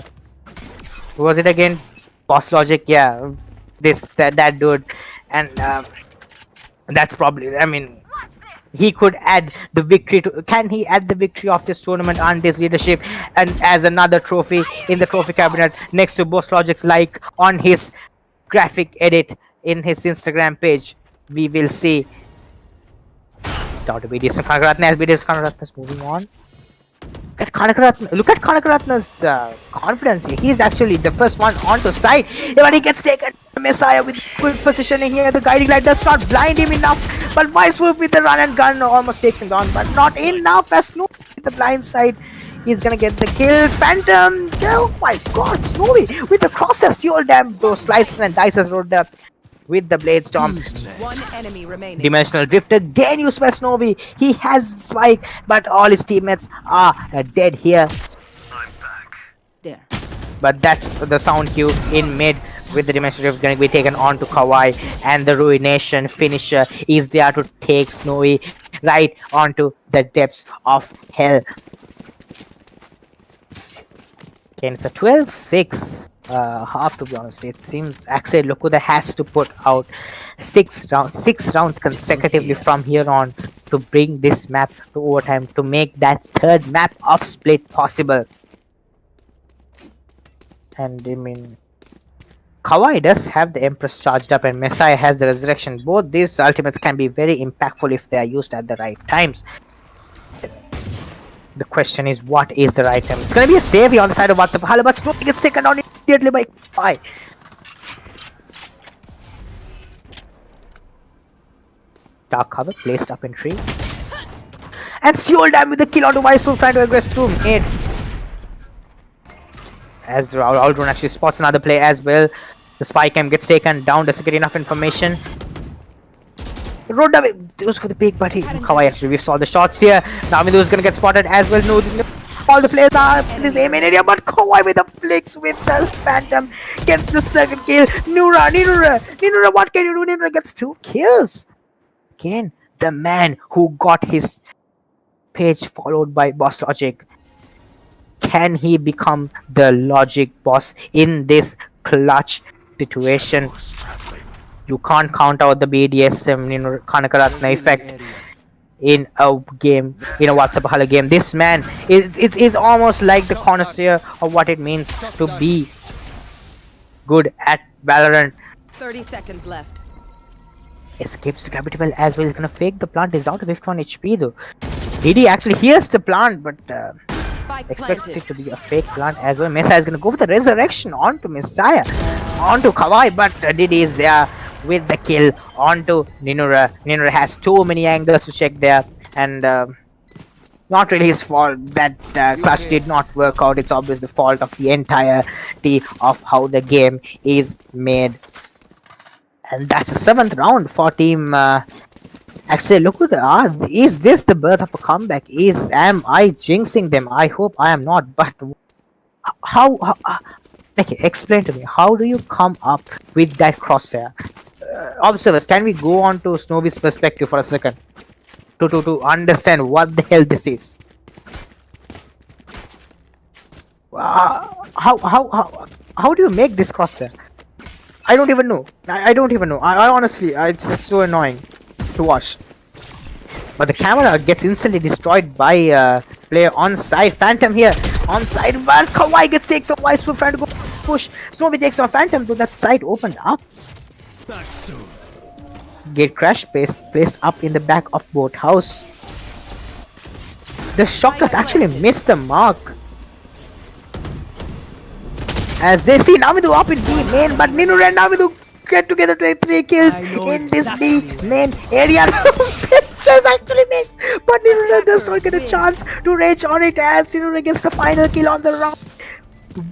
Speaker 2: who was it again? Boss Logic, yeah, that dude, and that's probably, I mean, he could add the victory to. Can he add the victory of this tournament and his leadership and as another trophy in the trophy cabinet next to Boss Logic's like on his graphic edit in his Instagram page? We will see. It's down to BDS Gunasekara as BDS Gunasekara is moving on. Look at Gunasekara's confidence here. He's actually the first one onto side, but he gets taken. Messiah with good positioning here. The guiding light does not blind him enough, but WeReWolf with the run and gun almost takes him down, but not enough as Snowy with the blind side. He's gonna get the kill. Phantom, oh my god, Snowy with the crosses. seouldam those slices and dices Rodda with the Blade Storm.
Speaker 10: One enemy remaining.
Speaker 2: Dimensional drift again used by Snowy. He has spike, but all his teammates are dead here.
Speaker 9: I'm back.
Speaker 10: There.
Speaker 2: But that's the sound cue in mid with the dimensional drift going to be taken on to Kawai, and the Ruination finisher is there to take Snowy right onto the depths of hell. Okay, it's a 12-6 half, to be honest. It seems Axalate loku has to put out 6 rounds consecutively from here on to bring this map to overtime, to make that third map of split possible. And I mean, Kawai does have the Empress charged up and Messiah has the Resurrection. Both these ultimates can be very impactful if they are used at the right times. The question is, what is the right time? It's going to be a save here on the side of Watta Pahala, but Snowy gets taken down immediately by Kawai. Dark cover placed up in tree. And seouldam with the kill onto WeReWolf trying to aggress through mid. As the Aldrun actually spots another play as well. The spy cam gets taken down, doesn't get enough information. Rodda goes for the peak, but Kawai actually we saw the shots here. Navindu is gonna get spotted as well. No, all the players are in the same area, but Kawai with the flicks with the Phantom gets the second kill. Ninura, what can you do? Ninura gets 2 kills. Again, the man who got his page followed by Boss Logic. Can he become the Logic boss in this clutch situation? You can't count out the BDSM Gunasekara effect in a game, in a Watta Pahala game. This man is almost like the connoisseur of what it means to be good at Valorant.
Speaker 10: 30 seconds left.
Speaker 2: Escapes the gravity well as well. He's gonna fake the plant. He's out of 51 HP though. Didi actually hears the plant, but expects it to be a fake plant as well. Messiah is gonna go for the resurrection onto Messiah, onto Kawai, but Didi is there with the kill onto Ninura. Ninura has too many angles to check there, and not really his fault that clutch did not work out. It's obviously the fault of the entirety of how the game is made. And that's the 7th round for team Axalate. Look at the is this the birth of a comeback? Am I jinxing them? I hope I am not, but how okay, explain to me, how do you come up with that crosshair? Observers, can we go on to Snowy's perspective for a second to understand what the hell this is? How do you make this crosshair? I don't even know. I don't even know. I honestly, it's just so annoying to watch. But the camera gets instantly destroyed by player on side. Phantom here on side, but Kawai gets takes off. WeReWolf trying to go push. Snowy takes off Phantom, though that side opened up.
Speaker 9: Back soon.
Speaker 2: Gate crash placed up in the back of boat house. The shockers actually missed the mark. As they see Navindu up in B main, but Ninura and Navindu get together to take 3 kills in this B main area. Says actually missed, but Ninura does not get a chance to rage on it as Ninura gets the final kill on the round,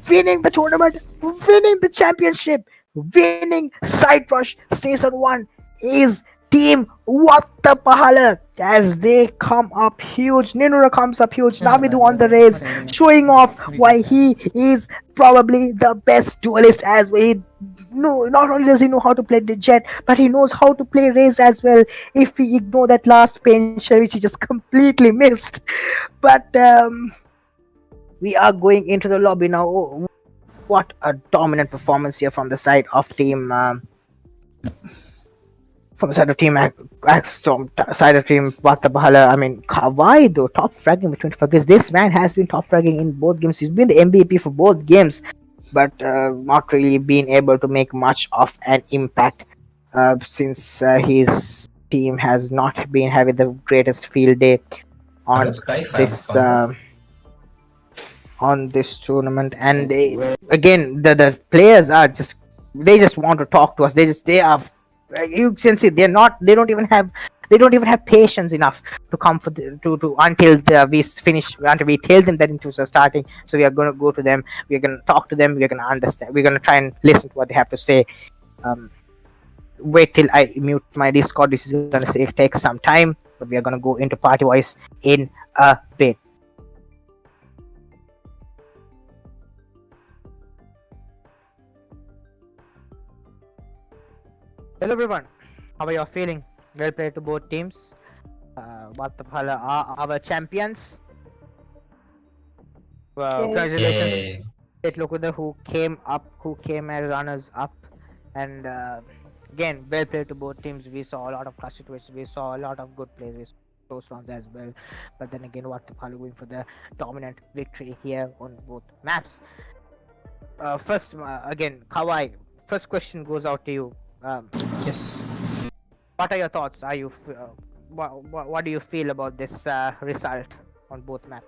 Speaker 2: winning the tournament, winning the championship, winning Side Rush Season 1 is Team Watta Pahala as they come up huge. Ninura comes up huge. Navindu on the race, showing off why he is probably the best duelist as well. Not only does he know how to play the jet, but he knows how to play race as well. If we ignore that last pincher, which he just completely missed. But we are going into the lobby now. Oh, what a dominant performance here from the side of team. From the side of team side of team Watta Pahala. I mean, Kawai though, top fragging with 25 kills. This man has been top fragging in both games. He's been the MVP for both games, but not really been able to make much of an impact since his team has not been having the greatest field day on this tournament. And again, the players are just want to talk to us. They are. You can see they don't even have patience enough to come for until we finish, until we tell them that interviews are starting. So we are going to go to them, we're going to talk to them, we're going to understand, we're going to try and listen to what they have to say. Wait till I mute my Discord. This is going to take some time, but we are going to go into party voice in a bit. Hello everyone, how are you all feeling? Well played to both teams. Watta Pahala are our champions. Congratulations to Loku who came as runners up. And again, well played to both teams. We saw a lot of clutch situations, we saw a lot of good plays, we saw close ones as well. But then again, Watta Pahala going for the dominant victory here on both maps. First, again, Kawai, first question goes out to you.
Speaker 6: Yes.
Speaker 2: What are your thoughts? Are you what do you feel about this result on both maps?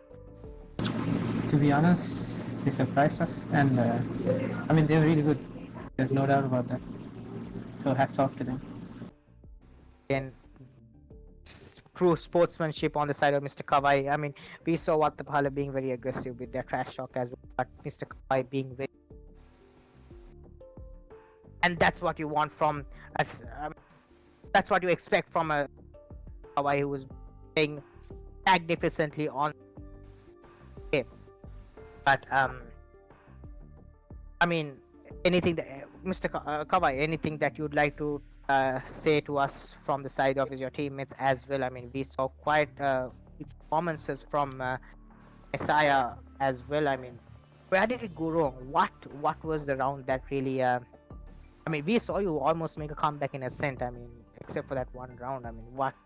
Speaker 6: To be honest, they surprised us, and I mean they were really good. There's no doubt about that. So hats off to them.
Speaker 2: Again, true sportsmanship on the side of Mr. Kawai. I mean, we saw Watta Pahala being very aggressive with their trash talk as well, but Mr. Kawai being very, and that's what you want from us. That's what you expect from a Kawai who was playing magnificently on game. But I mean, anything that Mr. Kawai, anything that you'd like to say to us from the side of your teammates as well? I mean, we saw quite performances from Messiah as well. I mean, where did it go wrong? What was the round that really? I mean, we saw you almost make a comeback in Ascent. I mean, except for that one round. I mean, what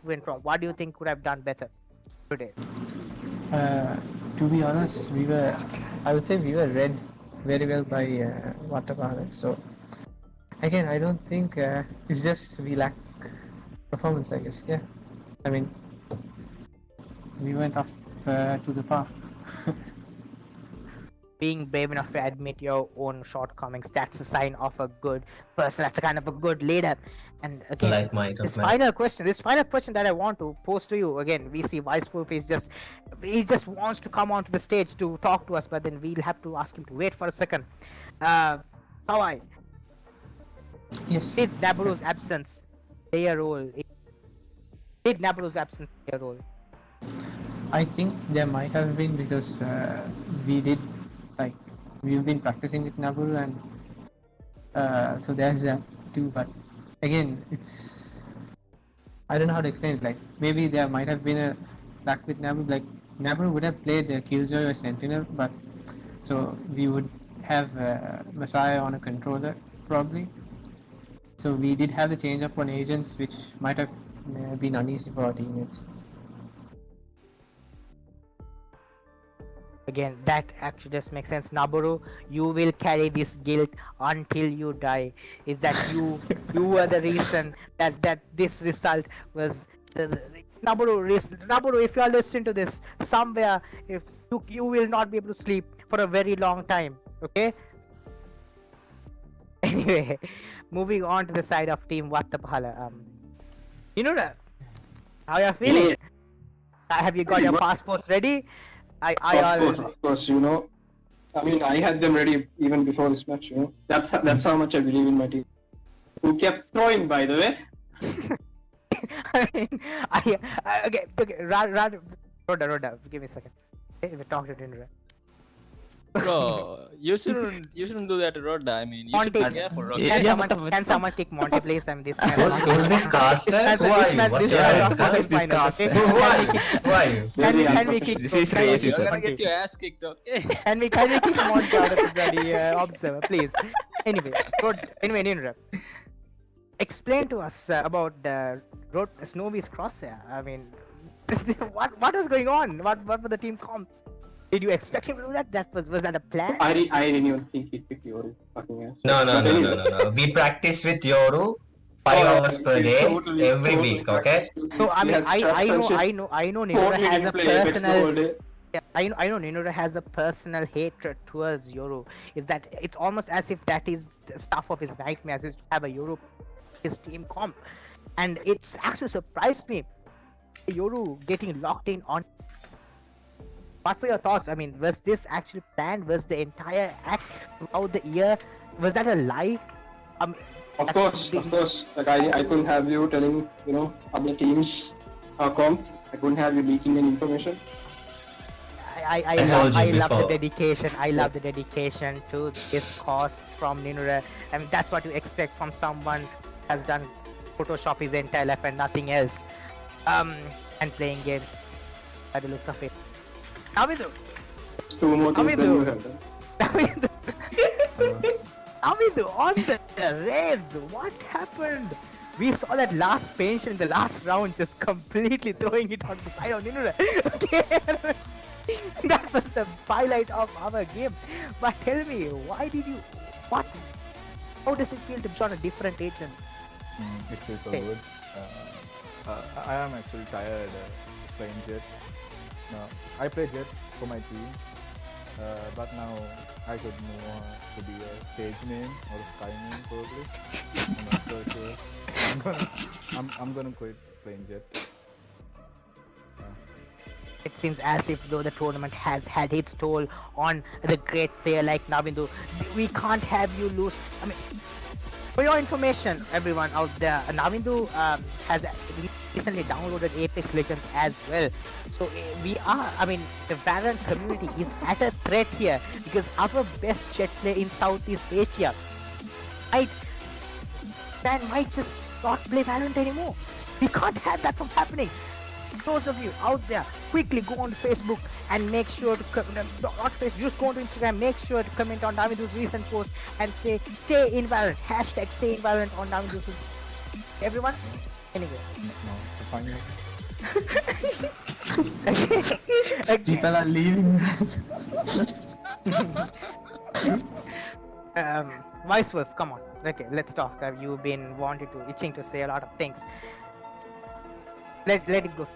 Speaker 2: went wrong? What do you think could have done better today?
Speaker 6: To be honest, I would say we were read very well by Watta Pahala. So again, I don't think it's just we lack performance, I guess. Yeah, I mean, we went up to the par.
Speaker 2: Being brave enough to admit your own shortcomings, that's a sign of a good person. That's a kind of a good leader. And again,
Speaker 5: Like my
Speaker 2: this final question that I want to pose to you, again, we see WeReWolf is he just wants to come onto the stage to talk to us, but then we'll have to ask him to wait for a second. Kawai,
Speaker 6: Yes.
Speaker 2: did Naboru's absence play a role? Did Naboru's absence play a role?
Speaker 6: I think there might have been, because we've been practicing with Naboru, and so there's that too. But again, I don't know how to explain it. Like, maybe there might have been a lack with Naboru. Like, Naboru would have played Killjoy or Sentinel, but so we would have Messiah on a controller probably. So we did have the change up on agents, which might have been uneasy for our teammates.
Speaker 2: Again, that actually just makes sense. Naboru, you will carry this guilt until you die. Is that you were the reason that this result was Naboru, if you are listening to this somewhere, if you will not be able to sleep for a very long time. Okay. Anyway, moving on to the side of team Watta Pahala. Ninura, how are you feeling? Have you got your passports ready?
Speaker 4: Of course, you know. I mean, I had them ready even before this match, you know. That's how much I believe in my team. Who kept throwing, by the way.
Speaker 2: I mean, okay. Rodda, give me a second. Okay, we're talking to Ninura.
Speaker 11: Bro, you shouldn't do that to Rodda. I mean, you should be careful. Okay?
Speaker 2: Can someone kick Monty, please? I'm this.
Speaker 5: Who's this caster? Who are you? What's your
Speaker 2: caster?
Speaker 5: Who are you?
Speaker 2: Can we kick?
Speaker 11: This is crazy. You're gonna get your ass kicked, okay?
Speaker 2: Can we kick Monty out of the bloody observer, please? Anyway, Ninura, explain to us about the Snowy's crosshair. I mean, what was going on? What were the team comp? Did you expect him to do that? Was that a plan?
Speaker 4: I didn't even think he'd pick Yoru. Fucking ass.
Speaker 5: No. We practice with Yoru 5 hours per day, every week, okay?
Speaker 2: So I mean, I know Ninura has a personal. Yeah, I know Ninura has a personal hatred towards Yoru. Is that it's almost as if that is the stuff of his nightmares, is to have a Yoru his team comp, and it's actually surprised me. Yoru getting locked in on. What were your thoughts? I mean, was this actually planned? Was the entire act throughout the year? Was that a lie?
Speaker 4: Of course. Like, I couldn't have you telling, you know, other teams comp. I couldn't have you leaking any information.
Speaker 2: I love the dedication. I love the dedication to this cause from Ninura. I mean, that's what you expect from someone who has done Photoshop his entire life and nothing else. And playing games by the looks of it. Navindu, on the race, what happened? We saw that last pension in the last round just completely throwing it on the side of Ninura. Okay. That was the highlight of our game. But tell me, how does it feel to be on a different agent?
Speaker 12: It feels so good. I am actually tired playing Jet. I play Jet for my team, But now I could move on to be a stage name or a sky name probably. I'm not so sure. I'm gonna quit playing Jet.
Speaker 2: It seems as if though the tournament has had its toll on the great player like Navindu. We can't have you lose. I mean, for your information, everyone out there, Navindu has recently downloaded Apex Legends as well. So we are, I mean, the Valorant community is at a threat here because our best jet player in Southeast Asia might just not play Valorant anymore. We can't have that from happening. Those of you out there, quickly go on Facebook and make sure to not Facebook, just go on to Instagram, make sure to comment on Navindu's recent post and say stay in Valorant, hashtag stay in Valorant on Navindu's. Everyone, anyway.
Speaker 6: People are leaving.
Speaker 2: WeReWolf, come on. Okay, let's talk. You've been itching to say a lot of things. Let it go.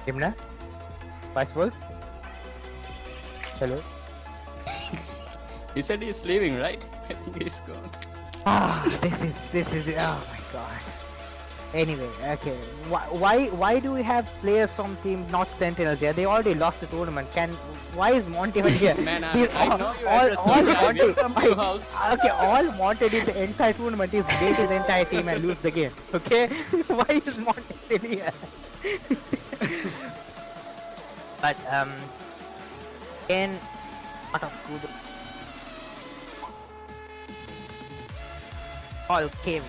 Speaker 2: Ridma? WeReWolf? Hello?
Speaker 11: He said he's leaving, right? I think he's gone.
Speaker 2: This is oh my god. Anyway, okay. Why do we have players from team not Sentinels here? They already lost the tournament. Why is Monty over here?
Speaker 11: Man, I know you
Speaker 2: all Monty.
Speaker 11: house.
Speaker 2: Okay, all Monty did the entire tournament is beat his entire team and lose the game. Okay, why is Monty still here? But again, lot of good. All came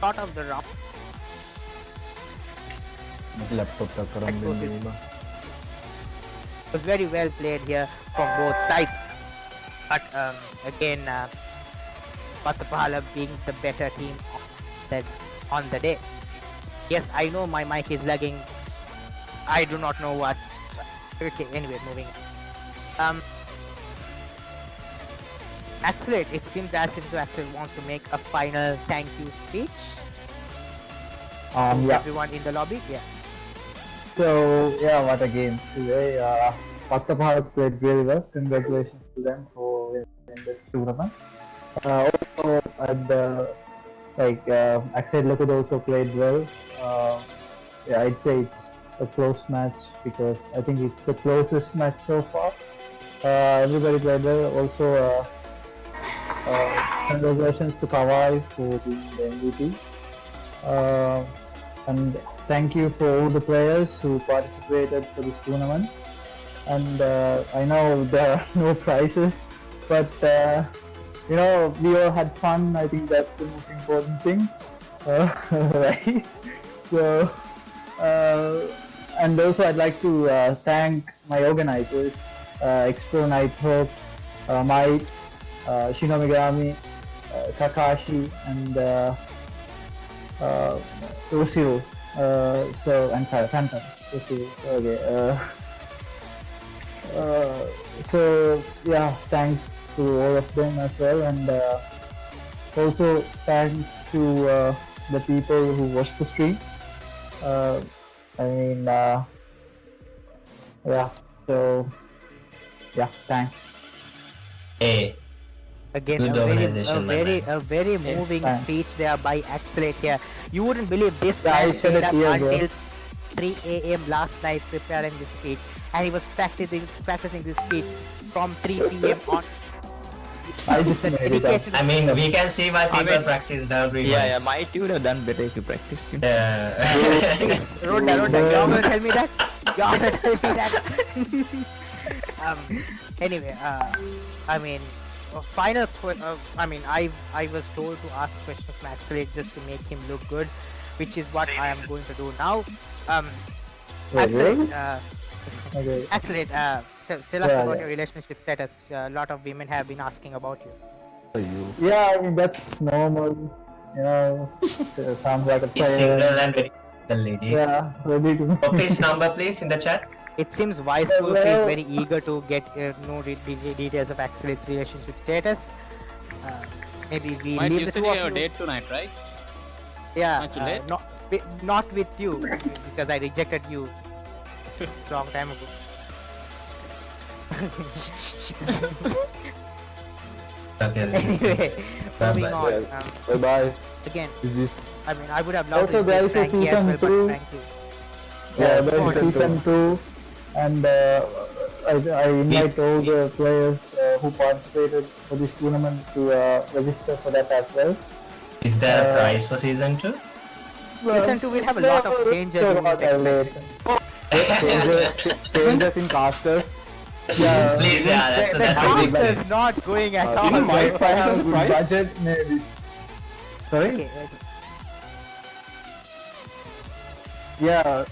Speaker 2: out of the rock.
Speaker 12: Laptop
Speaker 2: Was very well played here from both sides. But again, Watta Pahala being the better team on the day. Yes, I know my mic is lagging. I do not know what. Okay, anyway, moving. Axalate, it seems as if you actually want to make a final thank you speech.
Speaker 13: Yeah.
Speaker 2: Everyone in the lobby, yeah.
Speaker 13: So yeah, what a game today. Watta Pahala played really well. Congratulations to them for winning this tournament. Also, at the Axalate Loku also played well. Yeah, I'd say it's a close match because I think it's the closest match so far. Everybody played well. Also, congratulations to Kawai for being the MVP. And thank you for all the players who participated for this tournament. And I know there are no prizes, but you know, we all had fun. I think that's the most important thing, right? So, and also I'd like to thank my organizers, XPro, NightHawk, Might, ShiNoMegami, Kakashi, and Rusiru, and Phantom. Okay. So yeah, thanks to all of them as well, and also thanks to the people who watched the stream. I mean, yeah. So yeah, thanks.
Speaker 5: Hey.
Speaker 2: Again, a very moving speech there by Axalate here. You wouldn't believe this man stayed up until 3 AM last night preparing this speech, and he was practicing this speech from 3 PM on.
Speaker 5: I mean, we can see why people practice the every
Speaker 7: Yeah, might you would have done better if you practiced.
Speaker 2: Please, Rodda, you're gonna tell me that? Anyway, I mean, final I was told to ask questions from Axalate just to make him look good, which is what I am going to do now. Axalate, tell us about your relationship status. A lot of women have been asking about you.
Speaker 13: Yeah, I mean that's normal. You know, sounds like a player.
Speaker 5: He's single and very single, ladies.
Speaker 13: Yeah, ready to.
Speaker 5: His number, please, in the chat.
Speaker 2: It seems WeReWolf is very eager to get details of Axalate's relationship status. Maybe we
Speaker 11: Might
Speaker 2: leave
Speaker 11: you
Speaker 2: the
Speaker 11: said
Speaker 2: two
Speaker 11: you
Speaker 2: of
Speaker 11: have a
Speaker 2: you.
Speaker 11: date tonight, right?
Speaker 2: Yeah,
Speaker 11: Aren't you late?
Speaker 2: not with you because I rejected you Long time ago.
Speaker 5: Okay.
Speaker 2: Anyway, moving on.
Speaker 13: Bye bye.
Speaker 2: Again,
Speaker 13: This
Speaker 2: I mean, I would have loved
Speaker 13: also
Speaker 2: to
Speaker 13: there is a
Speaker 2: Frankie as
Speaker 13: season
Speaker 2: well, but
Speaker 13: 2.
Speaker 2: Frankie.
Speaker 13: Yeah, there is season 2, and I invite all the players who participated for this tournament to register for that as well.
Speaker 5: Is there a prize for season 2?
Speaker 2: Season 2 will have a lot of changes. in it.
Speaker 12: Changes in casters.
Speaker 13: Yeah,
Speaker 5: Please, yeah, that's
Speaker 2: The
Speaker 5: a
Speaker 2: cast
Speaker 5: big
Speaker 2: is not going at all.
Speaker 12: Even my
Speaker 13: Find a good
Speaker 12: prize.
Speaker 13: budget maybe. Sorry?
Speaker 2: Okay,
Speaker 13: Yeah,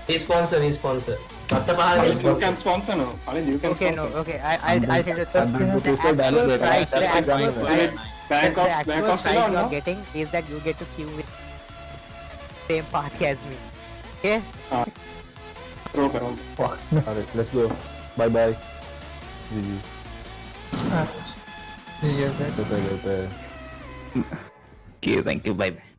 Speaker 5: He sponsor. Watta Pahala is
Speaker 4: You can
Speaker 5: sponsor.
Speaker 4: sponsor now. Khalid, you can
Speaker 2: okay,
Speaker 4: sponsor.
Speaker 2: no, okay. I'll tell you the
Speaker 13: to say that
Speaker 2: actual
Speaker 13: the
Speaker 2: price. The
Speaker 13: Axalate
Speaker 2: actual
Speaker 13: is
Speaker 2: price.
Speaker 4: Bank
Speaker 2: The
Speaker 4: of
Speaker 2: actual price
Speaker 4: Ceylon,
Speaker 2: you're
Speaker 4: no?
Speaker 2: getting is that you get to queue with same party as me. Okay?
Speaker 4: Throw karo.
Speaker 12: Alright, let's go. Bye bye. GG.
Speaker 6: This is your bed.
Speaker 12: Bye bye.
Speaker 14: Okay, thank you. Bye.